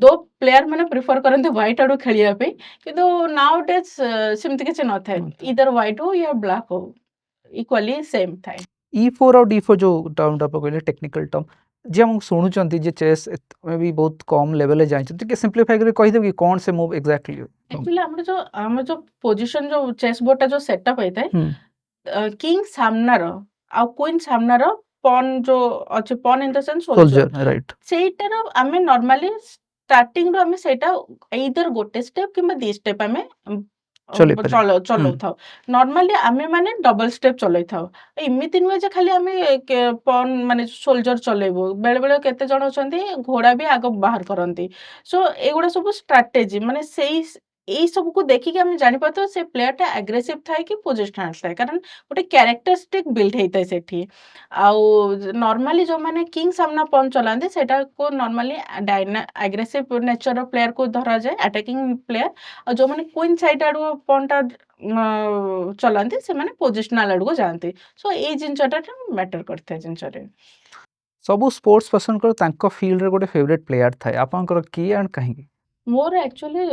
Speaker 2: ଦୋ ପ୍ଲେୟାର ମାନେ ପ୍ରିଫର କରନ୍ତି ହ୍ୱାଇଟ୍ ଆଡୁ ଖେଳିବା ପାଇଁ କିନ୍ତୁ ନାଓ ଡେଜ୍ ସେମିତି କିଛି ନଥାଏ
Speaker 1: ନଥାଏ।
Speaker 2: ଇଦର ହ୍ୱାଇଟ୍ ହଉ ୟା ବ୍ଲାକ୍ ହଉ ଇକ୍ୱାଲି ସେମ୍ ଥାଏ
Speaker 1: E4 ଆଉ D4 ଯୋଉ ଟର୍ମଟା ଆପଣ କହିଲେ ଟେକ୍ନିକାଲ ଟର୍ମ ଯିଏ ଆମକୁ ଶୁଣୁଛନ୍ତି ଯେ ଚେସ୍ ମେ ବି ବହୁତ କମ୍ ଲେଭେଲରେ ଜାଣିଛନ୍ତି ଟିକେ ସିମ୍ପ୍ଲିଫାଇ କରି କହିଦେବେ କି କ'ଣ ସେ ମୁଭ୍ ଏକ୍ଜାକ୍ଟଲି?
Speaker 2: ଆକ୍ଚୁଆଲି ଆମର ଯୋଉ ପୋଜିସନ ଯୋଉ ଚେସ୍ ବୋର୍ଡଟା ଯୋଉ ସେଟଅପ୍ ହେଇଥାଏ
Speaker 1: ହୁଁ।
Speaker 2: କିଙ୍ଗ ସାମ୍ନାର ଆଉ କୁଇନ୍ ସାମ୍ନାର ପନ୍ ଯୋଉ ଅଛି pawn in the sense soldier
Speaker 1: soldier right.
Speaker 2: ସେଇଟାର ଆମେ ନର୍ମାଲି ଷ୍ଟାର୍ଟିଂରୁ ଆମେ ସେଇଟା ଏଇଦର ଗୋଟେ ଷ୍ଟେପ୍ କିମ୍ବା ଦି ଷ୍ଟେପ୍ ଆମେ
Speaker 1: ଚଲେଇ ପାରିବେ। ହୁଁ।
Speaker 2: ଚଲଉଥାଉ ନର୍ମାଲି ଆମେ ମାନେ ଡବଲ ଷ୍ଟେପ୍ ଚଲେଇଥାଉ ଏମିତି ନୁହେଁ ଯେ ଖାଲି ଆମେ ପନ୍ ମାନେ ସୋଲଜର ଚଲେଇବୁ ବେଳେ ବେଳେ କେତେ ଜଣ ଅଛନ୍ତି ଘୋଡ଼ା ବି ଆଗ ବାହାର କରନ୍ତି ସୋ ଏଗୁଡ଼ା ସବୁ ଷ୍ଟ୍ରାଟେଜି ମାନେ ଏଇ ସବୁକୁ ଦେଖିକି ଆମେ ଜାଣିପାରୁଥାଉ ସେ ପ୍ଲେୟାରଟା ଆଗ୍ରେସିଭ ଥାଏ କି ପୋଜିସନାଲ ଥାଏ କାରଣ ଗୋଟେ କ୍ୟାରେକ୍ଟରିଷ୍ଟିକ ବିଲ୍ଡ ହେଇଥାଏ ସେଠି ଆଉ ନର୍ମାଲି ଯୋଉମାନେ କିଙ୍ଗ ସାମ୍ନା ପନ୍ ଚଲାନ୍ତି ସେଟାକୁ ନର୍ମାଲି ଆଗ୍ରେସିଭ ନେଚରର ପ୍ଲେୟାରକୁ ଧରାଯାଏ ଆଟାକିଂ ପ୍ଲେୟାର ଆଉ ଯୋଉମାନେ କୁଇନ୍ ସାଇଡ୍ ଆଡୁ ପନ୍ଟା ଚଲାନ୍ତି ସେମାନେ ପୋଜିସନାଲ ଆଡକୁ ଯାଆନ୍ତି ସୋ ଏଇ ଜିନିଷଟା ମ୍ୟାଟର କରିଥାଏ ଜିନିଷରେ
Speaker 1: ସବୁ ସ୍ପୋର୍ଟସ ପର୍ସନଙ୍କର ତାଙ୍କ ଫିଲ୍ଡରେ ଗୋଟେ ଫେଭରେଟ୍ ପ୍ଲେୟାର ଥାଏ ଆପଣଙ୍କର କିଏ ଆଣ୍ଡ କାହିଁକି?
Speaker 2: ମୋର ଆକ୍ଚୁଆଲି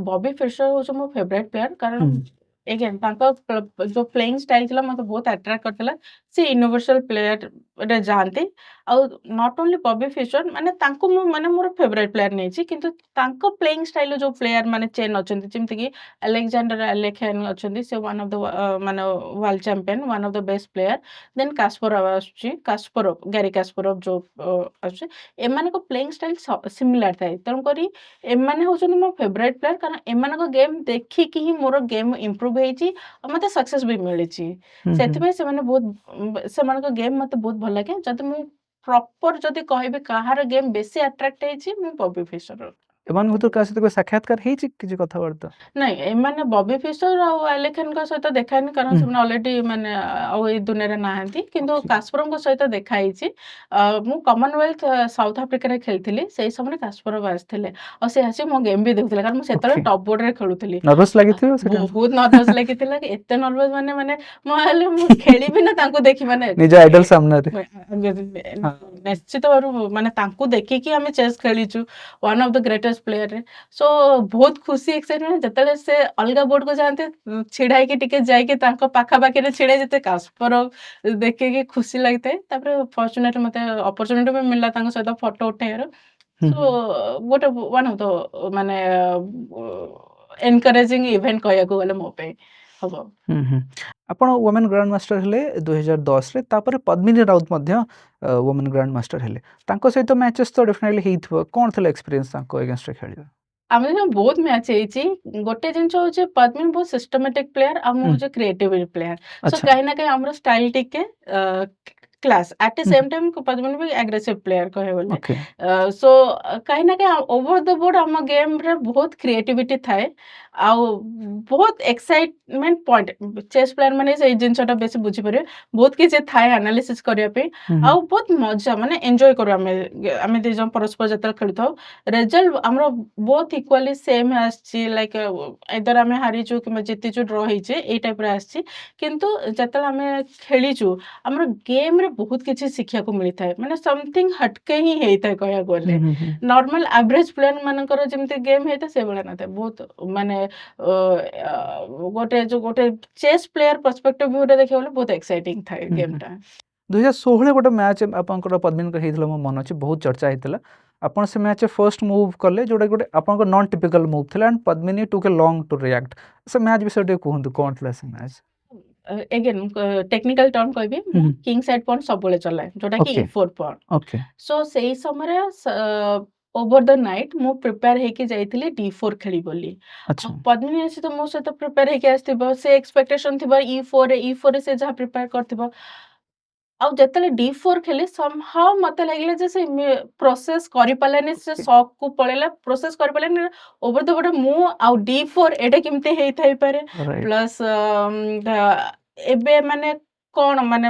Speaker 2: ବବି ଫିଶର ହଉଛି ମୋ ଫେଭରାଇଟ ପ୍ଲେୟାର କାରଣ
Speaker 1: ହୁଁ।
Speaker 2: ଏଗେନ୍ ତାଙ୍କ ଯୋଉ ପ୍ଲେଇଂ ଷ୍ଟାଇଲ ଥିଲା ମତେ ବହୁତ ଆଟ୍ରାକ୍ଟ କରିଥିଲା ସେ ୟୁନିଭର୍ସାଲ ପ୍ଲେୟାରରେ ଯାଆନ୍ତି ଆଉ ନଟ୍ ଓନ୍ଲି ବବି ଫିଶର ମାନେ ତାଙ୍କୁ ମୁଁ ମାନେ ମୋର ଫେଭରାଇଟ ପ୍ଲେୟାର ନେଇଛି କିନ୍ତୁ ତାଙ୍କ ପ୍ଲେଇଂ ଷ୍ଟାଇଲ ଯୋଉ ପ୍ଲେୟାର ମାନେ ଚେନ୍ ଅଛନ୍ତି ଯେମିତିକି ଆଲେକ୍ଜାଣ୍ଡର ଆଲେଖିଆନ୍ ଅଛନ୍ତି ସେ ୱାନ୍ ଅଫ୍ ଦ ମାନେ world champion one of the best player then Kasparov ଆସୁଛି ଗ୍ୟାରି କାସ୍ପରୋଭ ଯୋଉ ଆସୁଛି ଏମାନଙ୍କ ପ୍ଲେଇଂ ଷ୍ଟାଇଲ ସିମିଲାର ଥାଏ ତେଣୁକରି ଏମାନେ ହଉଛନ୍ତି ମୋ ଫେଭରାଇଟ ପ୍ଲେୟାର କାରଣ ଏମାନଙ୍କ ଗେମ୍ ଦେଖିକି ହିଁ ମୋର ଗେମ୍ ଇମ୍ପ୍ରୁଭ ହେଇଛି ଆଉ ମତେ ସକ୍ସେସ୍ ବି ମିଳିଛି
Speaker 1: ହୁଁ, ହୁଁ।
Speaker 2: ସେଥିପାଇଁ ସେମାନଙ୍କ ଗେମ୍ ମତେ ବହୁତ ଭଲ ଲାଗେ ଯଦି ମୁଁ ପ୍ରପର ଯଦି କହିବି କାହାର ଗେମ୍ ବେଶୀ ଆଟ୍ରାକ୍ଟ ହେଇଛି ମୁଁ ବବି ଫିଶର
Speaker 1: ଏମାନଙ୍କ ଭିତରୁ କାହା ସହିତ ସାକ୍ଷାତକାର ହେଇଛି କିଛି କଥାବାର୍ତ୍ତା?
Speaker 2: ନାଇଁ ଏମାନେ ବବି ଫିଶର ଆଉ ଆଲେଖାନଙ୍କ ସହିତ ଦେଖାହେଇନି କାରଣ
Speaker 1: ହୁଁ।
Speaker 2: ସେମାନେ ଅଲରେଡି ମାନେ ଆଉ ଏଇ ଦୁନିଆରେ ନାହାନ୍ତି କିନ୍ତୁ
Speaker 1: ଓକେ।
Speaker 2: କାସ୍ପରଙ୍କ ସହିତ ଦେଖା ହେଇଛି ମୁଁ କମନୱେଲ୍ଥ ସାଉଥ ଆଫ୍ରିକାରେ ଖେଳିଥିଲି ସେଇ ସମୟରେ କାସ୍ପରଭ ଆସିଥିଲେ ଆଉ ସେ ଆସି ମୋ ଗେମ୍ ବି ଦେଖୁଥିଲେ କାରଣ ମୁଁ ସେତେବେଳେ
Speaker 1: ଓକେ।
Speaker 2: ଟପ୍ ବୋର୍ଡରେ ଖେଳୁଥିଲି
Speaker 1: ନର୍ଭସ୍ ଲାଗିଥିବ ସେ ଟାଇମ୍?
Speaker 2: ବହୁତ ନର୍ଭସ ଲାଗିଥିଲା ଏତେ ନର୍ଭସ ମାନେ ମୁଁ ହେଲେ ମୁଁ ଖେଳିବି ନା ତାଙ୍କୁ ଦେଖି ମାନେ
Speaker 1: ନିଜ ଆଇଡଲ ସାମ୍ନାରେ। ହଁ।
Speaker 2: ନିଶ୍ଚିତ ଭାବରେ ମାନେ ତାଙ୍କୁ ଦେଖିକି ଆମେ ଚେସ୍ ଖେଳିଛୁ ୱାନ୍ ଅଫ୍ ଦ ଗ୍ରେଟେଷ୍ଟ ପ୍ଲେୟାରରେ ସୋ ବହୁତ ଖୁସି ଏକ୍ସାଇଟମେଣ୍ଟ ଯେତେବେଳେ ସେ ଅଲଗା ବୋର୍ଡକୁ ଯାଆନ୍ତି ଛିଡା ହେଇକି ଟିକେ ଯାଇକି ତାଙ୍କ ପାଖାପାଖିରେ ଛିଡା ଯେତେ କାସ୍ପର ଦେଖିକି ଖୁସି ଲାଗିଥାଏ ତାପରେ ଫର୍ଚୁନେଟ ମତେ ଅପରଚୁନିଟି ବି ମିଳିଲା ତାଙ୍କ ସହିତ ଫଟୋ ଉଠେଇବାର
Speaker 1: ହୁଁ,
Speaker 2: ସୋ
Speaker 1: ହୁଁ।
Speaker 2: ଗୋଟେ ୱାନ୍ ଅଫ୍ ଦ ମାନେ ଏନକରେଜିଂ ଇଭେଣ୍ଟ କହିବାକୁ ଗଲେ ମୋ ପାଇଁ ହବ
Speaker 1: ହୁଁ, ହୁଁ। ଆପଣ ୱୋମେନ୍ ଗ୍ରାଣ୍ଡ ମାଷ୍ଟର ହେଲେ 2010ରେ ତାପରେ ପଦ୍ମିନୀ ରାଉତ ମଧ୍ୟ ୱୋମେନ୍ ଗ୍ରାଣ୍ଡ ମାଷ୍ଟର ହେଲେ ତାଙ୍କ ସହିତ ମ୍ୟାଚେସ୍ ତ ଡେଫିନେଟଲି ହେଇଥିବ କ'ଣ ଥିଲା ଏକ୍ସପିରିଏନ୍ସ ତାଙ୍କ ଏଗେନ୍ଷ୍ଟରେ ଖେଳିବା?
Speaker 2: ଆମେ ବହୁତ ମ୍ୟାଚ୍ ହେଇଛି ଗୋଟେ ଜିନିଷ ହଉଛି ପଦ୍ମିନୀ ବହୁତ ସିଷ୍ଟମେଟିକ ପ୍ଲେୟାର ଆଉ ମୁଁ
Speaker 1: ହୁଁ।
Speaker 2: ହଉଛି କ୍ରିଏଟିଭ ପ୍ଲେୟାର ସୋ
Speaker 1: ଆଚ୍ଛା।
Speaker 2: କାହିଁ ନା କାହିଁ ଆମର ଷ୍ଟାଇଲ ଟିକେ କ୍ଲାସ୍ ଆଟ୍ ଦ
Speaker 1: ହୁଁ,
Speaker 2: ସେମ୍ ଟାଇମ୍ ପଦ୍ମିନୀ ବି ଆଗ୍ରେସିଭ ପ୍ଲେୟାର କହିବାକୁ ଗଲେ
Speaker 1: ଓକେ।
Speaker 2: ସୋ କାହିଁ ନା କାହିଁ ଓଭର ଦ ବୋର୍ଡ ଆମ ଗେମ୍ରେ ବହୁତ କ୍ରିଏଟିଭିଟି ଥାଏ ଆଉ ବହୁତ ଏକ୍ସାଇଟମେଣ୍ଟ ପଏଣ୍ଟ ଚେସ୍ ପ୍ଲେୟାର ମାନେ ସେଇ ଜିନିଷଟା ବେଶୀ ବୁଝିପାରିବେ ବହୁତ କିଛି ଥାଏ ଆନାଲିସିସ୍ କରିବା ପାଇଁ
Speaker 1: ହୁଁ, ହୁଁ।
Speaker 2: ଆଉ ବହୁତ ମଜା ମାନେ ଏନ୍ଜୟ କରୁ ଆମେ ଦି ଜଣ ପରସ୍ପର ଯେତେବେଳେ ଖେଳିଥାଉ ରେଜଲ୍ଟ ଆମର ବହୁତ ଇକ୍ୱାଲି ସେମ୍ ଆସିଛି ଲାଇକ୍ ଏଦର ଆମେ ହାରିଛୁ କିମ୍ବା ଜିତିଛୁ ଡ୍ର ହେଇଛେ ଏଇ ଟାଇପ୍ର ଆସିଛି କିନ୍ତୁ ଯେତେବେଳେ ଆମେ ଖେଳିଛୁ ଆମର ଗେମ୍ରେ ବହୁତ କିଛି ଶିଖିବାକୁ ମିଳିଥାଏ ମାନେ ସମଥିଙ୍ଗ ହଟକେ ହିଁ ହେଇଥାଏ କହିବାକୁ
Speaker 1: ହୁଁ,
Speaker 2: ଗଲେ
Speaker 1: ହୁଁ, ହୁଁ।
Speaker 2: ନର୍ମାଲ ଆଭରେଜ ପ୍ଲେୟାର ମାନଙ୍କର ଯେମିତି ଗେମ୍ ହେଇଥାଏ ସେଇଭଳିଆ ନଥାଏ ବହୁତ ମାନେ ଗୋଟେ ଚେସ୍ ପ୍ଲେୟାର ପର୍ସପେକ୍ଟିଭ ଭିଉରେ ଦେଖିବାକୁ ଗଲେ ବହୁତ ଏକ୍ସାଇଟିଂ ଥାଏ
Speaker 1: ହୁଁ, ହୁଁ।
Speaker 2: ଗେମ୍ଟା
Speaker 1: 2016 ଗୋଟେ ମ୍ୟାଚ୍ ଆପଣଙ୍କର ପଦ୍ମିନୀଙ୍କର ହେଇଥିଲା ମୋ ମନେ ଅଛି ବହୁତ ଚର୍ଚ୍ଚା ହେଇଥିଲା ଆପଣ ସେ ମ୍ୟାଚ୍ରେ ଫର୍ଷ୍ଟ ମୁଭ୍ କଲେ ଯେଉଁଟା ଗୋଟେ ଆପଣଙ୍କ ନନ୍ ଟିପିକାଲ ମୁଭ୍ ଥିଲା and Padmini took a long to react ସେ ମ୍ୟାଚ୍ ବିଷୟରେ ଟିକେ କୁହନ୍ତୁ କ'ଣ ଥିଲା ସେ ମ୍ୟାଚ୍?
Speaker 2: ଏଗେନ୍ ଟେକ୍ନିକାଲ ଟର୍ମ କହିବି
Speaker 1: ହୁଁ,
Speaker 2: ମୁଁ
Speaker 1: ହୁଁ।
Speaker 2: କିଙ୍ଗ ସାଇଡ୍ ପଏଣ୍ଟ ସବୁବେଳେ ଚଲାଏ ଯୋଉଟା କି
Speaker 1: okay.
Speaker 2: E4 point
Speaker 1: okay.
Speaker 2: Show ସେଇ ସମୟରେ ଓଭର ଦ ନାଇଟ୍ ମୁଁ ପ୍ରିପେୟାର ହେଇକି ଯାଇଥିଲି D4 ଖେଳିବି ବୋଲି। ଆଉ
Speaker 1: ଆଚ୍ଛା।
Speaker 2: ପଦ୍ମିନୀ ଆସି ତ ମୋ ସହିତ ପ୍ରିପେୟାର ହେଇକି ଆସିଥିବ। ସେ ଏକ୍ସପେକ୍ଟେସନ ଥିବ E4 ରେ ସେ ଯାହା ପ୍ରିପେୟାର କରିଥିବ। ଆଉ ଯେତେବେଳେ D4 ଖେଳିଲି ସମହାଉ ମତେ ଲାଗିଲା ଯେ ସେ ପ୍ରୋସେସ କରିପାରିଲାନି, ସେ
Speaker 1: ଓକେ।
Speaker 2: ସକ୍ ପଳେଇଲା, ପ୍ରୋସେସ କରିପାରିଲାନି। ଓଭର ଦ ଗୋଟେ ମୁଁ ଆଉ D4 ଏଇଟା କେମିତି ହେଇଥାଇପାରେ?
Speaker 1: ରାଇଟ୍।
Speaker 2: ପ୍ଲସ୍ ଏବେ ମାନେ କଣ ମାନେ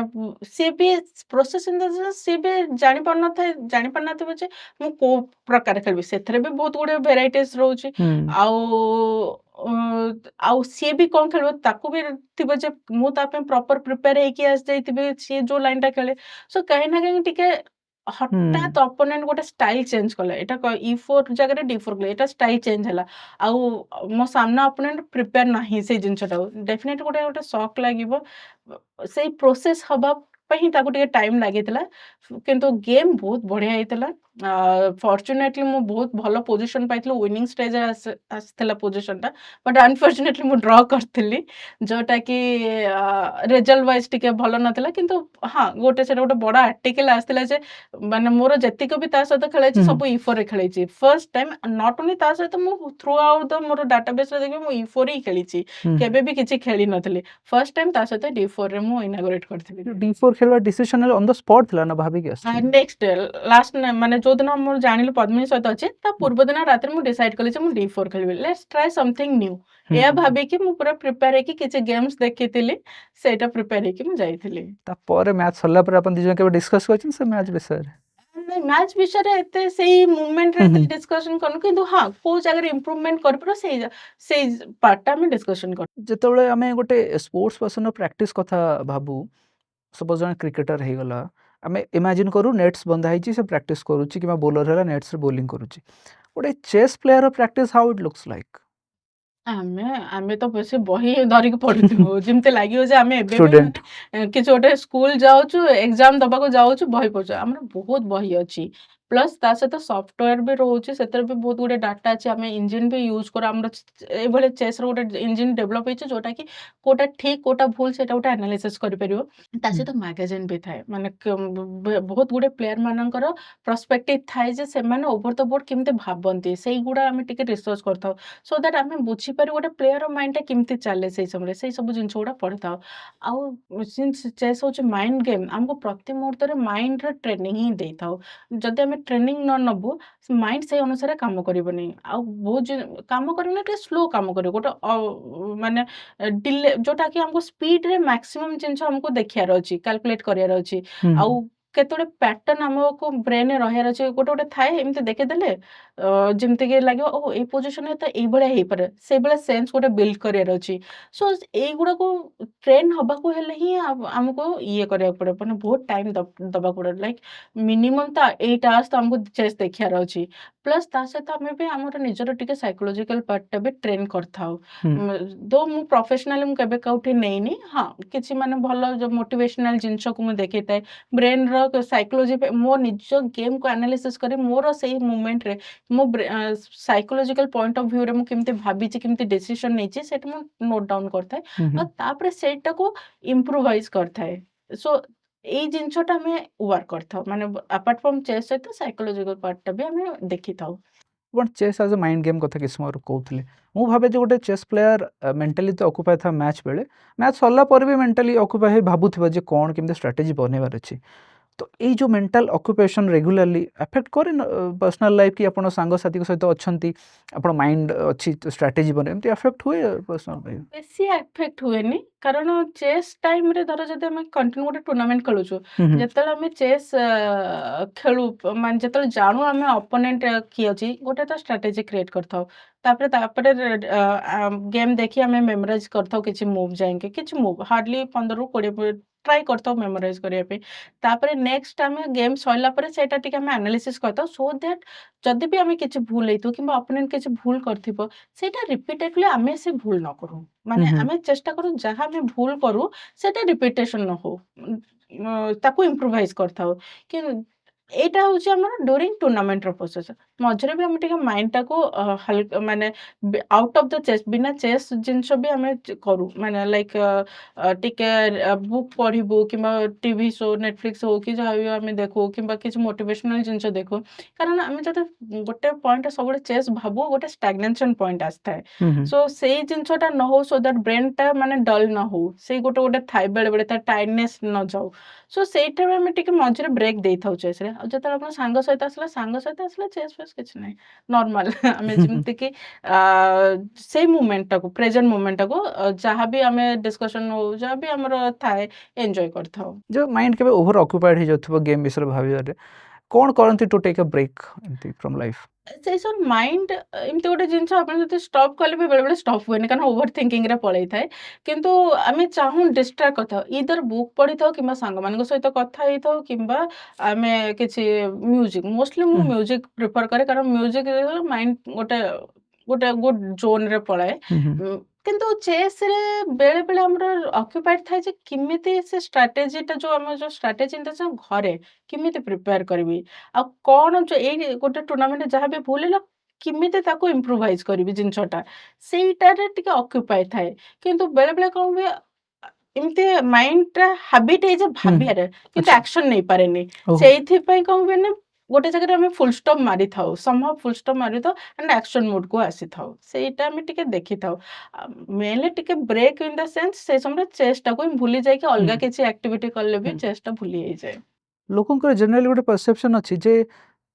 Speaker 2: ସିଏ ବି ପ୍ରୋସେସ ଇନ୍ ଦ ସେନ୍ସ ସିଏ ବି ଜାଣିପାରୁନଥିବ ଯେ ମୁଁ କୋଉ ପ୍ରକାର ଖେଳିବି। ସେଥିରେ ବି ବହୁତ ଗୁଡେ ଭେରାଇଟିଜ ରହୁଛି।
Speaker 1: ହୁଁ।
Speaker 2: ଆଉ ଅ, ଆଉ ସିଏ ବି କଣ ଖେଳିବ ତାକୁ ବି ଥିବ ଯେ ମୁଁ ତା ପାଇଁ ପ୍ରପର ପ୍ରିପେୟାର ହେଇକି ଆସିଯାଇଥିବି ସିଏ ଯୋଉ ଲାଇନ ଟା ଖେଳେ। ସୋ କାହିଁ ନା କାହିଁ ଟିକେ
Speaker 1: ହୁଁ।
Speaker 2: ହଠାତ୍ ଅପୋନେଣ୍ଟ ଗୋଟେ ଷ୍ଟାଇଲ ଚେଞ୍ଜ କଲା। ଏଇଟା E4 ଜାଗାରେ D4 କଲେ, ଏଇଟା ଷ୍ଟାଇଲ ଚେଞ୍ଜ ହେଲା। ଆଉ ମୋ ସାମ୍ନା ଅପୋନେଣ୍ଟ ପ୍ରିପେୟାର ନାହିଁ ସେଇ ଜିନିଷଟାକୁ, ଡେଫିନେଟ ଗୋଟେ ଗୋଟେ ସକ୍ ଲାଗିବ। ସେଇ ପ୍ରୋସେସ ହବା ପାଇଁ ହିଁ ତାକୁ ଟିକେ ଟାଇମ ଲାଗିଥିଲା। କିନ୍ତୁ ଗେମ୍ ବହୁତ ବଢିଆ ହେଇଥିଲା। ଫର୍ଚୁନେଟଲି ମୁଁ ବହୁତ ଭଲ ପୋଜିସନ ପାଇଥିଲି, ୱିନିଂ ଷ୍ଟେଜରେ ଆସିଥିଲା ପୋଜିସନଟା। ବଟ୍ ଅନଫର୍ଚୁନେଟଲି ମୁଁ ଡ୍ର କରିଥିଲି, ଯୋଉଟା କି ରେଜଲ୍ଟ ୱାଇଜ ଟିକେ ଭଲ ନଥିଲା। କିନ୍ତୁ ହଁ ଗୋଟେ ସେଟା ଗୋଟେ ବଡ ଆର୍ଟିକଲ ଆସିଥିଲା ଯେ ମାନେ ମୋର ଯେତିକି ବି ତା ସହିତ ଖେଳିଛି
Speaker 1: ହୁଁ।
Speaker 2: ସବୁ E4 ରେ ଖେଳିଛି। ଫର୍ଷ୍ଟ ଟାଇମ ନଟ୍ ଓନ୍ଲି ତା ସହିତ ମୁଁ ଥ୍ରୁ ଆଉଟ୍ ଦ ମୋର ଡାଟାବେସରେ ଦେଖିବି ମୁଁ E4 ହିଁ ଖେଳିଛି,
Speaker 1: ହୁଁ।
Speaker 2: କେବେ ବି କିଛି ଖେଳି ନଥିଲି। ଫର୍ଷ୍ଟ ଟାଇମ ତା ସହିତ D4 ରେ ମୁଁ ଇନାଗୁରେଟ କରିଥିଲି।
Speaker 1: D4 ଖେଳିବା ଡିସିସନ ଅନ୍ ଦ ସ୍ପଟ୍ ଥିଲା ନା ଭାବିକି ଆସିଥିଲେ?
Speaker 2: ନେକ୍ସଟ ଲାଷ୍ଟ ମାନେ ଯୋଉଦିନ ମୁଁ ଜାଣିଲି ପଦ୍ମିନୀ ସହିତ ଅଛି, ତା ପୂର୍ବ ଦିନ ରାତିରେ ମୁଁ ଡିସାଇଡ୍ କଲି ଯେ ମୁଁ D4 ଖେଳିବି। Let's try something new.
Speaker 1: ହୁଁ।
Speaker 2: ଏହା ଭାବିକି ମୁଁ ପୁରା ପ୍ରିପେୟାର ହେଇକି କିଛି ଗେମ୍ସ ଦେଖିଥିଲି, ସେଇଟା ପ୍ରିପେୟାର ହେଇକି ମୁଁ ଯାଇଥିଲି।
Speaker 1: ତାପରେ ମ୍ୟାଚ୍ ସରିଲା ପରେ ଆପଣ ଦି ଜଣ କେବେ ଡିସ୍କସ୍ କରିଛନ୍ତି ସେ ମ୍ୟାଚ୍ ବିଷୟରେ?
Speaker 2: ନାଇଁ ମ୍ୟାଚ୍ ବିଷୟରେ ଏତେ ସେଇ ମୁଭମେଣ୍ଟରେ
Speaker 1: ହୁଁ
Speaker 2: ଏତେ
Speaker 1: ହୁଁ।
Speaker 2: ଡିସ୍କସନ କରିନୁ, କିନ୍ତୁ ହଁ କୋଉ ଜାଗାରେ ଇମ୍ପ୍ରୁଭମେଣ୍ଟ କରିପାରିବ ସେଇ ପାର୍ଟଟା ଆମେ ଡିସ୍କସନ କରୁ।
Speaker 1: ଯେତେବେଳେ ଆମେ ଗୋଟେ ସ୍ପୋର୍ଟସ ପର୍ସନର ପ୍ରାକ୍ଟିସ୍ କଥା ଭାବୁ, ସପୋଜ ଜଣେ କ୍ରିକେଟର ହେଇଗଲା, ଆମେ ଇମାଜିନ୍ କରୁ ନେଟ୍ସ ବନ୍ଧା ହେଇଛି ସେ ପ୍ରାକ୍ଟିସ୍ କରୁଛି କିମ୍ବା ବୋଲର ହେଲା ନେଟ୍ସରେ ବୋଲିଂ କରୁଛି। ଗୋଟେ ଚେସ୍ ପ୍ଲେୟର ପ୍ରାକ୍ଟିସ୍ ହାଉ ଇଟ୍ ଲୁକ୍ସ ଲାଇକ୍?
Speaker 2: ଆମେ ଆମେ ତ ବେଶୀ ବହି ଧରିକି ପଢୁଥିବୁ, ଯେମିତି ଲାଗିବ ଯେ ଆମେ ଏବେ ବି
Speaker 1: ଷ୍ଟୁଡେଣ୍ଟ।
Speaker 2: ମାନେ କିଛି ଗୋଟେ ସ୍କୁଲ ଯାଉଛୁ, ଏକ୍ସାମ ଦବାକୁ ଯାଉଛୁ, ବହି ପଢୁଛୁ। ଆମର ବହୁତ ବହି ଅଛି। ପ୍ଲସ୍ ତା ସହିତ ସଫ୍ଟୱେର ବି ରହୁଛି, ସେଥିରେ ବି ବହୁତ ଗୁଡେ ଡାଟା ଅଛି। ଆମେ ଇଞ୍ଜିନ ବି ୟୁଜ କରୁ। ଆମର ଏଇଭଳି ଚେସ୍ ର ଗୋଟେ ଇଞ୍ଜିନ ଡେଭଲପ ହେଇଛି, ଯୋଉଟା କି କୋଉଟା ଠିକ କୋଉଟା ଭୁଲ ସେଇଟା ଗୋଟେ ଆନାଲିସିସ୍ କରିପାରିବ। ତା ସହିତ ମ୍ୟାଗାଜିନ୍ ବି ଥାଏ, ମାନେ ବହୁତ ଗୁଡେ ପ୍ଲେୟାର ମାନଙ୍କର ପ୍ରସ୍ପେକ୍ଟିଭ ଥାଏ ଯେ ସେମାନେ ଓଭର ଦ ବୋର୍ଡ କେମିତି ଭାବନ୍ତି, ସେଇଗୁଡା ଆମେ ଟିକେ ରିସର୍ଚ୍ଚ କରିଥାଉ। ସୋ ଦ୍ୟାଟ ଆମେ ବୁଝିପାରିବୁ ଗୋଟେ ପ୍ଲେୟର ମାଇଣ୍ଡଟା କେମିତି ଚାଲେ ସେଇ ସମୟରେ, ସେଇ ସବୁ ଜିନିଷ ଗୁଡା ପଢିଥାଉ। ଆଉ ସିନ୍ସ ଚେସ୍ ହଉଛି ମାଇଣ୍ଡ ଗେମ୍, ଆମକୁ ପ୍ରତି ମୁହୂର୍ତ୍ତରେ ମାଇଣ୍ଡର ଟ୍ରେନିଂ ହିଁ ଦେଇଥାଉ। ଯଦି ଆମେ ଟ୍ରେନିଂ ନ ନବୁ, ମାଇଣ୍ଡ ସେଇ ଅନୁସାରେ କାମ କରିବନି। ଆଉ ବହୁତ କାମ କରିବନି, ଟିକେ ସ୍ଲୋ କାମ କରିବ। ଗୋଟେ ମାନେ ଡିଲେ, ଯୋଉଟା କି ଆମକୁ ସ୍ପିଡରେ ମାକ୍ସିମମ୍ ଜିନିଷ ଆମକୁ ଦେଖିବାର ଅଛି, କାଲକୁଲେଟ କରିବାର ଅଛି। ଆଉ କେତେବେଳେ ପ୍ୟାଟର୍ନ ଆମକୁ ବ୍ରେନରେ ରହିବାର ଅଛି। ଗୋଟେ ଗୋଟେ ଥାଏ ଏମିତି ଦେଖିଦେଲେ ଯେମିତିକି ଲାଗିବ ଓ ଏଇ ପୋଜିସନରେ ତ ଏଇଭଳିଆ ହେଇପାରେ, ସେଇଭଳିଆ ସେନ୍ସ ଗୋଟେ ବିଲ୍ଡ କରିବାର ଅଛି। ସୋ ଏଇଗୁଡାକୁ ଟ୍ରେନ ହବାକୁ ହେଲେ ହିଁ ଆମକୁ ଇଏ କରିବାକୁ ପଡିବ, ମାନେ ବହୁତ ଟାଇମ ଦବାକୁ ପଡିବ। ଲାଇକ ମିନିମମ୍ ତ 8 hours ତ ଆମକୁ ଚେସ୍ ଦେଖିବାର ଅଛି। ପ୍ଲସ୍ ତା ସହିତ ଆମେ ବି ଆମର ନିଜର ଟିକେ ସାଇକୋଲୋଜିକାଲ ପାର୍ଟଟା ବି ଟ୍ରେନ କରିଥାଉ। ଦୋ ମୁଁ ପ୍ରଫେସନାଲି ମୁଁ କେବେ କୋଉଠି ନେଇନି, ହଁ କିଛି ମାନେ ଭଲ ମୋଟିଭେସନାଲ ଜିନିଷକୁ ମୁଁ ଦେଖିଥାଏ। ବ୍ରେନର ସାଇକୋଲୋଜି ମୋ ନିଜ ଗେମ୍କୁ ଆନାଲିସିସ୍ କରି ମୋର ସେଇ ମୁଭମେଣ୍ଟରେ ମୋ ସାଇକୋଲୋଜିକାଲ ପଏଣ୍ଟ ଅଫ ଭ୍ୟୁରେ ମୁଁ କେମିତି ଭାବିଛି, କେମିତି ଡିସିସନ ନେଇଛି, ସେଇଟା ମୁଁ ନୋଟ୍ ଡାଉନ୍ କରିଥାଏ। ଆଉ ତାପରେ ସେଇଟାକୁ ଇମ୍ପ୍ରୁଭାଇଜ କରିଥାଏ। ସୋ ଏଇ ଜିନିଷଟା ଆମେ ୱାର୍କ କରିଥାଉ, ମାନେ ଆପାର୍ଟ ଫ୍ରମ୍ ଚେସ୍ ସହିତ ସାଇକୋଲୋଜିକାଲ ପାର୍ଟଟା ବି ଆମେ ଦେଖିଥାଉ।
Speaker 1: ଆପଣ ଚେସ୍ ଆଜ୍ ଏ ମାଇଣ୍ଡ ଗେମ୍ କଥା କିଛି ସମୟରୁ କହୁଥିଲେ। ମୁଁ ଭାବେ ଯେ ଗୋଟେ ଚେସ୍ ପ୍ଲେୟାର ମେଣ୍ଟାଲି ତ ଅକୁପାଏ ଥାଏ ମ୍ୟାଚ୍ ବେଳେ, ମ୍ୟାଚ୍ ସରିଲା ପରେ ବି ମେଣ୍ଟାଲି ଅକୁପାଏ ହେଇ ଭାବୁଥିବ ଯେ କ'ଣ କେମିତି ଷ୍ଟ୍ରାଟେଜି ବନେଇବାର ଅଛି। ତ ଏଇ ଯେଉଁ ମେଣ୍ଟାଲ ଅକ୍ୟୁପେସନ୍ ରେଗୁଲାରଲି ଆଫେକ୍ଟ କରେ ପର୍ସନାଲ ଲାଇଫ୍, କି ଆପଣ ସାଙ୍ଗସାଥିଙ୍କ ସହିତ ଅଛନ୍ତି, ଆପଣ ମାଇଣ୍ଡ ଅଛି ଷ୍ଟ୍ରାଟେଜି ବନେଇ, ଏମିତି ଆଫେକ୍ଟ ହୁଏ ପର୍ସନାଲ ଲାଇଫ୍?
Speaker 2: ବେଶୀ ଆଫେକ୍ଟ ହୁଏନି, କାରଣ ଚେସ୍ ଟାଇମରେ ଧର ଯଦି ଆମେ କଣ୍ଟିନ୍ୟୁ ଗୋଟେ ଟୁର୍ଣ୍ଣାମେଣ୍ଟ ଖେଳୁଛୁ, ଯେତେବେଳେ ଆମେ ଚେସ୍ ଖେଳୁ, ମାନେ ଯେତେବେଳେ ଜାଣୁ ଆମେ ଅପୋନେଣ୍ଟ କିଏ ଅଛି, ଗୋଟେ ତ ଷ୍ଟ୍ରାଟେଜି କ୍ରିଏଟ୍ କରିଥାଉ। ତାପରେ ଗେମ୍ ଦେଖି ଆମେ ମେମୋରାଇଜ କରିଥାଉ କିଛି ମୁଭ୍, ଯାଇକି କିଛି ମୁଭ୍ ହାର୍ଡଲି 15 ରୁ 20 ଟ୍ରାଏ କରିଥାଉ ମେମୋରାଇଜ କରିବା ପାଇଁ। ତାପରେ ନେକ୍ସଟ ଆମେ ଗେମ୍ ସରିଲା ପରେ ସେଇଟା ଟିକେ ଆମେ ଆନାଲିସିସ୍ କରିଥାଉ, ସୋ ଦ୍ୟାଟ ଯଦି ବି ଆମେ କିଛି ଭୁଲ ହେଇଥିବ କିମ୍ବା ଅପୋନେଣ୍ଟ କିଛି ଭୁଲ କରିଥିବ, ସେଇଟା ରିପିଟେଡଲି ଆମେ ସେ ଭୁଲ ନ କରୁ। ମାନେ ଆମେ ଚେଷ୍ଟା କରୁ ଯାହା ଆମେ ଭୁଲ କରୁ ସେଟା ରିପିଟେସନ ନ ହଉ, ତାକୁ ଇମ୍ପ୍ରୁଭାଇଜ କରିଥାଉ। କି ଏଇଟା ହଉଛି ଆମର ଡ୍ୟୁରିଂ ଟୁର୍ଣ୍ଣାମେଣ୍ଟର ପ୍ରୋସେସ। ମଝିରେ ବି ଆମେ ଟିକେ ମାଇଣ୍ଡଟାକୁ ମାନେ ଆଉଟ୍ ଅଫ୍ ଦ ଚେସ୍ ବିନା ଚେସ୍ ଜିନିଷ ବି ଆମେ କରୁ ମାନେ ଲାଇକ୍ ଟିକେ ବୁକ୍ ପଢିବୁ କିମ୍ବା ଟିଭି ଶୋ ନେଟଫ୍ଲିକ୍ସ ହଉ କି ଯାହା ବି ଆମେ ଦେଖୁ କିମ୍ବା କିଛି ମୋଟିଭେସନାଲ ଜିନିଷ ଦେଖୁ କାରଣ ଆମେ ଯଦି ଗୋଟେ ପଏଣ୍ଟ ସବୁବେଳେ ଚେସ୍ ଭାବୁ ଗୋଟେ ଷ୍ଟାଗ୍ନେସନ ପଏଣ୍ଟ ଆସିଥାଏ
Speaker 1: ହୁଁ ହୁଁ
Speaker 2: ସୋ ସେଇ ଜିନିଷଟା ନ ହଉ ସୋ ଦ୍ୟାଟ୍ ବ୍ରେନଟା ମାନେ ଡଲ୍ ନ ହଉ ସେଇ ଗୋଟେ ଗୋଟେ ଥାଏ ବେଳେ ବେଳେ ତା ଟାଇଟନେସ୍ ନ ଯାଉ ସୋ ସେଇଟା ବି ଆମେ ଟିକେ ମଝିରେ ବ୍ରେକ୍ ଦେଇଥାଉ ଚେସ୍ରେ ଆଉ ଯେତେବେଳେ ଆପଣ ସାଙ୍ଗ ସହିତ ଆସିଲା ଚେସ୍ ଫେସ୍ କିଛି ନାହିଁ ନର୍ମାଲ ଆମେ ଯେମିତିକି ସେଇ ମୁମେଣ୍ଟଟାକୁ ପ୍ରେଜେଣ୍ଟ ମୁମେଣ୍ଟଟାକୁ ଯାହା ବି ଆମେ ଡିସ୍କସନ୍ ହଉ ଯାହା ବି ଆମର ଥାଏ ଏନ୍ଜୟ କରିଥାଉ
Speaker 1: जो माइंड केबे ओवर ऑक्युपाइड हो जाउथबो गेम विषय भाबिबारे कोन करंती टू टेक अ ब्रेक एंती फ्रॉम लाइफ
Speaker 2: ସେଇ ସବୁ ମାଇଣ୍ଡ ଏମିତି ଗୋଟେ ଜିନିଷ ଆପଣ ଯଦି ଷ୍ଟପ୍ କଲେ ବି ବେଳେବେଳେ ଷ୍ଟପ୍ ହୁଏନି କାରଣ ଓଭର ଥିଙ୍କିଂରେ ପଳେଇଥାଏ କିନ୍ତୁ ଆମେ ଚାହୁଁ ଡିଷ୍ଟ୍ରାକ୍ଟ କରିଥାଉ ଇଦର ବୁକ୍ ପଢିଥାଉ କିମ୍ବା ସାଙ୍ଗମାନଙ୍କ ସହିତ କଥା ହେଇଥାଉ କିମ୍ବା ଆମେ କିଛି ମ୍ୟୁଜିକ୍ ମୋଷ୍ଟଲି ମୁଁ ମ୍ୟୁଜିକ୍ ପ୍ରିଫର କରେ କାରଣ ମ୍ୟୁଜିକ୍ ମାଇଣ୍ଡ ଗୋଟେ ଗୁଡ୍ ଜୋନ୍ରେ ପଳାଏ କିନ୍ତୁ ଚେସ୍ରେ ବେଳେବେଳେ ଆମର ଅକ୍ୟୁପାଇଡ୍ ଥାଏ ଯେ କେମିତି ସେ ଷ୍ଟ୍ରାଟେଜିଟା ଆମର ଯୋଉ ଷ୍ଟ୍ରାଟେଜିଟା ଘରେ କେମିତି ପ୍ରିପେୟାର କରିବି ଆଉ କଣ ଏଇ ଗୋଟେ ଟୁର୍ଣ୍ଣାମେଣ୍ଟ ଯାହା ବି ଭୁଲ ହେଲା କେମିତି ତାକୁ ଇମ୍ପ୍ରୁଭାଇଜ କରିବି ଜିନିଷଟା ସେଇଟାରେ ଟିକେ ଅକ୍ୟୁପାଇ ଥାଏ କିନ୍ତୁ ବେଳେବେଳେ କଣ ହୁଏ ଏମିତି ମାଇଣ୍ଡଟା ହାବିଟ ହେଇଯାଏ ଭାବିବାରେ କିନ୍ତୁ
Speaker 1: अच्छा
Speaker 2: ଆକ୍ସନ ନେଇପାରେନି
Speaker 1: ओहो
Speaker 2: ସେଇଥିପାଇଁ କଣ ହୁଏ ନା ଗୋଟେ ଜାଗାରେ ଆମେ ଫୁଲ ଷ୍ଟପ୍ ମାରିଥାଉ ସମ୍ଭବ ଫୁଲ ଷ୍ଟପ୍ ମାରିଥାଉ ଆଣ୍ଡ ଆକ୍ସନ ମୁଡକୁ ଆସିଥାଉ ସେଇଟା ଆମେ ଟିକେ ଦେଖିଥାଉ ମେନଲି ଟିକେ ବ୍ରେକ୍ ଇନ୍ ଦ ସେନ୍ସ ସେ ସମୟରେ ଚେଷ୍ଟାକୁ ଭୁଲି ଯାଇକି ଅଲଗା କିଛି ଆକ୍ଟିଭିଟି କଲେ ବି ଚେଷ୍ଟା ଭୁଲି ହେଇଯାଏ
Speaker 1: लोकंकर जनरली गोटे परसेप्शन अच्छी जे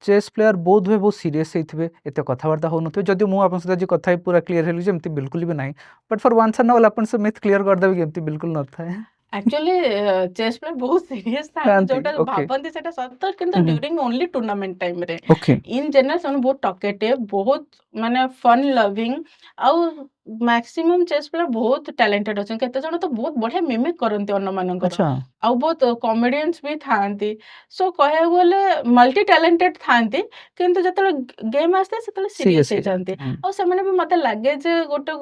Speaker 1: चेस प्लेयर बोध हुए बहुत सीरीयस होते एत कथबार्ता हो जदि मुझे आप सहित कथा पूरा क्लीयर है जमी बिल्कुल भी ना but for once and all अपन से मिथ क्लीयर करदेवे कि एमती बिल्कुल न था
Speaker 2: एक्चुअली चेस प्लेयर बहुत सीरियस थांती
Speaker 1: थांती
Speaker 2: जोटा
Speaker 1: ओके
Speaker 2: भाबंती सेटा सत किंतु ड्यूरिंग ओनली टूर्नामेंट टाइम रे
Speaker 1: ओके
Speaker 2: इन जनरल से बहुत टॉकेटिव बहुत माने फन लविंग आउ मैक्सिमम चेस प्लेयर बहुत टैलेंटेड अछन केते जण तो बहुत बढ़िया मिमिक करंती अन्य मानकर
Speaker 1: अच्छा
Speaker 2: आउ बहुत कॉमेडियंस भी थांती सो कहे बोले मल्टी टैलेंटेड थांती किंतु जतले गेम आस्ते सेतले सीरियस
Speaker 1: सीरियस
Speaker 2: हो
Speaker 1: हो
Speaker 2: जाते
Speaker 1: जाते
Speaker 2: और से भी मते लागे जे गोटे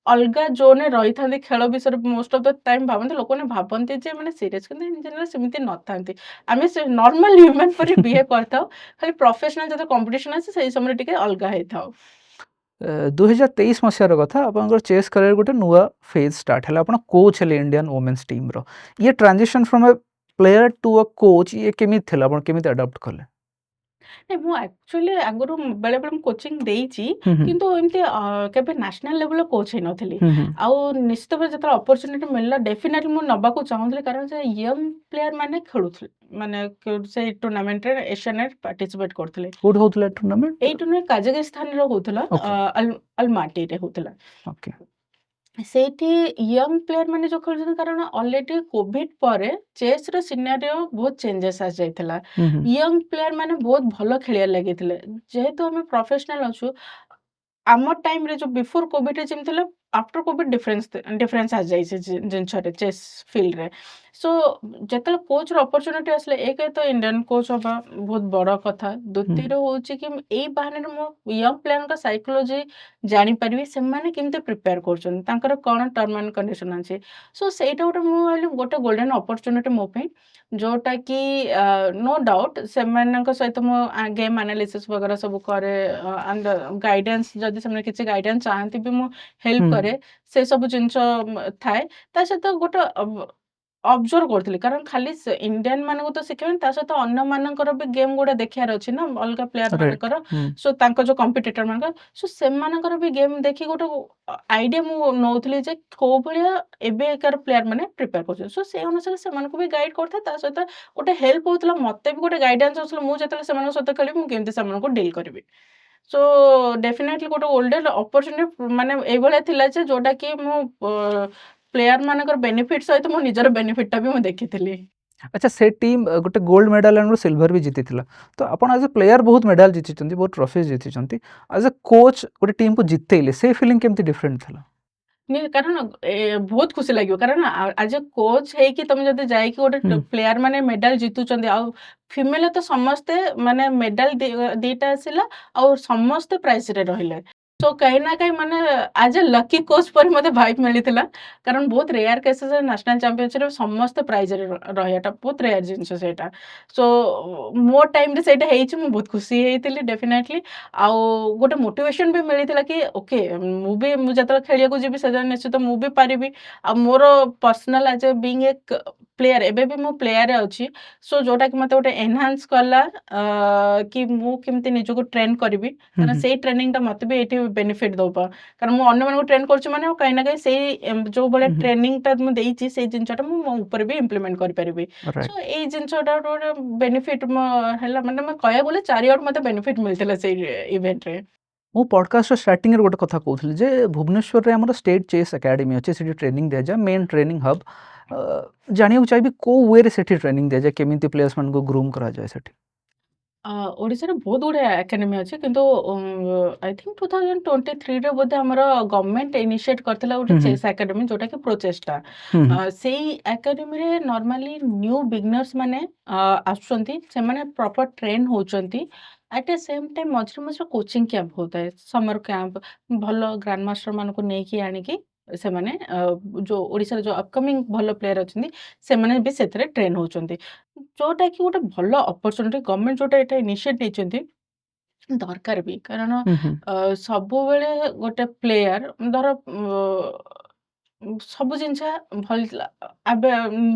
Speaker 2: अलगा जोने रही था खेल विषय मोस्ट ऑफ द टाइम भावती लोक भावती जे मैंने सीरियस किंतु इन जनरल सेमती न थांती आमे से नॉर्मल ह्यूमन पर बिहेव करथाउ खाली प्रोफेशनल जब कंपटीशन आसे सही समय टिके अलगा हेथाउ
Speaker 1: 2023 मसीहार कथा आप चेस करियर गोटे नुआ फेज स्टार्ट है आप कोच हेले इंडियन वोमेन्स टीम रो ये transition from a player to a coach ये केमिति थिला आपण केमिति अडॉप्ट कले
Speaker 2: ନାଇଁ ମୁଁ ଆକ୍ଚୁଆଲି ଆଗରୁ ବେଳେବେଳେ ମୁଁ କୋଚିଂ ଦେଇଛି
Speaker 1: ହୁଁ ହୁଁ
Speaker 2: କିନ୍ତୁ ଏମିତି କେବେ ନ୍ୟାସନାଲ ଲେଭେଲର କୋଚ୍ ହେଇନଥିଲି
Speaker 1: ହୁଁ ହୁଁ
Speaker 2: ଆଉ ନିଶ୍ଚିତ ଭାବରେ ଯେତେବେଳେ ଅପରଚ୍ୟୁନିଟି ମିଳିଲା ଡେଫିନେଟଲି ମୁଁ ନେବାକୁ ଚାହୁଁଥିଲି କାରଣ ସେ ୟଙ୍ଗ ପ୍ଲେୟାର ମାନେ ଖେଳୁଥିଲେ ମାନେ ସେଇ ଟୁର୍ଣ୍ଣାମେଣ୍ଟରେ ଏସିଆନରେ ପାର୍ଟିସିପେଟ୍ କରୁଥିଲେ
Speaker 1: କୋड होतला टूर्नामेंट
Speaker 2: ଏଇ ଟୁର୍ଣ୍ଣାମେଣ୍ଟ କାଜାକିସ୍ତାନରେ ହଉଥିଲା
Speaker 1: ओके
Speaker 2: ଅଲମାଟିରେ ହଉଥିଲା
Speaker 1: ओके
Speaker 2: ସେଇଠି ୟଙ୍ଗ ପ୍ଲେୟାର ମାନେ ଯୋଉ ଖେଳୁଛନ୍ତି କାରଣ ଅଲରେଡି କୋଭିଡ ପରେ ଚେସ୍ ର ସିନାରିଓ ବହୁତ ଚେଞ୍ଜେସ୍ ଆସିଯାଇଥିଲା
Speaker 1: हम्म
Speaker 2: ୟଙ୍ଗ ପ୍ଲେୟାର ମାନେ ବହୁତ ଭଲ ଖେଳିବାର ଲାଗିଥିଲେ ଯେହେତୁ ଆମେ ପ୍ରଫେସନାଲ ଅଛୁ ଆମ ଟାଇମରେ ଯୋଉ ବିଫୋର କୋଭିଡରେ ଯେମିତି ଥିଲା ଆଫ୍ଟର କୋଭିଡ ଡିଫରେନ୍ସ ଆସିଯାଇଛି ଜିନିଷରେ ଚେସ୍ ଫିଲ୍ଡରେ ସୋ ଯେତେବେଳେ କୋଚ୍ର ଅପରଚ୍ୟୁନିଟି ଆସିଲେ ଏକ ତ ଇଣ୍ଡିଆନ କୋଚ୍ ହବା ବହୁତ ବଡ଼ କଥା ଦ୍ୱିତୀୟରେ ହଉଛି କି ଏଇ ବାହାନରେ ମୁଁ ୟଙ୍ଗ ପ୍ଲେୟାରଙ୍କ ସାଇକୋଲୋଜି ଜାଣିପାରିବି ସେମାନେ କେମିତି ପ୍ରିପେୟାର କରୁଛନ୍ତି ତାଙ୍କର କ'ଣ ଟର୍ମ ଆଣ୍ଡ କଣ୍ଡିସନ ଅଛି ସୋ ସେଇଟା ଗୋଟେ ମୁଁ ଭାବିଲି ଗୋଟେ ଗୋଲ୍ଡେନ ଅପରଚ୍ୟୁନିଟି ମୋ ପାଇଁ ଯୋଉଟାକି ନୋ ଡାଉଟ୍ ସେମାନଙ୍କ ସହିତ ମୁଁ ଗେମ୍ ଆନାଲିସିସ୍ ବଗେରା ସବୁ କରେ ଆଣ୍ଡ ଗାଇଡାନ୍ସ ଯଦି ସେମାନେ କିଛି ଗାଇଡାନ୍ସ ଚାହାନ୍ତି ବି ମୁଁ ହେଲ୍ପ
Speaker 1: हम्म
Speaker 2: କରେ ସେ ସବୁ ଜିନିଷ ଥାଏ ତା ସହିତ ଗୋଟେ ଅବଜର୍ଭ କରୁଥିଲି କାରଣ ଖାଲି ଇଣ୍ଡିଆନ ମାନଙ୍କୁ ତ ଶିଖେଇବେନି ତା ସହିତ ଅନ୍ୟମାନଙ୍କର ବି ଗେମ୍ ଗୁଡ଼ା ଦେଖିବାର ଅଛି ନା ଅଲଗା ପ୍ଲେୟାର
Speaker 1: राइट
Speaker 2: ମାନଙ୍କର ସୋ ତାଙ୍କ ଯୋଉ କମ୍ପିଟିଟର ମାନଙ୍କର ସୋ ସେମାନଙ୍କର ବି ଗେମ୍ ଦେଖି ଗୋଟେ ଆଇଡିଆ ମୁଁ ନଉଥିଲି ଯେ କୋଉ ଭଳିଆ ଏବେକାର ପ୍ଲେୟାର ମାନେ ପ୍ରିପେୟାର କରୁଛନ୍ତି ସୋ ସେଇ ଅନୁସାରେ ସେମାନଙ୍କୁ ବି ଗାଇଡ୍ କରୁଥାଏ ତା ସହିତ ଗୋଟେ ହେଲ୍ପ ହଉଥିଲା ମତେ ବି ଗୋଟେ ଗାଇଡାନ୍ସ ଆସୁଥିଲା ମୁଁ ଯେତେବେଳେ ସେମାନଙ୍କ ସହିତ ଖେଳିବି ମୁଁ କେମିତି ସେମାନଙ୍କୁ ଡିଲ୍ କରିବି ସୋ ଡେଫିନେଟଲି ଗୋଟେ ଗୋଲ୍ଡେନ ଅପରଚ୍ୟୁନିଟି ମାନେ ଏଇଭଳିଆ ଥିଲା ଯେ ଯୋଉଟା କି ମୁଁ ପ୍ଲେୟାର ମାନଙ୍କର ବେନିଫିଟ ସହିତ ମୋ ନିଜର ବେନିଫିଟଟା ବି ମୁଁ ଦେଖିଥିଲି
Speaker 1: अच्छा से टीम गोटे गोल्ड मेडल एंड सिल्वर भी जीती तो आप एज ए प्लेयर बहुत मेडल जीति बहुत ट्रॉफी जीति एज ए कोच गोटे टीम को जितेले से फीलिंग केमती डिफरेंट था
Speaker 2: କାରଣ ବହୁତ ଖୁସି ଲାଗିବ କାରଣ ଆଜ ଏ କୋଚ୍ ହେଇକି ତମେ ଯଦି ଯାଇକି ଗୋଟେ ପ୍ଲେୟାର ମାନେ ମେଡାଲ ଜିତୁଛନ୍ତି ଆଉ ଫିମେଲ ତ ସମସ୍ତେ ମାନେ ମେଡାଲ ଦିଟା ଆସିଲା ଆଉ ସମସ୍ତେ ପ୍ରାଇଜରେ ରହିଲେ सो कहीं न कहीं ମାନେ ଆଜ୍ ଏ ଲକି କୋଚ୍ ପରି ମତେ ଭାଇବ୍ ମିଳିଥିଲା। କାରଣ ବହୁତ ରେୟାର କେସେସରେ ନ୍ୟାସନାଲ୍ ଚାମ୍ପିଅନସିପରେ ସମସ୍ତେ ପ୍ରାଇଜରେ ରହିବାଟା ବହୁତ ରେୟାର ଜିନିଷ ସେଇଟା। ସୋ ମୋ ଟାଇମରେ ସେଇଟା ହେଇଛି ମୁଁ ବହୁତ ଖୁସି ହେଇଥିଲି ଡେଫିନାଇଟଲି। ଆଉ ଗୋଟେ ମୋଟିଭେସନ ବି ମିଳିଥିଲା କି ଓକେ ମୁଁ ଯେତେବେଳେ ଖେଳିବାକୁ ଯିବି ସେତେବେଳେ ନିଶ୍ଚିତ ମୁଁ ବି ପାରିବି। ଆଉ ମୋର ପର୍ସନାଲ ଆଜ୍ ଏ ବିଙ୍ଗ ଏ ପ୍ଲେୟାର ଏବେ ବି ମୁଁ ପ୍ଲେୟାରରେ ଅଛି। ସୋ ଯୋଉଟାକି ମତେ ଗୋଟେ ଏନହାନ୍ସ କଲା କି ମୁଁ କେମିତି ନିଜକୁ ଟ୍ରେନ୍ କରିବି।
Speaker 1: ହୁଁ,
Speaker 2: କାରଣ
Speaker 1: ହୁଁ।
Speaker 2: ସେଇ ଟ୍ରେନିଂଟା ମତେ ବି ଏଇଠି ବେନିଫିଟ୍ ଦବ। କାରଣ ମୁଁ ଅନ୍ୟମାନଙ୍କୁ ଟ୍ରେନ୍ କରୁଛି ମାନେ କାହିଁ ନା କାହିଁ ସେଇ ଯୋଉ ଭଳିଆ
Speaker 1: ହୁଁ, ହୁଁ।
Speaker 2: ଟ୍ରେନିଂଟା ମୁଁ ଦେଇଛି ସେଇ ଜିନିଷଟା ମୁଁ ମୋ ଉପରେ ବି ଇମ୍ପ୍ଲିମେଣ୍ଟ କରିପାରିବି। So
Speaker 1: right.
Speaker 2: ଏଇ ଜିନିଷଟା ଗୋଟେ ବେନିଫିଟ୍ ହେଲା ମାନେ ମୁଁ କହିବାକୁ ଗଲେ ଚାରିଆଡୁ ମତେ ବେନିଫିଟ୍ ମିଳିଥିଲା ସେଇ ଇଭେଣ୍ଟରେ।
Speaker 1: ମୁଁ ପଡକାଷ୍ଟର ଷ୍ଟାର୍ଟିଂରେ ଗୋଟେ କଥା କହୁଥିଲି ଯେ ଭୁବନେଶ୍ୱରରେ ଆମର ଷ୍ଟେଟ୍ ଚେସ୍ ଏକାଡେମୀ ଅଛି, ସେଠି ଟ୍ରେନିଂ ଦିଆଯାଏ, ମେନ୍ ଟ୍ରେନିଂ ହବ୍। ଜାଣିବାକୁ ଚାହିଁବି କୋଉ ୱେରେ ସେଠି ଟ୍ରେନିଂ ଦିଆଯାଏ, କେମିତି ପ୍ଲେୟର୍ସମାନଙ୍କୁ ଗ୍ରୁମ୍ କରାଯାଏ ସେଠି?
Speaker 2: ଓଡ଼ିଶାରେ ବହୁତ ଗୁଡାଏ ଏକାଡେମୀ ଅଛି କିନ୍ତୁ ଆଇ ଥିଙ୍କ 2023ରେ ବୋଧେ ଆମର ଗଭର୍ଣ୍ଣମେଣ୍ଟ ଇନିସିଏଟ୍ କରିଥିଲା ଗୋଟେ
Speaker 1: ହୁଁ, ହୁଁ।
Speaker 2: ଚେସ୍ ଏକାଡେମୀ ଯୋଉଟାକି ପ୍ରୋଚେଷ୍ଟା।
Speaker 1: ହୁଁ, ହୁଁ।
Speaker 2: ସେଇ ଏକାଡେମୀରେ ନର୍ମାଲି ନ୍ୟୁ ବିଗନର୍ସ ମାନେ ଆସୁଛନ୍ତି, ସେମାନେ ପ୍ରପର ଟ୍ରେନ୍ ହଉଛନ୍ତି। ଆଟ୍ ଏ ସେମ୍ ଟାଇମ୍ ମଝିରେ ମଝିରେ କୋଚିଂ କ୍ୟାମ୍ପ ହଉଥାଏ, ସମର କ୍ୟାମ୍ପ ଭଲ ଗ୍ରାଣ୍ଡ ମାଷ୍ଟର ମାନଙ୍କୁ ନେଇକି ଆଣିକି ସେମାନେ ଯୋଉ ଓଡ଼ିଶାର ଯୋଉ ଅପକମିଂ ଭଲ ପ୍ଲେୟାର ଅଛନ୍ତି ସେମାନେ ବି ସେଥିରେ ଟ୍ରେନ୍ ହଉଛନ୍ତି। ଯୋଉଟା କି ଗୋଟେ ଭଲ ଅପରଚ୍ୟୁନିଟି ଗଭର୍ଣ୍ଣମେଣ୍ଟ ଯୋଉଟା ଏଇଟା ଇନିସିଏଟ୍ ନେଇଛନ୍ତି ଦରକାର ବି। କାରଣ
Speaker 1: ହୁଁ, ହୁଁ।
Speaker 2: ସବୁବେଳେ ଗୋଟେ ପ୍ଲେୟାର ଧର ସବୁ ଜିନିଷ ଭଲ ଆବେ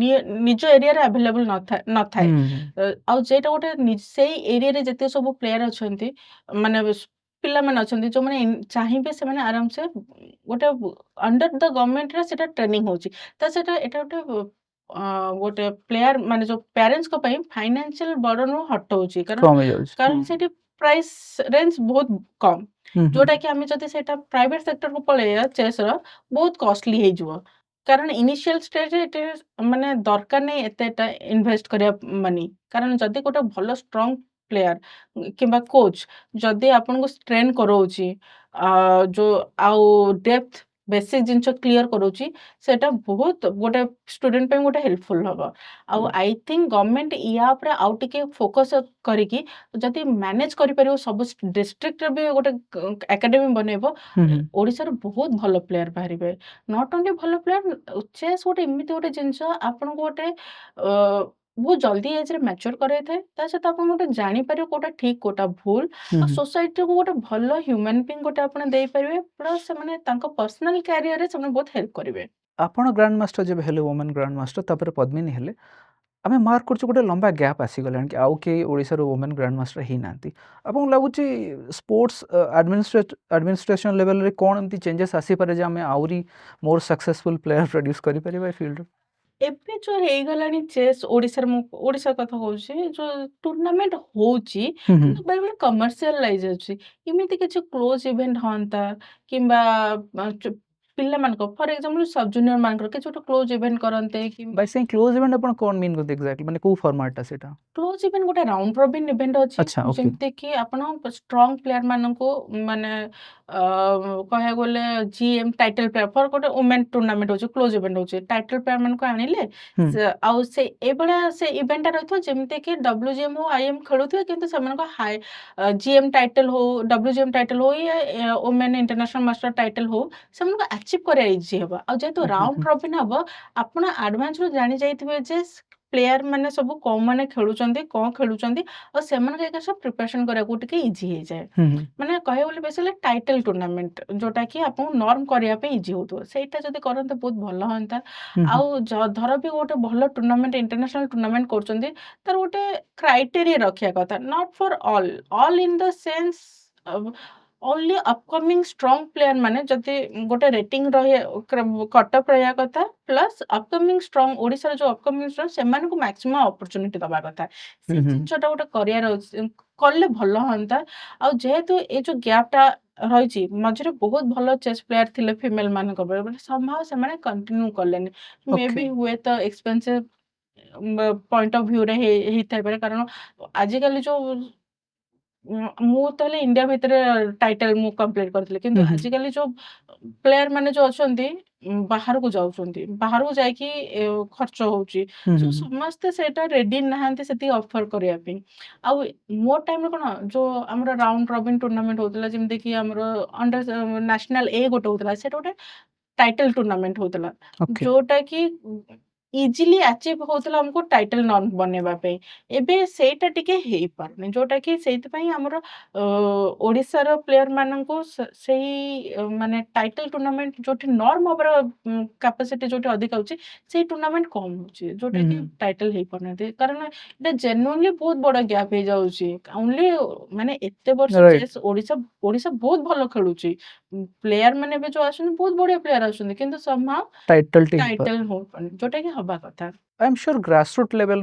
Speaker 2: ନିଜ ଏରିଆରେ ଆଭେଲେବଲ୍ ନଥାଏ।
Speaker 1: ହୁଁ, ହୁଁ।
Speaker 2: ଆଉ ଯେଇଟା ଗୋଟେ ସେଇ ଏରିଆରେ ଯେତେ ସବୁ ପ୍ଲେୟାର ଅଛନ୍ତି ମାନେ ପିଲାମାନେ ଅଛନ୍ତି ଯୋଉମାନେ ଚାହିଁବେ ସେମାନେ ଆରାମସେ ଗୋଟେ ଅଣ୍ଡର ଦ ଗଭର୍ଣ୍ଣମେଣ୍ଟରେ ସେଟା ଟ୍ରେନିଂ ହଉଛି। ତ ସେଟା ଏଟା ଗୋଟେ ପ୍ଲେୟାର ମାନେ ଯୋଉ ପ୍ୟାରେଣ୍ଟସ୍‌ଙ୍କ ପାଇଁ ଫାଇନାନ୍ସିଆଲ ବର୍ଡନରୁ ହଟଉଛି। କାରଣ
Speaker 1: କମ୍ ହେଇଯାଉଛି।
Speaker 2: କାରଣ ସେଠି ପ୍ରାଇସ୍ ରେଞ୍ଜ ବହୁତ କମ୍।
Speaker 1: ହୁଁ, ହୁଁ।
Speaker 2: ଯୋଉଟା କି ଆମେ ଯଦି ସେଇଟା ପ୍ରାଇଭେଟ ସେକ୍ଟରକୁ ପଳେଇବା ଚେସ୍‌ର ବହୁତ କଷ୍ଟଲି ହେଇଯିବ। କାରଣ ଇନିସିଆଲ ଷ୍ଟେଜରେ ଏଠି ମାନେ ଦରକାର ନାହିଁ ଏତେଟା ଇନଭେଷ୍ଟ କରିବା ମନି। କାରଣ ଯଦି ଗୋଟେ ଭଲ ଷ୍ଟ୍ରଙ୍ଗ ପ୍ଲେୟାର କିମ୍ବା କୋଚ୍ ଯଦି ଆପଣଙ୍କୁ ଟ୍ରେନ୍ କରଉଛି ଯୋଉ ଆଉ ଡେପ୍ଥ ବେସିକ୍ ଜିନିଷ କ୍ଲିୟର କରଉଛି, ସେଇଟା ବହୁତ ଗୋଟେ ଷ୍ଟୁଡେଣ୍ଟ ପାଇଁ ଗୋଟେ ହେଲ୍ପଫୁଲ୍ ହବ। ଆଉ ଆଇ ଥିଙ୍କ ଗଭର୍ଣ୍ଣମେଣ୍ଟ ୟା ଉପରେ ଆଉ ଟିକେ ଫୋକସ୍ କରିକି ଯଦି ମ୍ୟାନେଜ କରିପାରିବ ସବୁ ଡିଷ୍ଟ୍ରିକ୍ଟରେ ବି ଗୋଟେ ଏକାଡେମୀ ବନେଇବ,
Speaker 1: ହୁଁ, ହୁଁ।
Speaker 2: ଓଡ଼ିଶାରୁ ବହୁତ ଭଲ ପ୍ଲେୟାର ବାହାରିବେ। ନଟ୍ ଓନ୍ଲି ଭଲ ପ୍ଲେୟାର, ଚେସ୍ ଗୋଟେ ଏମିତି ଗୋଟେ ଜିନିଷ ଆପଣଙ୍କୁ ଗୋଟେ ଅ ବହୁତ ଜଲ୍ଦି ଏଜରେ ମ୍ୟାଚୁର କରାଇଥାଏ। ତା ସହିତ ଆପଣ ଗୋଟେ ଜାଣିପାରିବେ କୋଉଟା ଠିକ୍ କୋଉଟା ଭୁଲ।
Speaker 1: ହୁଁ,
Speaker 2: ଆଉ
Speaker 1: ହୁଁ।
Speaker 2: ସୋସାଇଟିକୁ ଗୋଟେ ଭଲ ହ୍ୟୁମାନ ବିଙ୍ଗ ଗୋଟେ ଆପଣ ଦେଇପାରିବେ। ପ୍ଲସ୍ ସେମାନେ ତାଙ୍କ ପର୍ସନାଲ କ୍ୟାରିୟରରେ ସେମାନେ ବହୁତ ହେଲ୍ପ କରିବେ।
Speaker 1: ଆପଣ ଗ୍ରାଣ୍ଡ ମାଷ୍ଟର ଯେବେ ହେଲେ, ୱୋମେନ୍ ଗ୍ରାଣ୍ଡ ମାଷ୍ଟର, ତାପରେ ପଦ୍ମିନୀ ହେଲେ, ଆମେ ମାର୍କ କରୁଛୁ ଗୋଟେ ଲମ୍ବା ଗ୍ୟାପ୍ ଆସିଗଲାଣି କି ଆଉ କେହି ଓଡ଼ିଶାରୁ ୱୋମେନ୍ ଗ୍ରାଣ୍ଡ ମାଷ୍ଟର ହେଇନାହାନ୍ତି। ଆପଣଙ୍କୁ ଲାଗୁଛି ସ୍ପୋର୍ଟସ ଆଡମିନିଷ୍ଟ୍ରେସନ ଲେଭେଲରେ କ'ଣ ଏମିତି ଚେଞ୍ଜେସ୍ ଆସିପାରେ ଯେ ଆମେ ଆହୁରି ମୋର୍ ସକ୍ସେସଫୁଲ୍ ପ୍ଲେୟାର ପ୍ରଡ୍ୟୁସ୍ କରିପାରିବା ଏ ଫିଲ୍ଡରେ?
Speaker 2: ଏବେ ଯୋଉ ହେଇଗଲାଣି ଚେସ୍ ଓଡ଼ିଶାରେ ମୁଁ ଓଡ଼ିଶା କଥା କହୁଛି, ଯୋଉ ଟୁର୍ଣ୍ଣାମେଣ୍ଟ ହଉଛି
Speaker 1: ହୁଁ, ହୁଁ।
Speaker 2: କିନ୍ତୁ ବେଳେବେଳେ କମର୍ସିଆଲାଇଜ୍ ଅଛି। ଏମିତି କିଛି କ୍ଲୋଜ୍ ଇଭେଣ୍ଟ ହଅନ୍ତା କିମ୍ବା ପିଲାମାନଙ୍କ ଫର୍ ଏକ୍ସାମ୍ପଲ୍ ସବ୍ ଜୁନିୟର ମାନଙ୍କର କିଛି ଗୋଟେ କ୍ଲୋଜ୍ ଇଭେଣ୍ଟ କରନ୍ତେ କିମ୍ବା
Speaker 1: ବାଇ ସେଇଂ କ୍ଲୋଜ୍ ଇଭେଣ୍ଟ ଆପଣ କ'ଣ ମିନ୍ କରନ୍ତି ଏକ୍ଜାକ୍ଟଲି, ମାନେ କୋଉ ଫର୍ମାଟଟା ସେଇଟା?
Speaker 2: କ୍ଲୋଜ୍ ଇଭେଣ୍ଟ ଗୋଟେ ରାଉଣ୍ଡ ରବିନ୍ ଇଭେଣ୍ଟ ଅଛି।
Speaker 1: ଆଚ୍ଛା, ଓକେ।
Speaker 2: ଯେମିତିକି ଆପଣ ଷ୍ଟ୍ରଙ୍ଗ ପ୍ଲେୟାର ମାନଙ୍କୁ ମାନେ କହିବାକୁ ଗଲେ ଜିଏମ୍ ଟାଇଟଲ୍ ପ୍ଲେୟାର ଫର୍ ଗୋଟେ ଓମେନ୍ ଟୁର୍ଣ୍ଣାମେଣ୍ଟ ହଉଛି, କ୍ଲୋଜ୍ ଇଭେଣ୍ଟ ହଉଛି। ଟାଇଟଲ୍ ପ୍ଲେୟାର ମାନଙ୍କୁ ଆଣିଲେ
Speaker 1: ହୁଁ,
Speaker 2: ଆଉ ସେ ଏଇଭଳିଆ ସେ ଇଭେଣ୍ଟଟା ରହିଥିବ ଯେମିତିକି WGM ହଉ IM ଖେଳୁଥିବେ କିନ୍ତୁ ସେମାନଙ୍କ GM ଟାଇଟଲ୍ ହଉ, WGM ଟାଇଟଲ୍ ହଉ ଓମେନ୍ ଇଣ୍ଟରନ୍ୟାସନାଲ ମାଷ୍ଟର ଟାଇଟଲ୍ ହଉ ସେମାନଙ୍କୁ ଆଚିଭ୍ କରିବା ଇଜି ହେବ। ଆଉ ଯେହେତୁ
Speaker 1: ହୁଁ, ହୁଁ,
Speaker 2: ରାଉଣ୍ଡ
Speaker 1: ହୁଁ,
Speaker 2: ରବିନ୍ ହବ ଆପଣ ଆଡଭାନ୍ସରୁ ଜାଣି ଯାଇଥିବେ ଯେ ପ୍ଲେୟାର ମାନେ ସବୁ କୋଉମାନେ ଖେଳୁଛନ୍ତି, କ'ଣ ଖେଳୁଛନ୍ତି ଆଉ ସେମାନଙ୍କ ଏଗେନ୍ଷ୍ଟ ପ୍ରିପାରେସନ କରିବାକୁ ଟିକେ ଇଜି ହେଇଯାଏ।
Speaker 1: ହୁଁ, ହୁଁ,
Speaker 2: ମାନେ କହିବାକୁ ଗଲେ ବେସିକାଲି ଟାଇଟଲ୍ ଟୁର୍ଣ୍ଣାମେଣ୍ଟ ଯୋଉଟା କି ଆପଣଙ୍କୁ ନର୍ମ କରିବା ପାଇଁ ଇଜି ହଉଥିବ। ସେଇଟା ଯଦି କରନ୍ତେ ବହୁତ ଭଲ ହୁଅନ୍ତା।
Speaker 1: ହୁଁ, ହୁଁ।
Speaker 2: ଆଉ ଧର ବି ଗୋଟେ ଭଲ ଟୁର୍ଣ୍ଣାମେଣ୍ଟ ଇଣ୍ଟରନ୍ୟାସନାଲ ଟୁର୍ଣ୍ଣାମେଣ୍ଟ କରୁଛନ୍ତି, ତାର ଗୋଟେ କ୍ରାଇଟେରିଆ ରଖିବା କଥା। Not for all in the sense only upcoming strong player ମାନେ ଯଦି ଗୋଟେ ରେଟିଂ କଟଅଫ୍ ରହିବା କଥା, ପ୍ଲସ୍ ଅପକମିଂ ଷ୍ଟ୍ରଙ୍ଗ ଓଡ଼ିଶାର ଯୋଉ ଅପକମିଂ ଷ୍ଟ୍ରଙ୍ଗ ସେମାନଙ୍କୁ ମ୍ୟାକ୍ସିମମ୍ ଅପରଚ୍ୟୁନିଟି ଦବା କଥା।
Speaker 1: ହୁଁ,
Speaker 2: ସେଇ
Speaker 1: ହୁଁ।
Speaker 2: ଜିନିଷଟା ଗୋଟେ କରିବାର ଅଛି, କଲେ ଭଲ ହୁଅନ୍ତା। ଆଉ ଯେହେତୁ ଏ ଯୋଉ ଗ୍ୟାପଟା ରହିଛି, ମଝିରେ ବହୁତ ଭଲ ଚେସ୍ ପ୍ଲେୟାର ଥିଲେ ଫିମେଲ ମାନଙ୍କ ବେଳେ, ବଟ୍ ସମହାଉ ସେମାନେ କଣ୍ଟିନ୍ୟୁ କଲେନି। ମେ
Speaker 1: ଓକେ।
Speaker 2: ବି ହୁଏତ ଏକ୍ସପେନ୍ସିଭ ପଏଣ୍ଟ ଅଫ୍ ଭ୍ୟୁରେ ହେଇଥାଇପାରେ। କାରଣ ଆଜିକାଲି ଯୋଉ ମୁଁ ତାହେଲେ ଇଣ୍ଡିଆ ଭିତରେ ଟାଇଟଲ ମୁଁ କମ୍ପ୍ଲିଟ କରିଥିଲି, କିନ୍ତୁ
Speaker 1: ହୁଁ ହୁଁ
Speaker 2: ଆଜିକାଲି ଯୋଉ ପ୍ଲେୟାର ମାନେ ଯୋଉ ଅଛନ୍ତି ବାହାରକୁ ଯାଉଛନ୍ତି, ବାହାରକୁ ଯାଇକି ଖର୍ଚ୍ଚ ହଉଛି,
Speaker 1: ହୁଁ
Speaker 2: so
Speaker 1: ହୁଁ
Speaker 2: ସମସ୍ତେ ସେଇଟା ରେଡି ନାହାନ୍ତି ସେତିକି ଅଫର କରିବା ପାଇଁ। ଆଉ ମୋ ଟାଇମରେ କଣ ଯୋଉ ଆମର ରାଉଣ୍ଡ ରବିନ ଟୁର୍ଣ୍ଣାମେଣ୍ଟ ହଉଥିଲା, ଯେମିତି କି ଆମର ଅଣ୍ଡର ନ୍ୟାସନାଲ ଏ ଗୋଟେ ହଉଥିଲା, ସେଟା ଗୋଟେ ଟାଇଟଲ ଟୁର୍ଣ୍ଣାମେଣ୍ଟ ହଉଥିଲା,
Speaker 1: ଓକେ
Speaker 2: ଯୋଉଟା କି ଇଜିଲି ଆଚିଭ୍ ହଉଥିଲା ଆମକୁ ଟାଇଟଲ ନନ୍ ବନେଇବା ପାଇଁ। ଏବେ ସେଇଟା ଟିକେ ହେଇପାରୁନି, ଯୋଉଟା କି ସେଇଥିପାଇଁ ଆମର ଓଡ଼ିଶାର ପ୍ଲେୟାର ମାନଙ୍କୁ ସେଇ ମାନେ ଟାଇଟଲ ଟୁର୍ଣ୍ଣାମେଣ୍ଟ ଯୋଉଠି ନର୍ମ ହବାର କାପାସିଟି ଯୋଉଠି ଅଧିକ ହଉଛି, ସେଇ ଟୁର୍ଣ୍ଣାମେଣ୍ଟ କମ ହଉଛି, ଯୋଉଟା
Speaker 1: ହୁଁ
Speaker 2: କି
Speaker 1: ହୁଁ
Speaker 2: ଟାଇଟଲ ହେଇପାରୁନାହାନ୍ତି। କାରଣ ଏଇଟା ଜେନୁଇନଲି ବହୁତ ବଡ ଗ୍ୟାପ୍ ହେଇଯାଉଛି। ଓନ୍ଲି ମାନେ ଏତେ ବର୍ଷ
Speaker 1: ରାଇଟ୍
Speaker 2: ଚେସ୍ ଓଡ଼ିଶା ଓଡ଼ିଶା ବହୁତ ଭଲ ଖେଳୁଛି, ପ୍ଲେୟାର ମାନେ ଏବେ ଯୋଉ ଆସୁଛନ୍ତି ବହୁତ ବଢିଆ ପ୍ଲେୟାର ଆସୁଛନ୍ତି, କିନ୍ତୁ somehow
Speaker 1: ଟାଇଟଲଟି ହେଇପାରୁନି।
Speaker 2: ଟାଇଟଲ ହଉନି, ଯୋଉଟା କି ହବା କଥା।
Speaker 1: I am sure grassroot level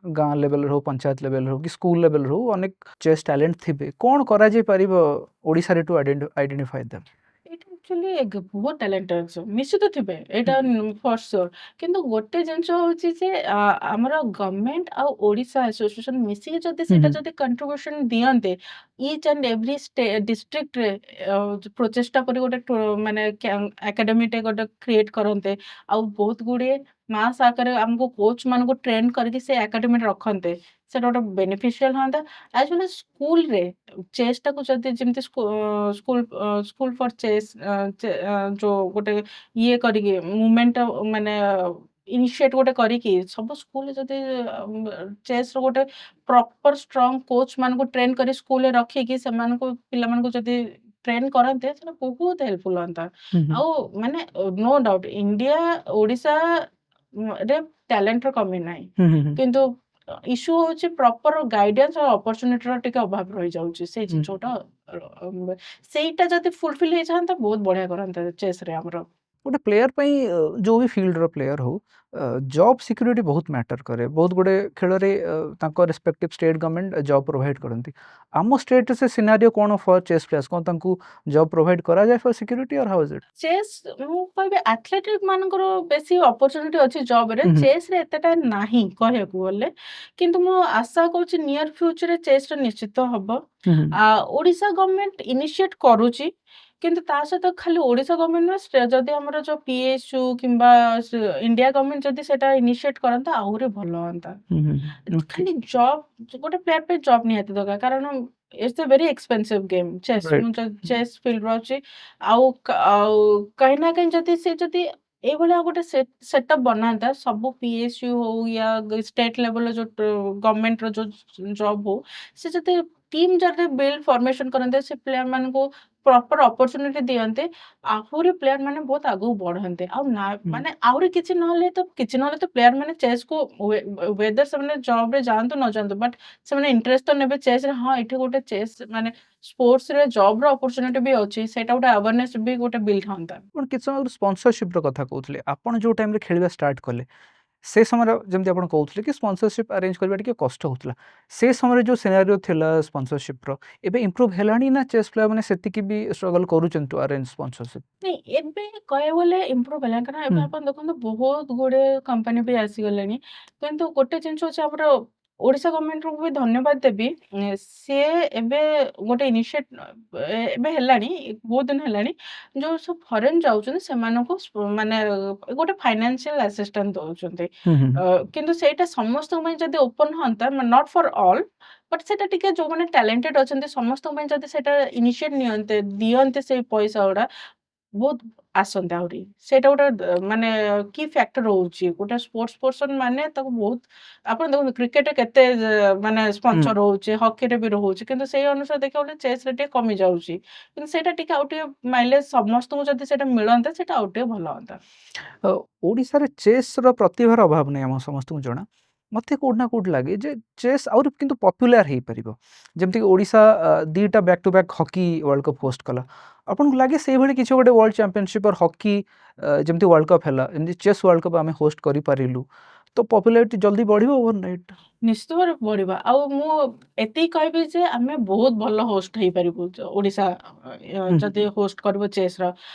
Speaker 1: गाँ लेवल हो पंचायत लेवल हो कि स्कूल लेवल हो अनेक चेस टैलेंट थिबे कौन करा जाय परिबो ओडिसा रे टू आइडेंटिफाई देम।
Speaker 2: ଏଇଟା ଆକ୍ଚୁଆଲି ବହୁତ ଟ୍ୟାଲେଣ୍ଟେଡ ଅଛି, ନିଶ୍ଚିତ ଥିବେ, ଏଇଟା ଫର ସିଓର। କିନ୍ତୁ ଗୋଟେ ଜିନିଷ ହଉଛି ଯେ ଆମର ଗଭର୍ଣମେଣ୍ଟ ଆଉ ଓଡ଼ିଶା ଆସୋସିଏସନ ମିଶିକି ଯଦି ସେଇଟା ଯଦି କଣ୍ଟ୍ରିବ୍ୟୁସନ ଦିଅନ୍ତେ, ଇଚ୍ ଆଣ୍ଡ ଏଭ୍ରି ଡିଷ୍ଟ୍ରିକ୍ଟରେ ପ୍ରଚେଷ୍ଟା କରି ଗୋଟେ ମାନେ ଏକାଡେମୀଟେ ଗୋଟେ କ୍ରିଏଟ କରନ୍ତେ, ଆଉ ବହୁତ ଗୁଡିଏ ମାସ ଆକାରରେ ଆମକୁ କୋଚ୍ ମାନଙ୍କୁ ଟ୍ରେନ କରିକି ସେ ଏକାଡେମୀରେ ରଖନ୍ତେ, ସେଟା ଗୋଟେ ବେନିଫିସିଆଲ ହୁଅନ୍ତା। ଆଜ ୱେଲ୍ ସ୍କୁଲରେ ଚେସ୍ ଟାକୁ ଯଦି ଯେମିତି ସ୍କୁଲ ସ୍କୁଲ ଫର ଚେସ୍ ଯୋଉ ଗୋଟେ ଇଏ କରିକି ମୁଭମେଣ୍ଟ ମାନେ ଇନିସିଏଟ ଗୋଟେ କରିକି ସବୁ ସ୍କୁଲରେ ଯଦି ଚେସ୍ ର ଗୋଟେ ପ୍ରପର ଷ୍ଟ୍ରଙ୍ଗ କୋଚ୍ ମାନଙ୍କୁ ଟ୍ରେନ କରି ସ୍କୁଲରେ ରଖିକି ସେମାନଙ୍କୁ ପିଲାମାନଙ୍କୁ ଯଦି ଟ୍ରେନ କରନ୍ତେ, ସେଟା ବହୁତ ହେଲ୍ପଫୁଲ ହୁଅନ୍ତା। ଆଉ ମାନେ ନୋ ଡାଉଟ ଇଣ୍ଡିଆ ଓଡ଼ିଶା ରେ ଟ୍ୟାଲେଣ୍ଟର କମି ନାହିଁ, କିନ୍ତୁ ଇସ୍ୟୁ ହଉଛି ପ୍ରପର ଗାଇଡାନ୍ସ ଆଉ ଅପରଚୁନିଟିର ଟିକେ ଅଭାବ ରହିଯାଉଛି, ସେଇ ଜିନିଷଟା ସେଇଟା ଯଦି ଫୁଲଫିଲ୍ ହେଇଯାଆନ୍ତା ବହୁତ ବଢିଆ କରନ୍ତା ଚେସ୍ ରେ ଆମର।
Speaker 1: गोटे प्लेयर पई जो भी फील्ड रो प्लेयर हो जॉब सिक्योरिटी बहुत मैटर करे बहुत गुडे खेल रे तांको respective state government job provide करंती आमो स्टेट से सिनेरियो कोन फॉर चेस प्लेयर्स कोन तांको जॉब प्रोवाइड करा जाय फॉर सिक्योरिटी और हाउ इज इट।
Speaker 2: ଚେସ୍ ମୁଁ କହିବି ଆଥଲେଟିକ୍ ମାନଙ୍କର ବେଶୀ ଅପରଚୁନିଟି ଅଛି ଜବରେ, ଚେସ୍ ରେ ଏତେଟା ନାହିଁ କହିବାକୁ ଗଲେ, କିନ୍ତୁ ମୁଁ ଆଶା କରୁଛି ନିୟର ଫ୍ୟୁଚରରେ ଚେସ୍ ରେ ନିଶ୍ଚିତ ହବ। ଓଡ଼ିଶା ଗଭର୍ଣମେଣ୍ଟ ଇନିସିଏଟ କରୁଛି, କିନ୍ତୁ ତା ସହିତ ଖାଲି ଓଡ଼ିଶା ଗଭର୍ଣମେଣ୍ଟ ନୁହେଁ, ଯଦି ଆମର ଯୋଉ ପିଏସୟୁ କିମ୍ବା ଇଣ୍ଡିଆ ଗଭର୍ଣମେଣ୍ଟ ଯଦି ସେଟା ଇନିସିଏଟ କରନ୍ତା ଆହୁରି ଭଲ ହୁଅନ୍ତା।
Speaker 1: ओके
Speaker 2: ଖାଲି ଜବ୍ ଗୋଟେ ପ୍ଲେୟାର ପାଇଁ ଜବ୍ ନିହାତି ଦରକାର, କାରଣ it's a very expensive game chess. ମୁଁ
Speaker 1: राइट
Speaker 2: ଚେସ୍ ଫିଲ୍ଡରେ ଅଛି, ଆଉ କାହିଁ ନା କାହିଁ ଯଦି ସେ ଯଦି ଏଇଭଳିଆ ଗୋଟେ ସେଟଅପ୍ ବନାନ୍ତା, ସବୁ ପିଏସୟୁ ହଉ ୟା ଷ୍ଟେଟ୍ ଲେଭଲର ଯୋଉ ଗଭର୍ଣମେଣ୍ଟର ଯୋଉ ଜବ୍ ହଉ, ସେ ଯଦି ଟିମ୍ ଯଦି ବିଲ୍ଡ ଫର୍ମେସନ କରନ୍ତେ, ସେ ପ୍ଲେୟାର ମାନଙ୍କୁ ପ୍ରପର ଅପରଚୁନିଟି ଦିଅନ୍ତେ, ଆହୁରି ପ୍ଲେୟାର ମାନେ ବହୁତ ଆଗକୁ ବଢନ୍ତେ। ଆଉ ନା ମାନେ ଆହୁରି କିଛି ନହେଲେ ତ ପ୍ଲେୟାର ମାନେ ଚେସ୍ କୁ ୱେଦର ସେମାନେ ଜବ୍ ରେ ଯାଆନ୍ତୁ ନ ଯାଆନ୍ତୁ, ବଟ୍ ସେମାନେ ଇଣ୍ଟରେଷ୍ଟ ତ ନେବେ ଚେସ୍ ରେ। ହଁ, ଏଠି ଗୋଟେ ଚେସ୍ ମାନେ ସ୍ପୋର୍ଟସ ରେ ଜବ୍ ର ଅପରଚୁନିଟି ବି ଅଛି, ସେଇଟା ଗୋଟେ ଆୱାରନେସ୍ ବି ଗୋଟେ ବିଲ୍ଡ ହୁଅନ୍ତା।
Speaker 1: पण किछ समय स्पॉन्सरशिप रो कथा कहउतले आपण जो टाइम रे खेलबा स्टार्ट कले से समय जमती आपण कहउतले कि स्पॉन्सरशिप अरेंज करबा टिके कष्ट होतला से समय जो सिनेरियो थिला स्पॉन्सरशिप रो एबे इंप्रूव हेलानी ना चेस प्लेयर माने सेति की भी स्ट्रगल करूचन टू अरेंज स्पॉन्सरशिप।
Speaker 2: ନାଇଁ ଏବେ କହିବାକୁ ଗଲେ ଇମ୍ପ୍ରୁଭ୍ ହେଲାଣି, କାରଣ ଏବେ ଆପଣ ଦେଖନ୍ତୁ ବହୁତ ଗୁଡେ କମ୍ପାନୀ ବି ଆସିଗଲେଣି। କିନ୍ତୁ ଗୋଟେ ଜିନିଷ ଅଛି, ଆମର ଓଡ଼ିଶା ଗଭର୍ଣମେଣ୍ଟକୁ ବି ଧନ୍ୟବାଦ ଦେବି। ସିଏ ଏବେ ଗୋଟେ ଇନିସିଏଟ ଏବେ ହେଲାଣି, ବହୁତ ଦିନ ହେଲାଣି, ଯୋଉ ସବୁ ଫରେନ୍ ଯାଉଛନ୍ତି ସେମାନଙ୍କୁ ମାନେ ଗୋଟେ ଫାଇନାନ୍ସିଆଲ ଆସିଷ୍ଟାନ୍ସ ଦଉଛନ୍ତି। କିନ୍ତୁ ସେଇଟା ସମସ୍ତଙ୍କ ପାଇଁ ଯଦି ଓପନ ହୁଅନ୍ତା, ନଟ୍ ଫର୍ ଅଲ୍, ବଟ୍ ସେଟା ଟିକେ ଯୋଉମାନେ ଟ୍ୟାଲେଣ୍ଟେଡ ଅଛନ୍ତି ସମସ୍ତଙ୍କ ପାଇଁ ଯଦି ସେଟା ଇନିସିଏଟ ନିଅନ୍ତେ, ଦିଅନ୍ତେ ସେଇ ପଇସା ଗୁଡା, ବହୁତ ଆସନ୍ତେ ଆହୁରି। ସେଇଟା ଗୋଟେ ମାନେ କି ଫ୍ୟାକ୍ଟର ରହୁଛି, ଗୋଟେ ସ୍ପୋର୍ଟସ ପର୍ସନ ମାନେ ତାକୁ ବହୁତ, ଆପଣ ଦେଖନ୍ତୁ କ୍ରିକେଟରେ କେତେ ମାନେ ସ୍ପନ୍ସର ରହୁଛି, ହକିରେ ବି ରହୁଛି, କିନ୍ତୁ ସେଇ ଅନୁସାରେ ଦେଖିବାକୁ ଗଲେ ଚେସ୍ ରେ ଟିକେ କମି ଯାଉଛି। କିନ୍ତୁ ସେଇଟା ଟିକେ ଆଉ ଟିକେ ମାଇଲେଜ ସମସ୍ତଙ୍କୁ ଯଦି ସେଇଟା ମିଳନ୍ତା, ସେଇଟା ଆଉ ଟିକେ ଭଲ ହୁଅନ୍ତା।
Speaker 1: ओडिसा रे चेस रो प्रतिभार अभाव नै हम समस्त को जणा मते कोड ना कोड लागे जे चेस और किंतु पॉपुलर हे परिबो जेमति ओडिसा दीटा back to back hockey world cup host कला आपन को लागे सेही भली किछ गोटे वर्ल्ड चैंपियनशिप और हॉकी जेमति वर्ल्ड कप हैला जेमति चेस वर्ल्ड कप आमे होस्ट करि परिलु तो पॉपुलैरिटी जल्दी बढ़िबो ओवरनाइट।
Speaker 2: ନିଶ୍ଚିତ ଭାବରେ ବଢିବା। ଆଉ ମୁଁ ଏତିକି କହିବି ଯେ ଆମେ ବହୁତ ଭଲ ହୋଷ୍ଟ ହେଇପାରିବୁ, ଓଡ଼ିଶା ଯଦି ହୋଷ୍ଟ କରିବ ଚେସ୍ ର।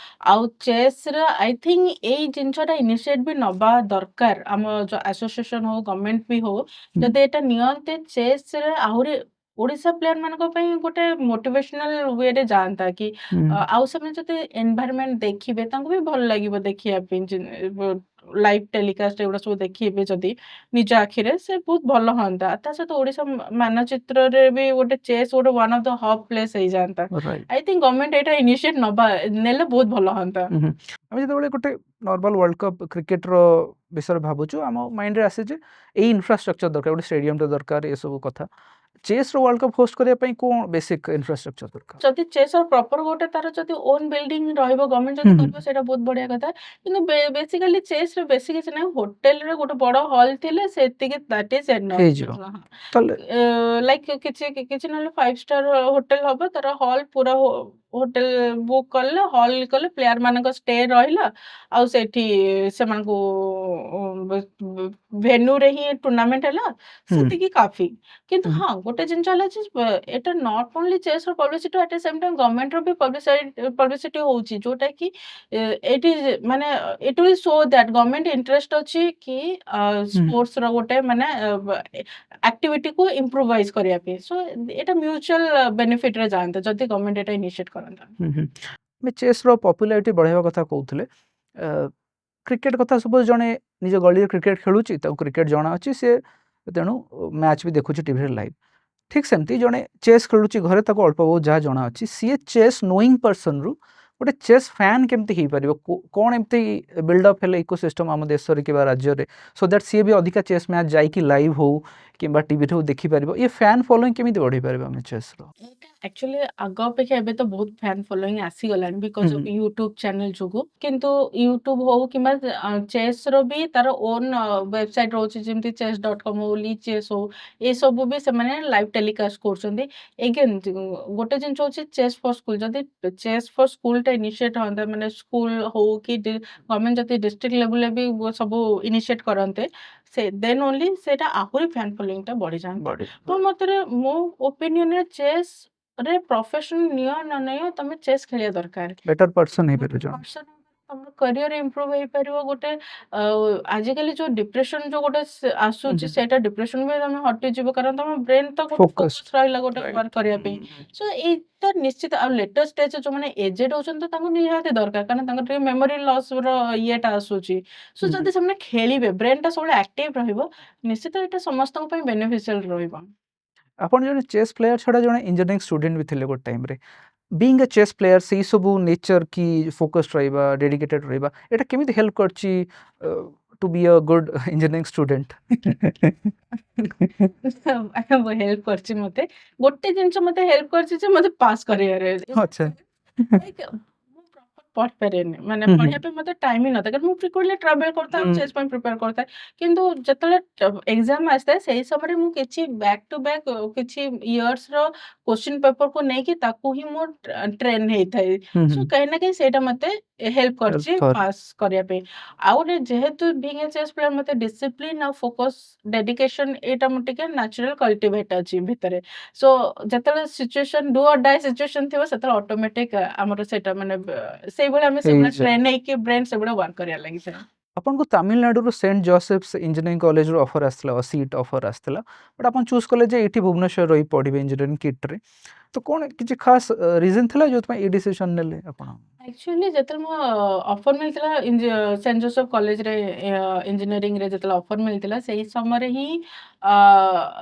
Speaker 2: ଆଉ ଚେସ୍ ର ଆଇ ଥିଙ୍କ ଏଇ ଜିନିଷଟା ଇନିସିଏଟ ବି ନବା ଦରକାର, ଆମ ଯୋଉ ଆସୋସିଏସନ ହଉ ଗଭର୍ଣମେଣ୍ଟ ବି ହଉ, ଯଦି ଏଇଟା ନିଅନ୍ତେ ଚେସ୍ ରେ ଆହୁରି ओडिशा प्लेयर ମାନଙ୍କ ପାଇଁ ଗୋଟେ ମୋଟିଭେସନାଲ ୱେରେ ଯାଆନ୍ତା କି
Speaker 1: ହୁଁ
Speaker 2: ଆଉ ସେମାନେ ଯଦି ଏନଭାयରନମେଣ୍ଟ ଦେଖିବେ ତାଙ୍କୁ ବି ଭଲ ଲାଗିବ ଦେଖିବା ପାଇଁ ଲାଇଭ ଟେଲିକାଷ୍ଟ ଏଗୁଡା ସବୁ ଦେଖିବେ ଯଦି ନିଜ ଆଖିରେ ସେ ବହୁତ ଭଲ ହୁଅନ୍ତା ତା ସହିତ ଓଡିଶା ମାନଚିତ୍ରରେ ବି ଗୋଟେ ଚେସ୍ ଗୋଟେ one of the hub place ହେଇଯାଆନ୍ତା
Speaker 1: ରାଇଟ୍
Speaker 2: ଆଇ ଥିଙ୍କ ଗଭର୍ଣ୍ଣମେଣ୍ଟ ଏଇଟା ଇନିସିଏଟ ନେଲେ ବହୁତ ଭଲ ହୁଅନ୍ତା।
Speaker 1: ଆମେ ଯେତେବେଳେ ଗୋଟେ ନର୍ମାଲ ୱାର୍ଲଡ କପ୍ କ୍ରିକେଟର ବିଷୟରେ ଭାବୁଛୁ ଆମ ମାଇଣ୍ଡରେ ଆସେ ଯେ ଏଇ ଇନଫ୍ରାଷ୍ଟ୍ରକ୍ଚର ଦରକାର ଗୋଟେ ଷ୍ଟାଡିୟମଟେ ଦରକାର ଏସବୁ କଥା ଚେସ୍ର ୱାର୍ଲଡ କପ୍ ହୋଷ୍ଟ କରିବା ପାଇଁ କ'ଣ ବେସିକ୍ ଇନଫ୍ରାଷ୍ଟ୍ରକ୍ଚର ଦରକାର?
Speaker 2: ଯଦି ଚେସ୍ ପ୍ରପର ଗୋଟେ ତାର ଯଦି ଓନ୍ ବିଲ୍ଡିଂ ରହିବ ଗଭର୍ଣ୍ଣମେଣ୍ଟ
Speaker 1: ହୁଁ
Speaker 2: ଯଦି
Speaker 1: ହୁଁ
Speaker 2: କରିବ ସେଇଟା ବହୁତ ବଢିଆ କଥା କିନ୍ତୁ ବେସିକାଲି ଚେସ୍ ରେ ବେଶୀ କିଛି ନାହିଁ ହୋଟେଲରେ ଗୋଟେ ବଡ ହଲ୍ ଥିଲେ ସେତିକି ଦ୍ୟାଟ୍ ଇଜ
Speaker 1: ହେଇଯିବ
Speaker 2: ଏନଫ୍
Speaker 1: ତାହେଲେ
Speaker 2: ଲାଇକ୍ କିଛି କିଛି ନହେଲେ 5 ଷ୍ଟାର ହୋଟେଲ ହବ ତାର ହଲ୍ ପୁରା ହୋଟେଲ ବୁକ୍ କଲେ ହଲ୍ କଲେ ପ୍ଲେୟାର ମାନଙ୍କ ଷ୍ଟେ ରହିଲା ଆଉ ସେଠି ସେମାନଙ୍କୁ ଭେନ୍ୟୁରେ ହିଁ ଟୁର୍ଣ୍ଣାମେଣ୍ଟ ହେଲା
Speaker 1: ହୁଁ
Speaker 2: ସେତିକି କାଫି କିନ୍ତୁ
Speaker 1: ହୁଁ
Speaker 2: ହଁ ଗୋଟେ ଜିନିଷ ହେଲା ଯେ ଏଟା ନଟ୍ ଓନ୍ଲି ଚେସ୍ ର ପବ୍ଲିସିଟି ଆଟ୍ ସେମ୍ ଟାଇମ୍ ଗଭର୍ଣ୍ଣମେଣ୍ଟର ବି ପବ୍ଲିସିଟି ହଉଛି ଯୋଉଟା କି ଏଇଠି ମାନେ it will show that government interest ଅଛି କି
Speaker 1: ହୁଁ
Speaker 2: ସ୍ପୋର୍ଟସ ର ଗୋଟେ ମାନେ ଆକ୍ଟିଭିଟିକୁ ଇମ୍ପ୍ରୁଭାଇଜ କରିବା ପାଇଁ ସୋ ଏଇଟା ମ୍ୟୁଚୁଆଲ ବେନିଫିଟରେ ଯାଆନ୍ତା ଯଦି ଗଭର୍ଣ୍ଣମେଣ୍ଟ ଏଟା ଇନିସିଏଟ କରନ୍ତା।
Speaker 1: ହୁଁ ହୁଁ ଆମେ ଚେସ୍ର ପପୁଲାରିଟି ବଢ଼ାଇବା କଥା କହୁଥିଲେ କ୍ରିକେଟ କଥା ସପୋଜ ଜଣେ ନିଜ ଗଳିରେ କ୍ରିକେଟ ଖେଳୁଛି ତାକୁ କ୍ରିକେଟ ଜଣା ଅଛି ସେ ତେଣୁ ମ୍ୟାଚ୍ ବି ଦେଖୁଛି ଟିଭିରେ ଲାଇଭ୍ ଠିକ୍ ସେମିତି ଜଣେ ଚେସ୍ ଖେଳୁଛି ଘରେ ତାକୁ ଅଳ୍ପ ବହୁତ ଯାହା ଜଣା ଅଛି ସିଏ ଚେସ୍ ନୋଇଂ ପର୍ସନରୁ ଗୋଟେ ଚେସ୍ ଫ୍ୟାନ୍ କେମିତି ହେଇପାରିବ କ'ଣ ଏମିତି ବିଲ୍ଡଅପ୍ ହେଲେ ଇକୋସିଷ୍ଟମ୍ ଆମ ଦେଶରେ କିମ୍ବା ରାଜ୍ୟରେ ସୋ ଦ୍ୟାଟ୍ ସିଏ ବି ଅଧିକା ଚେସ୍ ମ୍ୟାଚ୍ ଯାଇକି ଲାଇଭ୍ ହଉ କିମ୍ବା ଟିଭିରେ ହଉ ଦେଖିପାରିବ ଏ ଫ୍ୟାନ୍ ଫଲୋଇଂ କେମିତି ବଢ଼େଇ ପାରିବା ଆମେ ଚେସ୍ର?
Speaker 2: ଆକ୍ଚୁଆଲି ଆଗ ଅପେକ୍ଷା ଏବେ ତ ବହୁତ ଫ୍ୟାନ୍ ଫଲୋଇଂ ଆସିଗଲାଣି ବିକଜ ଅଫ୍ ୟୁଟ୍ୟୁବ ଚ୍ୟାନେଲ ଯୋଗୁ କିନ୍ତୁ ୟୁଟ୍ୟୁବ ହଉ କିମ୍ବା ଚେସ୍ ର ବି ତାର ଓନ୍ ୱେବସାଇଟ ରହୁଛି ଯେମିତି chess.com ହଉ ଲି ଚେସ୍ ହଉ ଏସବୁ ବି ସେମାନେ ଲାଇଭ ଟେଲିକାଷ୍ଟ କରୁଛନ୍ତି ଏଗେନ୍ ଗୋଟେ ଜିନିଷ ହଉଛି ଚେସ୍ ଫର ସ୍କୁଲ ଯଦି ଚେସ୍ ଫର ସ୍କୁଲଟା ଇନିସିଏଟ ହଅନ୍ତା ମାନେ ସ୍କୁଲ ହଉ କି ଗଭର୍ଣ୍ଣମେଣ୍ଟ ଯଦି ଡିଷ୍ଟ୍ରିକ୍ଟ ଲେଭେଲରେ ବି ସବୁ ଇନିସିଏଟ କରନ୍ତେ ସେ ଦେନ୍ ଓନ୍ଲି ସେଇଟା ଆହୁରି ଫ୍ୟାନ୍ ଫଲୋଇଂଟା ବଢିଯାଆନ୍ତା ମୋ ମତରେ ମୋ ଓପିନିଅନରେ ଚେସ୍ ରେ ପ୍ରଫେସନ ନିଅ ନ ନିଅ ତମେ ଚେସ୍ ଖେଳିବା ଦରକାର
Speaker 1: ବେଟର ପର୍ସନ ହେଇପାରିବ ଜଣେ
Speaker 2: ପର୍ସନ ତମ କ୍ୟାରିୟର ଇମ୍ପ୍ରୁଭ ହେଇପାରିବ ଗୋଟେ ଆଜିକାଲି ଯୋଉ ଡିପ୍ରେସନ ଯୋଉ ଗୋଟେ ଆସୁଛି ସେଇଟା ଡିପ୍ରେସନ ବି ତମେ ହଟିଯିବ କାରଣ ତମ ବ୍ରେନ ତ ଗୋଟେ
Speaker 1: ଫୋକସ୍ଡ
Speaker 2: ଫୋକସ ରହିଲା ଗୋଟେ
Speaker 1: ରାଇଟ୍
Speaker 2: ୱାର୍କ କରିବା ପାଇଁ ସୋ ଏଇଟା ନିଶ୍ଚିତ ଆଉ ଲେଟେଷ୍ଟ ଷ୍ଟେଜ୍ ଯୋଉମାନେ ଏଜେଡ୍ ହଉଛନ୍ତି ତ ତାଙ୍କୁ ନିହାତି ଦରକାର କାରଣ ତାଙ୍କର ଟିକେ ମେମୋରି ଲସ୍ ର ଇଏଟା ଆସୁଛି ସୋ ଯଦି ସେମାନେ ଖେଳିବେ ବ୍ରେନ ଟା ସବୁବେଳେ ଆକ୍ଟିଭ ରହିବ ନିଶ୍ଚିତ ଏଇଟା ସମସ୍ତଙ୍କ ପାଇଁ ବେନିଫିସିଆଲ ରହିବ।
Speaker 1: ଆପଣ ଜଣେ ଚେସ୍ ପ୍ଲେୟାର ଛଡ଼ା ଜଣେ ଇଞ୍ଜିନିୟରିଂ ଷ୍ଟୁଡେଣ୍ଟ ବି ଥିଲେ ଗୋଟେ ଟାଇମ୍ରେ ବିଙ୍ଗ ଏ ଚେସ୍ ପ୍ଲେୟାର ସେଇ ସବୁ ନେଚର କି ଫୋକସ୍ଡ ରହିବା ଡେଡିକେଟେଡ୍ ରହିବା ଏଇଟା କେମିତି ହେଲ୍ପ କରିଛି ଟୁ ବି ଅ ଗୁଡ୍ ଇଞ୍ଜିନିୟରିଂ ଷ୍ଟୁଡେଣ୍ଟ?
Speaker 2: ହେଲ୍ପ କରିଛି ମତେ ଗୋଟେ ଜିନିଷ ମତେ ହେଲ୍ପ କରିଛି ଯେ ମତେ ପାସ୍ କରିବାରେ
Speaker 1: ଆଚ୍ଛା
Speaker 2: Like, ମୁଁ ପ୍ରପର ପଢିପାରେନି ମାନେ
Speaker 1: ହୁଁ
Speaker 2: ପଢିବା ପାଇଁ ମତେ ଟାଇମ ହିଁ ନଥାଏ କାରଣ ମୁଁ ଫ୍ରିକ୍ୱେଣ୍ଟଲି ଟ୍ରାଭେଲ କରିଥାଏ ଆଉ ଚେସ୍ ପାଇଁ ପ୍ରିପେୟାର କରିଥାଏ କିନ୍ତୁ ଯେତେବେଳେ ଏକ୍ସାମ ଆସିଥାଏ ସେଇ ସମୟରେ ମୁଁ କିଛି ବ୍ୟାକ୍ ଟୁ ବ୍ୟାକ୍ କିଛି ଇୟର୍ସ ର କୋଶ୍ଚିନ୍ ପେପରକୁ ନେଇକି ତାକୁ ହିଁ ମୁଁ ଟ୍ରେନ୍ ହେଇଥାଏ ସୋ କାହିଁ ନା କାହିଁ ସେଇଟା ମତେ ହେଲ୍ପ କରିଛି
Speaker 1: ହେଲ୍ପ କରେ
Speaker 2: ପାସ୍ କରିବା ପାଇଁ ଆଉ ଗୋଟେ ଯେହେତୁ ବିଙ୍ଗ ଏ ଚେସ୍ ପ୍ଲେୟାର ମତେ ଡିସିପ୍ଲିନ ଆଉ ଫୋକସ ଡେଡିକେସନ ଏଇଟା ମୁଁ ଟିକେ ନ୍ୟାଚୁରାଲ କଲ୍ଟିଭେଟ୍ ଅଛି ଭିତରେ ସୋ ଯେତେବେଳେ ସିଚୁଏସନ ଡୁ ଅର୍ ଡାଇ ସିଚୁଏସନ ଥିବ ସେତେବେଳେ ଅଟୋମେଟିକ ଆମର ସେଇଟା ମାନେ ସେଇଭଳି ଆମେ ସେଇଭଳିଆ
Speaker 1: ହେଇଯାଏ
Speaker 2: ଟ୍ରେନ୍ ହେଇକି ବ୍ରେନ୍ ସେଭଳିଆ ୱାର୍କ କରିବା ଲାଗିଥାଏ।
Speaker 1: ଆପଣଙ୍କୁ ତାମିଲନାଡୁରୁ ସେଣ୍ଟ ଜୋସେଫ୍ସ ଇଞ୍ଜିନିୟରିଂ କଲେଜରୁ ଅଫର୍ ଆସିଥିଲା ସିଟ୍ ଅଫର୍ ଆସିଥିଲା ବଟ୍ ଆପଣ ଚୁଜ୍ କଲେ ଯେ ଏଇଠି ଭୁବନେଶ୍ୱର ରହି ପଢ଼ିବେ ଇଞ୍ଜିନିୟରିଂ କିଟ୍ରେ ତ କ'ଣ କିଛି ଖାସ୍ ରିଜନ୍ ଥିଲା ଯେଉଁଥିପାଇଁ ଏଇ ଡିସିସନ୍ ନେଲେ ଆପଣ?
Speaker 2: ଆକ୍ଚୁଆଲି ଯେତେବେଳେ ମୋ ଅଫର ମିଳିଥିଲା ସେଣ୍ଟ ଜୋସେଫ କଲେଜରେ ଇଞ୍ଜିନିୟରିଂରେ ଯେତେବେଳେ ଅଫର ମିଳିଥିଲା ସେଇ ସମୟରେ ହିଁ ଅ,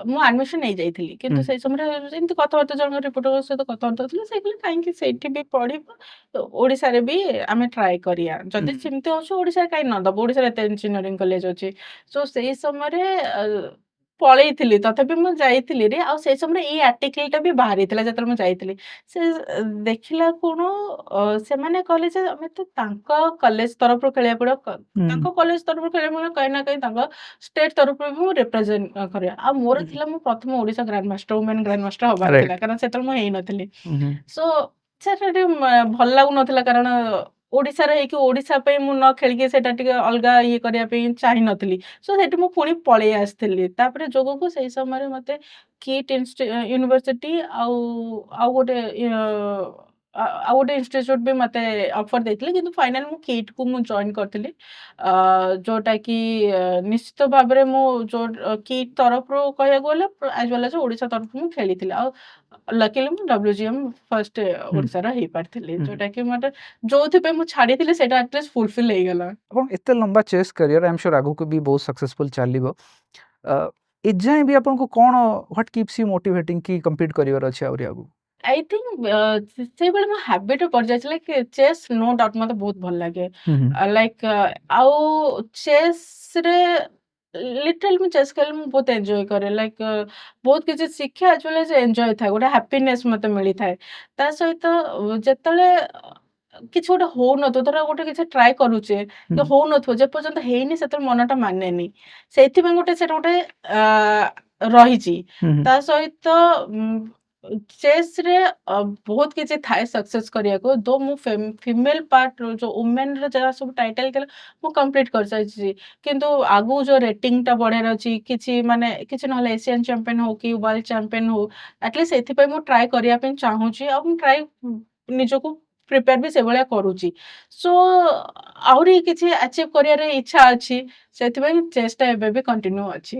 Speaker 2: ମୁଁ ଆଡମିସନ ନେଇଯାଇଥିଲି କିନ୍ତୁ ସେଇ ସମୟରେ ଏମିତି କଥାବାର୍ତ୍ତା ଜଣଙ୍କ ରିପୋର୍ଟଙ୍କ ସହିତ କଥାବାର୍ତ୍ତା ହଉଥିଲା ସେ କହିଲେ କାହିଁକି ସେଇଠି ବି ପଢିବ ତ ଓଡ଼ିଶାରେ ବି ଆମେ ଟ୍ରାଏ କରିବା ଯଦି ସେମିତି ଅଛି ଓଡ଼ିଶାରେ କାହିଁକି ନ ଦବ ଓଡ଼ିଶାରେ ଏତେ ଇଞ୍ଜିନିୟରିଂ କଲେଜ ଅଛି ସୋ ସେଇ ସମୟରେ ପଳେଇଥିଲି ତଥାପି ମୁଁ ଯାଇଥିଲି ରେ ଆଉ ସେଇ ସମୟରେ ଏଇ ଆର୍ଟିକଲଟା ବି ବାହାରିଥିଲା ଯେତେବେଳେ ମୁଁ ଯାଇଥିଲି ସେ ଦେଖିଲା କଣ ସେମାନେ କହିଲେ ଯେ ଆମେ ତ ତାଙ୍କ କଲେଜ ତରଫରୁ ଖେଳିବାକୁ ପଡିବ ତାଙ୍କ କଲେଜ ତରଫରୁ ଖେଳିବାକୁ ପଡିବ କାହିଁ ନା କାହିଁ ତାଙ୍କ ଷ୍ଟେଟ ତରଫରୁ ବି ମୁଁ ରିପ୍ରେଜେଣ୍ଟ କରିବା ଆଉ ମୋର ଥିଲା ମୁଁ ପ୍ରଥମ Odisha grand master women grand master ହବାର ଥିଲା
Speaker 1: ରାଇଟ୍
Speaker 2: କାରଣ ସେତେବେଳେ ମୁଁ ହେଇନଥିଲି ସୋ ସେଟା ଟିକେ ଭଲ ଲାଗୁନଥିଲା କାରଣ ଓଡ଼ିଶାର ହେଇକି ଓଡ଼ିଶା ପାଇଁ ମୁଁ ନ ଖେଳିକି ସେଟା ଟିକେ ଅଲଗା ଇଏ କରିବା ପାଇଁ ଚାହିଁନଥିଲି ସୋ ସେଠି ମୁଁ ପୁଣି ପଳେଇ ଆସିଥିଲି ତାପରେ ଯୋଗକୁ ସେଇ ସମୟରେ ମତେ କିଟ୍ ୟୁନିଭର୍ସିଟି ଆଉ ଆଉ ଗୋଟେ ଆଉ ଗୋଟେ ଇନଷ୍ଟିଚ୍ୟୁଟ୍ ବି ମୋତେ ଅଫର୍ ଦେଇଥିଲେ କିନ୍ତୁ ଫାଇନାଲ୍ ମୁଁ KIITକୁ ମୁଁ ଜଏନ୍ କରିଥିଲି। ଯୋଉଟାକି ନିଶ୍ଚିତ ଭାବରେ ମୁଁ KIIT ତରଫରୁ କହିବାକୁ ଗଲେ ଆଜ୍ ୱେଲ୍ ଆଜ୍ ଓଡ଼ିଶା ତରଫରୁ ମୁଁ ଖେଳିଥିଲି। ଆଉ ଲକିଲି ମୁଁ WGM ଫର୍ଷ୍ଟ
Speaker 1: ହୁଁ
Speaker 2: ଓଡ଼ିଶାର ହେଇପାରିଥିଲି।
Speaker 1: ହୁଁ
Speaker 2: ଯୋଉଟାକି ମତେ ଯୋଉଥିପାଇଁ ମୁଁ ଛାଡ଼ିଥିଲି ସେଇଟା ଆଟଲିଷ୍ଟ ଫୁଲଫିଲ୍ ହେଇଗଲା।
Speaker 1: ଆପଣ ଏତେ ଲମ୍ବା chess career I M sure ଆଗକୁ ବି ବହୁତ ସକ୍ସେସଫୁଲ ଚାଲିବ। ଏଯାଏଁ ବି ଆପଣଙ୍କୁ କ'ଣ ହ୍ୱାଟ୍ କିପ୍ସ ୟୁ ମୋଟିଭେଟିଂ କି କମ୍ପିଟ୍ କରିବାର ଅଛି ଆହୁରି ଆଗକୁ?
Speaker 2: ଆଇ ଥିଙ୍କ୍ ସେଇଭଳି ମୋ ହାବିଟ୍ ପଡ଼ିଯାଇଛି ଲାଇକ୍ ଚେସ୍ ନୋ ଡାଉଟ୍ ମତେ ବହୁତ ଭଲ ଲାଗେ।
Speaker 1: ହୁଁ ହୁଁ
Speaker 2: ଲାଇକ୍ ଆଉ ଚେସ୍‌ରେ ଲିଟରାଲି ମୁଁ ଚେସ୍ ଖେଳିଲେ ମୁଁ ବହୁତ ଏନ୍ଜୟ କରେ। ଲାଇକ୍ ବହୁତ କିଛି ଶିଖେ ଆଜ୍ ୱେଲ୍ ଆଜ୍ ଏନ୍ଜୟ ଥାଏ। ଗୋଟେ ହ୍ୟାପିନେସ୍ ମତେ ମିଳିଥାଏ। ତା ସହିତ ଯେତେବେଳେ କିଛି ଗୋଟେ ହଉନଥିବ ଧର ଗୋଟେ କିଛି ଟ୍ରାଏ କରୁଛେ
Speaker 1: ହୁଁ
Speaker 2: କି ହଉନଥିବ ଯେପର୍ଯ୍ୟନ୍ତ ହେଇନି ସେତେବେଳେ ମନଟା ମାନେନି। ସେଇଥିପାଇଁ ଗୋଟେ ସେଟା ଗୋଟେ ରହିଛି।
Speaker 1: ହୁଁ
Speaker 2: ତା ସହିତ ଚେସ୍‌ରେ ବହୁତ କିଛି ଥାଏ ସକ୍ସେସ୍ କରିବାକୁ। ଦୋ ମୁଁ ଫିମେଲ୍ ପାର୍ଟ ଯୋଉ ଓମେନ୍‌ର ଯାହା ସବୁ ଟାଇଟଲ୍ ଥିଲା ମୁଁ କମ୍ପ୍ଲିଟ୍ କରିସାରିଛି। କିନ୍ତୁ ଆଗକୁ ଯୋଉ ରେଟିଂଟା ବଢ଼ିବାର ଅଛି କିଛି ମାନେ କିଛି ନହେଲେ ଏସିଆନ୍ ଚାମ୍ପିୟନ୍ ହଉ କି ୱାର୍ଲଡ ଚାମ୍ପିୟନ୍ ହଉ ଆଟଲିଷ୍ଟ ସେଥିପାଇଁ ମୁଁ ଟ୍ରାଏ କରିବା ପାଇଁ ଚାହୁଁଛି। ଆଉ ମୁଁ ନିଜକୁ ପ୍ରିପେୟାର ବି ସେଭଳିଆ କରୁଛି। ସୋ ଆହୁରି କିଛି ଆଚିଭ୍ କରିବାର ଇଚ୍ଛା ଅଛି। ସେଥିପାଇଁ ଚେଷ୍ଟା ଏବେ ବି କଣ୍ଟିନ୍ୟୁ ଅଛି।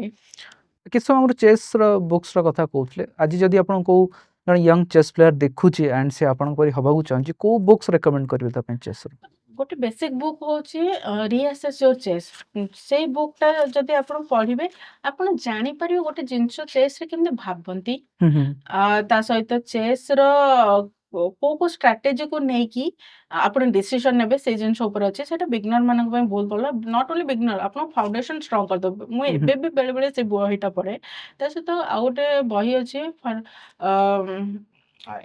Speaker 1: କିଛି ସମୟ ଆମର ଚେସ୍‌ର ବୁକ୍ସର କଥା କହୁଥିଲେ। ଆଜି ଯଦି ଆପଣ କୋଉ ଜଣେ ୟଙ୍ଗ ଚେସ୍ ପ୍ଲେୟାର ଦେଖୁଛି ଆଣ୍ଡ ସେ ଆପଣଙ୍କ ପରି ହବାକୁ ଚାହୁଁଛି, କୋଉ ବୁକ୍ସ ରେକମେଣ୍ଡ କରିବେ ତା ପାଇଁ ଚେସ୍‌ର?
Speaker 2: ଗୋଟେ ବେସିକ୍ ବୁକ୍ ହଉଛି ରିଆସେସ୍ ୟୋର୍ ଚେସ୍। ସେଇ ବୁକ୍‌ଟା ଯଦି ଆପଣ ପଢ଼ିବେ, ଆପଣ ଜାଣିପାରିବେ ଗୋଟେ ଜିନିଷ ଚେସ୍‌ରେ କେମିତି ଭାବନ୍ତି।
Speaker 1: ହୁଁ ହୁଁ
Speaker 2: ତା ସହିତ ଚେସ୍‌ର କୋଉ ଷ୍ଟ୍ରାଟେଜିକୁ ନେଇକି ଆପଣ ଡିସିସନ୍ ନେବେ ସେଇ ଜିନିଷ ଉପରେ ଅଛି। ସେଇଟା ବିଗିନର୍ ମାନଙ୍କ ପାଇଁ ବହୁତ ଭଲ। ନଟ୍ ଓନ୍ଲି ବିଗିନର୍ ଆପଣଙ୍କ ଫାଉଣ୍ଡେସନ୍ ଷ୍ଟ୍ରଙ୍ଗ କରିଦବ। ମୁଁ
Speaker 1: ହୁଁ ହୁଁ
Speaker 2: ଏବେ ବି ବେଳେବେଳେ ସେ ବହିଟା ପଢ଼େ। ତା ସହିତ ଆଉ ଗୋଟେ ବହି ଅଛି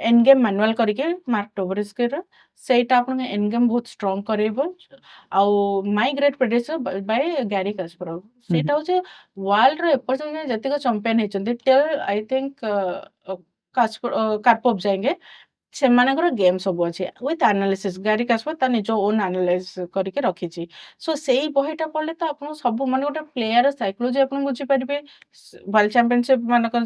Speaker 2: ଏଣ୍ଡ ଗେମ୍ ମାନୁଆଲ୍ କରିକି ମାର୍କ ଟୋବରିସ୍କିର। ସେଇଟା ଆପଣଙ୍କ ଏଣ୍ଡ ଗେମ୍ ବହୁତ ଷ୍ଟ୍ରଙ୍ଗ କରେଇବ। ଆଉ ମାଇ ଗ୍ରେଟ୍ ପ୍ରେଡିସର୍ ବାଇ ଗ୍ୟାରି କାସ୍ପରୋଭ୍।
Speaker 1: ହୁଁ
Speaker 2: ସେଇଟା ହଉଛି ୱାର୍ଲଡର ଏପର୍ଯ୍ୟନ୍ତ ଯେତିକ ଚମ୍ପିଆନ୍ ହେଇଛନ୍ତି ଟିଲ୍ ଆଇ ଥିଙ୍କ୍ କାର୍ପୋଭ୍ ଯାଏଁକେ ସେମାନଙ୍କର ଗେମ୍ ସବୁ ଅଛି। ୱିଥ୍ ଆନାଲିସିସ୍ ଗ୍ୟାରି କାସ୍ପର ତା ନିଜ ଓନ୍ ଆନାଲାଇଜ୍ କରିକି ରଖିଛି। ସୋ ସେଇ ବହିଟା ପଢ଼ିଲେ ତ ଆପଣଙ୍କୁ ସବୁ ମାନେ ଗୋଟେ ପ୍ଲେୟାରର ସାଇକୋଲୋଜି ଆପଣ ବୁଝିପାରିବେ। ୱାର୍ଲଡ ଚାମ୍ପିଅନସିପ୍ ମାନଙ୍କର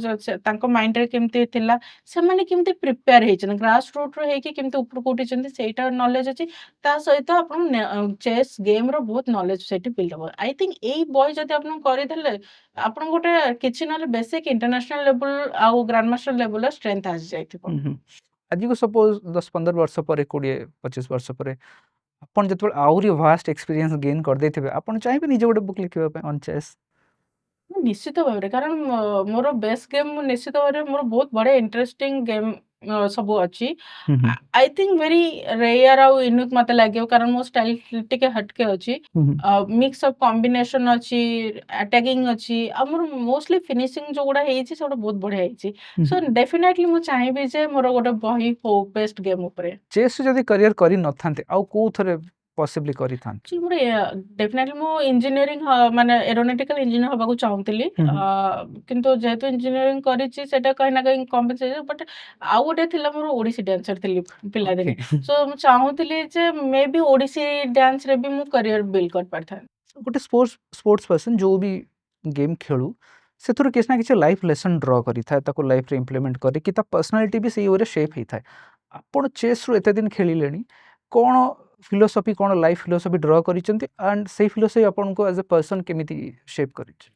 Speaker 2: ତାଙ୍କ ମାଇଣ୍ଡରେ କେମିତି ଥିଲା, ସେମାନେ କେମିତି ପ୍ରିପେୟାର ହେଇଛନ୍ତି, ଗ୍ରାସ୍ ରୁଟ୍‌ରୁ ହେଇକି କେମିତି ଉପରକୁ ଉଠିଛନ୍ତି ସେଇଟା ନଲେଜ୍ ଅଛି। ତା ସହିତ ଆପଣ ଚେସ୍ ଗେମ୍‌ର ବହୁତ ନଲେଜ୍ ସେଠି ବିଲ୍ଡ ହବ। ଆଇ ଥିଙ୍କ୍ ଏଇ ବହି ଯଦି ଆପଣ କରିଦେଲେ ଆପଣଙ୍କୁ ଗୋଟେ କିଛି ନହେଲେ ବେସିକ୍ ଇଣ୍ଟରନ୍ୟାସନାଲ ଲେବୁଲ୍ ଆଉ ଗ୍ରାଣ୍ଡ ମାଷ୍ଟର ଲେବୁଲ୍‌ର ଷ୍ଟ୍ରେଂଥ ଆସିଯାଇଥିବ।
Speaker 1: ହୁଁ ହୁଁ ଆଜିକୁ ସପୋଜ 10-15 ବର୍ଷ ପରେ 20-25 ବର୍ଷ ପରେ ଆପଣ ଯେତେବେଳେ ଆହୁରି ଭାଷ୍ଟ ଏକ୍ସପିରିଏନ୍ସ ଗେନ୍ କରିଦେଇଥିବେ ଆପଣ ଚାହିଁବେ ନିଜେ ଗୋଟେ ବୁକ୍ ଲେଖିବା ପାଇଁ ଅନ୍ ଚେସ୍?
Speaker 2: ନିଶ୍ଚିତ ଭାବରେ କାରଣ ମୋର ବେଷ୍ଟ ଗେମ୍ ମୁଁ ନିଶ୍ଚିତ ଭାବରେ ମୋର ବହୁତ ବଢ଼ିଆ ଇଣ୍ଟରେଷ୍ଟିଂ ଗେମ୍ ସବୁ ଅଛି।
Speaker 1: ହୁଁ ହୁଁ
Speaker 2: ଆଇ ଥିଙ୍କ୍ ଭେରି ରେୟାର ଆଉ ୟୁନିକ୍ ମତେ ଲାଗିବ କାରଣ ମୋ ଷ୍ଟାଇଲ୍ ଟିକେ ହଟକେ ଅଛି।
Speaker 1: ହୁଁ ହୁଁ
Speaker 2: ମିକ୍ସ ଅଫ୍ କମ୍ବିନେସନ୍ ଅଛି, ଆଟାକିଂ ଅଛି ଆଉ ମୋର ମୋଷ୍ଟଲି ଫିନିସିଂ ଯୋଉଗୁଡ଼ା ହେଇଛି ସେଗୁଡ଼ା ବହୁତ ବଢ଼ିଆ ହେଇଛି।
Speaker 1: ହୁଁ
Speaker 2: ସୋ ଡେଫିନେଟଲି ମୁଁ ଚାହିଁବି ଯେ ମୋର ଗୋଟେ ବହି ହଉ ବେଷ୍ଟ ଗେମ୍ ଉପରେ।
Speaker 1: ଚେସ୍ ଯଦି କ୍ୟାରିୟର କରିନଥାନ୍ତେ ଆଉ କୋଉଥିରେ ପସିବଲି କରିଥାନ୍ତେ?
Speaker 2: ଆକ୍ଚୁଆଲି ମୋର ଡେଫିନେଟଲି ମୁଁ ଇଞ୍ଜିନିୟରିଂ ମାନେ ଏରୋନଟିକାଲ ଇଞ୍ଜିନିୟର ହବାକୁ ଚାହୁଁଥିଲି।
Speaker 1: ହୁଁ ହୁଁ
Speaker 2: କିନ୍ତୁ ଯେହେତୁ ଇଞ୍ଜିନିୟରିଂ କରିଛି ସେଇଟା କାହିଁ ନା କାହିଁ କମ୍ପେନସେସନ୍ ବଟ୍ ଆଉ ଗୋଟେ ଥିଲା ମୋର ଓଡ଼ିଶୀ ଡ୍ୟାନ୍ସର ଥିଲି
Speaker 1: ଓକେ
Speaker 2: ପିଲାଦିନେ। ସୋ ମୁଁ ଚାହୁଁଥିଲି ଯେ ମେ ବି ଓଡ଼ିଶୀ ଡ୍ୟାନ୍ସରେ ବି ମୁଁ କ୍ୟାରିୟର ବିଲ୍ଡ କରିପାରିଥାନ୍ତି।
Speaker 1: ଗୋଟେ ସ୍ପୋର୍ଟସ ପର୍ସନ ଯୋଉ ବି ଗେମ୍ ଖେଳୁ ସେଥିରୁ କିଛି ନା କିଛି ଲାଇଫ୍ ଲେସନ୍ ଡ୍ର କରିଥାଏ ତାକୁ ଲାଇଫ୍ରେ ଇମ୍ପ୍ଲିମେଣ୍ଟ କରି କି ତା ପର୍ସନାଲିଟି ବି ସେଇ ୱେରେ ସେପ୍ ହେଇଥାଏ। ଆପଣ ଚେସ୍‌ରୁ ଏତେ ଦିନ ଖେଳିଲେଣି କ'ଣ ଫିଲୋସଫି କ'ଣ ଲାଇଫ୍ ଫିଲୋସଫି ଡ୍ର କରିଛନ୍ତି ଆଣ୍ଡ ସେଇ ଫିଲୋସଫି ଆପଣଙ୍କୁ ଆଜ୍ ଏ ପର୍ସନ କେମିତି ସେପ୍ କରିଛି?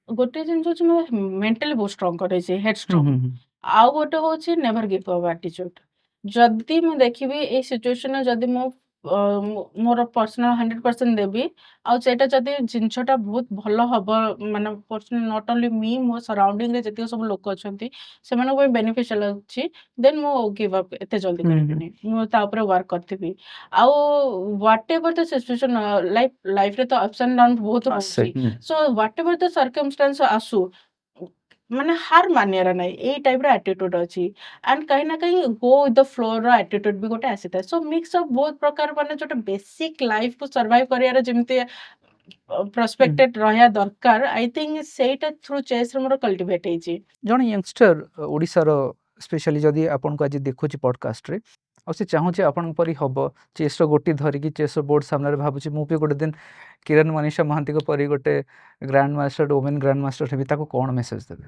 Speaker 2: ଗୋଟେ ଜିନିଷ ହଉଛି ମୁଁ ମେଣ୍ଟାଲି ବହୁତ ଷ୍ଟ୍ରଙ୍ଗ କରେଇଛି ହେଡ୍
Speaker 1: ହୁଁ
Speaker 2: ଷ୍ଟ୍ରଙ୍ଗ।
Speaker 1: ହୁଁ ହୁଁ
Speaker 2: ଆଉ ଗୋଟେ ହଉଛି ନେଭର ଗିଭ୍ ଅପ୍ ଆଟିଚ୍ୟୁଡ୍। ଯଦି ମୁଁ ଦେଖିବି ଏଇ ସିଚୁଏସନରେ ଯଦି ମୁଁ ମୋର ପର୍ସନାଲ 100% ଦେବି ଆଉ ସେଇଟା ଯଦି ଜିନିଷଟା ବହୁତ ଭଲ ହବ ମାନେ ପର୍ସନାଲ ନଟ୍ ଓନ୍ଲି ମି ମୋ ସରାଉଣ୍ଡିଂରେ ଯେତିକି ସବୁ ଲୋକ ଅଛନ୍ତି ସେମାନଙ୍କ ପାଇଁ ବେନିଫିସିଆଲ ଅଛି ଦେନ୍ ମୁଁ ଗିଭ୍ ଅପ୍ ଏତେ ଜଲ୍ଦି
Speaker 1: ହୁଁ ହୁଁ
Speaker 2: କରିବିନି। ମୁଁ ତା ଉପରେ ୱାର୍କ କରିଥିବି। ଆଉ ହ୍ୱାଟ ଏଭର ଦ ସିଚୁଏସନ ଲାଇଫରେ ତ ଅପ୍ସ ଆଣ୍ଡ ଡାଉନ୍ ବହୁତ
Speaker 1: ଆସେ
Speaker 2: ରହୁଛି। ସୋ ହ୍ୱାଟ ଏଭର ଦ ସରକମଷ୍ଟାନ୍ସ ଆସୁ ମାନେ ହାର ମାନିବାର ନାହିଁ ଏଇ ଟାଇପର ଆଟିଟ୍ୟୁଡ ଅଛି। ଆଣ୍ଡ କାହିଁ ନା କାହିଁ ଗୋ ୱିଥ୍ ଦ ଫ୍ଲୋର ଆଟିଟ୍ୟୁଡ ବି ଗୋଟେ ଆସିଥାଏ। ସୋ ମିକ୍ସ ଅଫ୍ ବହୁତ ପ୍ରକାର ମାନେ ଯୋଉଟା ବେସିକ ଲାଇଫକୁ ସର୍ଭାଇଭ କରିବାର ଯେମିତି ପ୍ରସ୍ପେକ୍ଟେଡ ରହିବା ଦରକାର ଆଇ ଥିଙ୍କ ସେଇଟା ଥ୍ରୁ ଚେସ୍‌ରେ ମୋର କଲ୍ଟିଭେଟ୍ ହେଇଛି।
Speaker 1: ଜଣେ ୟଙ୍ଗଷ୍ଟର ଓଡ଼ିଶାର ସ୍ପେଶାଲି ଯଦି ଆପଣଙ୍କୁ ଆଜି ଦେଖୁଛି ପଡ଼କାଷ୍ଟରେ ଆଉ ସେ ଚାହୁଁଛି ଆପଣଙ୍କ ପରି ହବ ଚେସ୍‌ର ଗୋଟି ଧରିକି ଚେସ୍‌ର ବୋର୍ଡ଼ ସାମ୍ନାରେ ଭାବୁଛି ମୁଁ ବି ଗୋଟେ ଦିନ କିରଣ ମନୀଷା ମହାନ୍ତିଙ୍କ ପରି ଗୋଟେ grand master women grand master ହେବି ତାକୁ କ'ଣ ମେସେଜ ଦେବେ?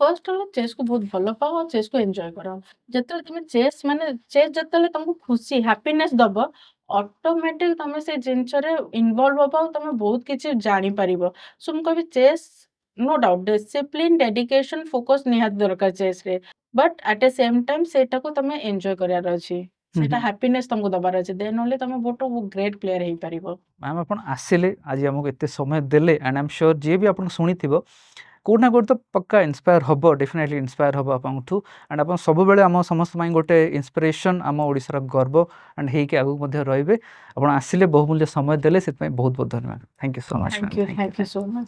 Speaker 2: ଫର୍ଷ୍ଟ ହେଲା ଚେସ୍‌କୁ ବହୁତ ଭଲ ପାଅ ଆଉ ଚେସ୍‌କୁ ଏନ୍ଜୟ କର। ଯେତେବେଳେ ତମେ ଚେସ୍ ଯେତେବେଳେ ତମକୁ ଖୁସି, ହାପିନେସ୍ ଦବ, ଅଟୋମେଟିକ୍ ତମେ ସେ ଜିନିଷରେ ଇନଭଲ୍ଭ ହବ ଆଉ ତମେ ବହୁତ କିଛି ଜାଣିପାରିବ। ସୋ ମୁଁ କହିବି chess no doubt discipline, dedication, focus ନିହାତି ଦରକାର ଚେସ୍‌ରେ। But at a same time ସେଇଟାକୁ ତମେ ଏନ୍ଜୟ କରିବାର ଅଛି।
Speaker 1: ହୁଁ
Speaker 2: ସେଇଟା
Speaker 1: ହୁଁ
Speaker 2: ହାପିନେସ୍ ତମକୁ ଦବାର ଅଛି। ଦେନ୍ ଓନ୍ଲି ତମେ ଗୋଟେ ଗ୍ରେଟ୍ ପ୍ଲେୟାର ହେଇପାରିବ।
Speaker 1: ମ୍ୟାମ୍ ଆପଣ ଆସିଲେ ଆଜି ଆମକୁ ଏତେ ସମୟ ଦେଲେ ଆଣ୍ଡ ଆଇ ଏମ୍ ସିଓର ଯିଏ ବି ଆପଣଙ୍କୁ ଶୁଣିଥିବ କୋଉଠି ନା କୋଉଠି ତ ପକ୍କା ଇନ୍ସପାୟାର ହବ, ଡେଫିନେଟଲି ଇନ୍ସପାୟାର ହବ ଆପଣଙ୍କଠୁ। ଆଣ୍ଡ ଆପଣ ସବୁବେଳେ ଆମ ସମସ୍ତ ପାଇଁ ଗୋଟେ ଇନ୍ସପିରେସନ୍, ଆମ ଓଡ଼ିଶାର ଗର୍ବ ଆଣ୍ଡ ହେଇକି ଆଗକୁ ମଧ୍ୟ ରହିବେ। ଆପଣ ଆସିଲେ ବହୁମୂଲ୍ୟ ସମୟ ଦେଲେ ସେଥିପାଇଁ ବହୁତ ବହୁତ ଧନ୍ୟବାଦ। Thank you so much ma'am.
Speaker 2: Thank you so much.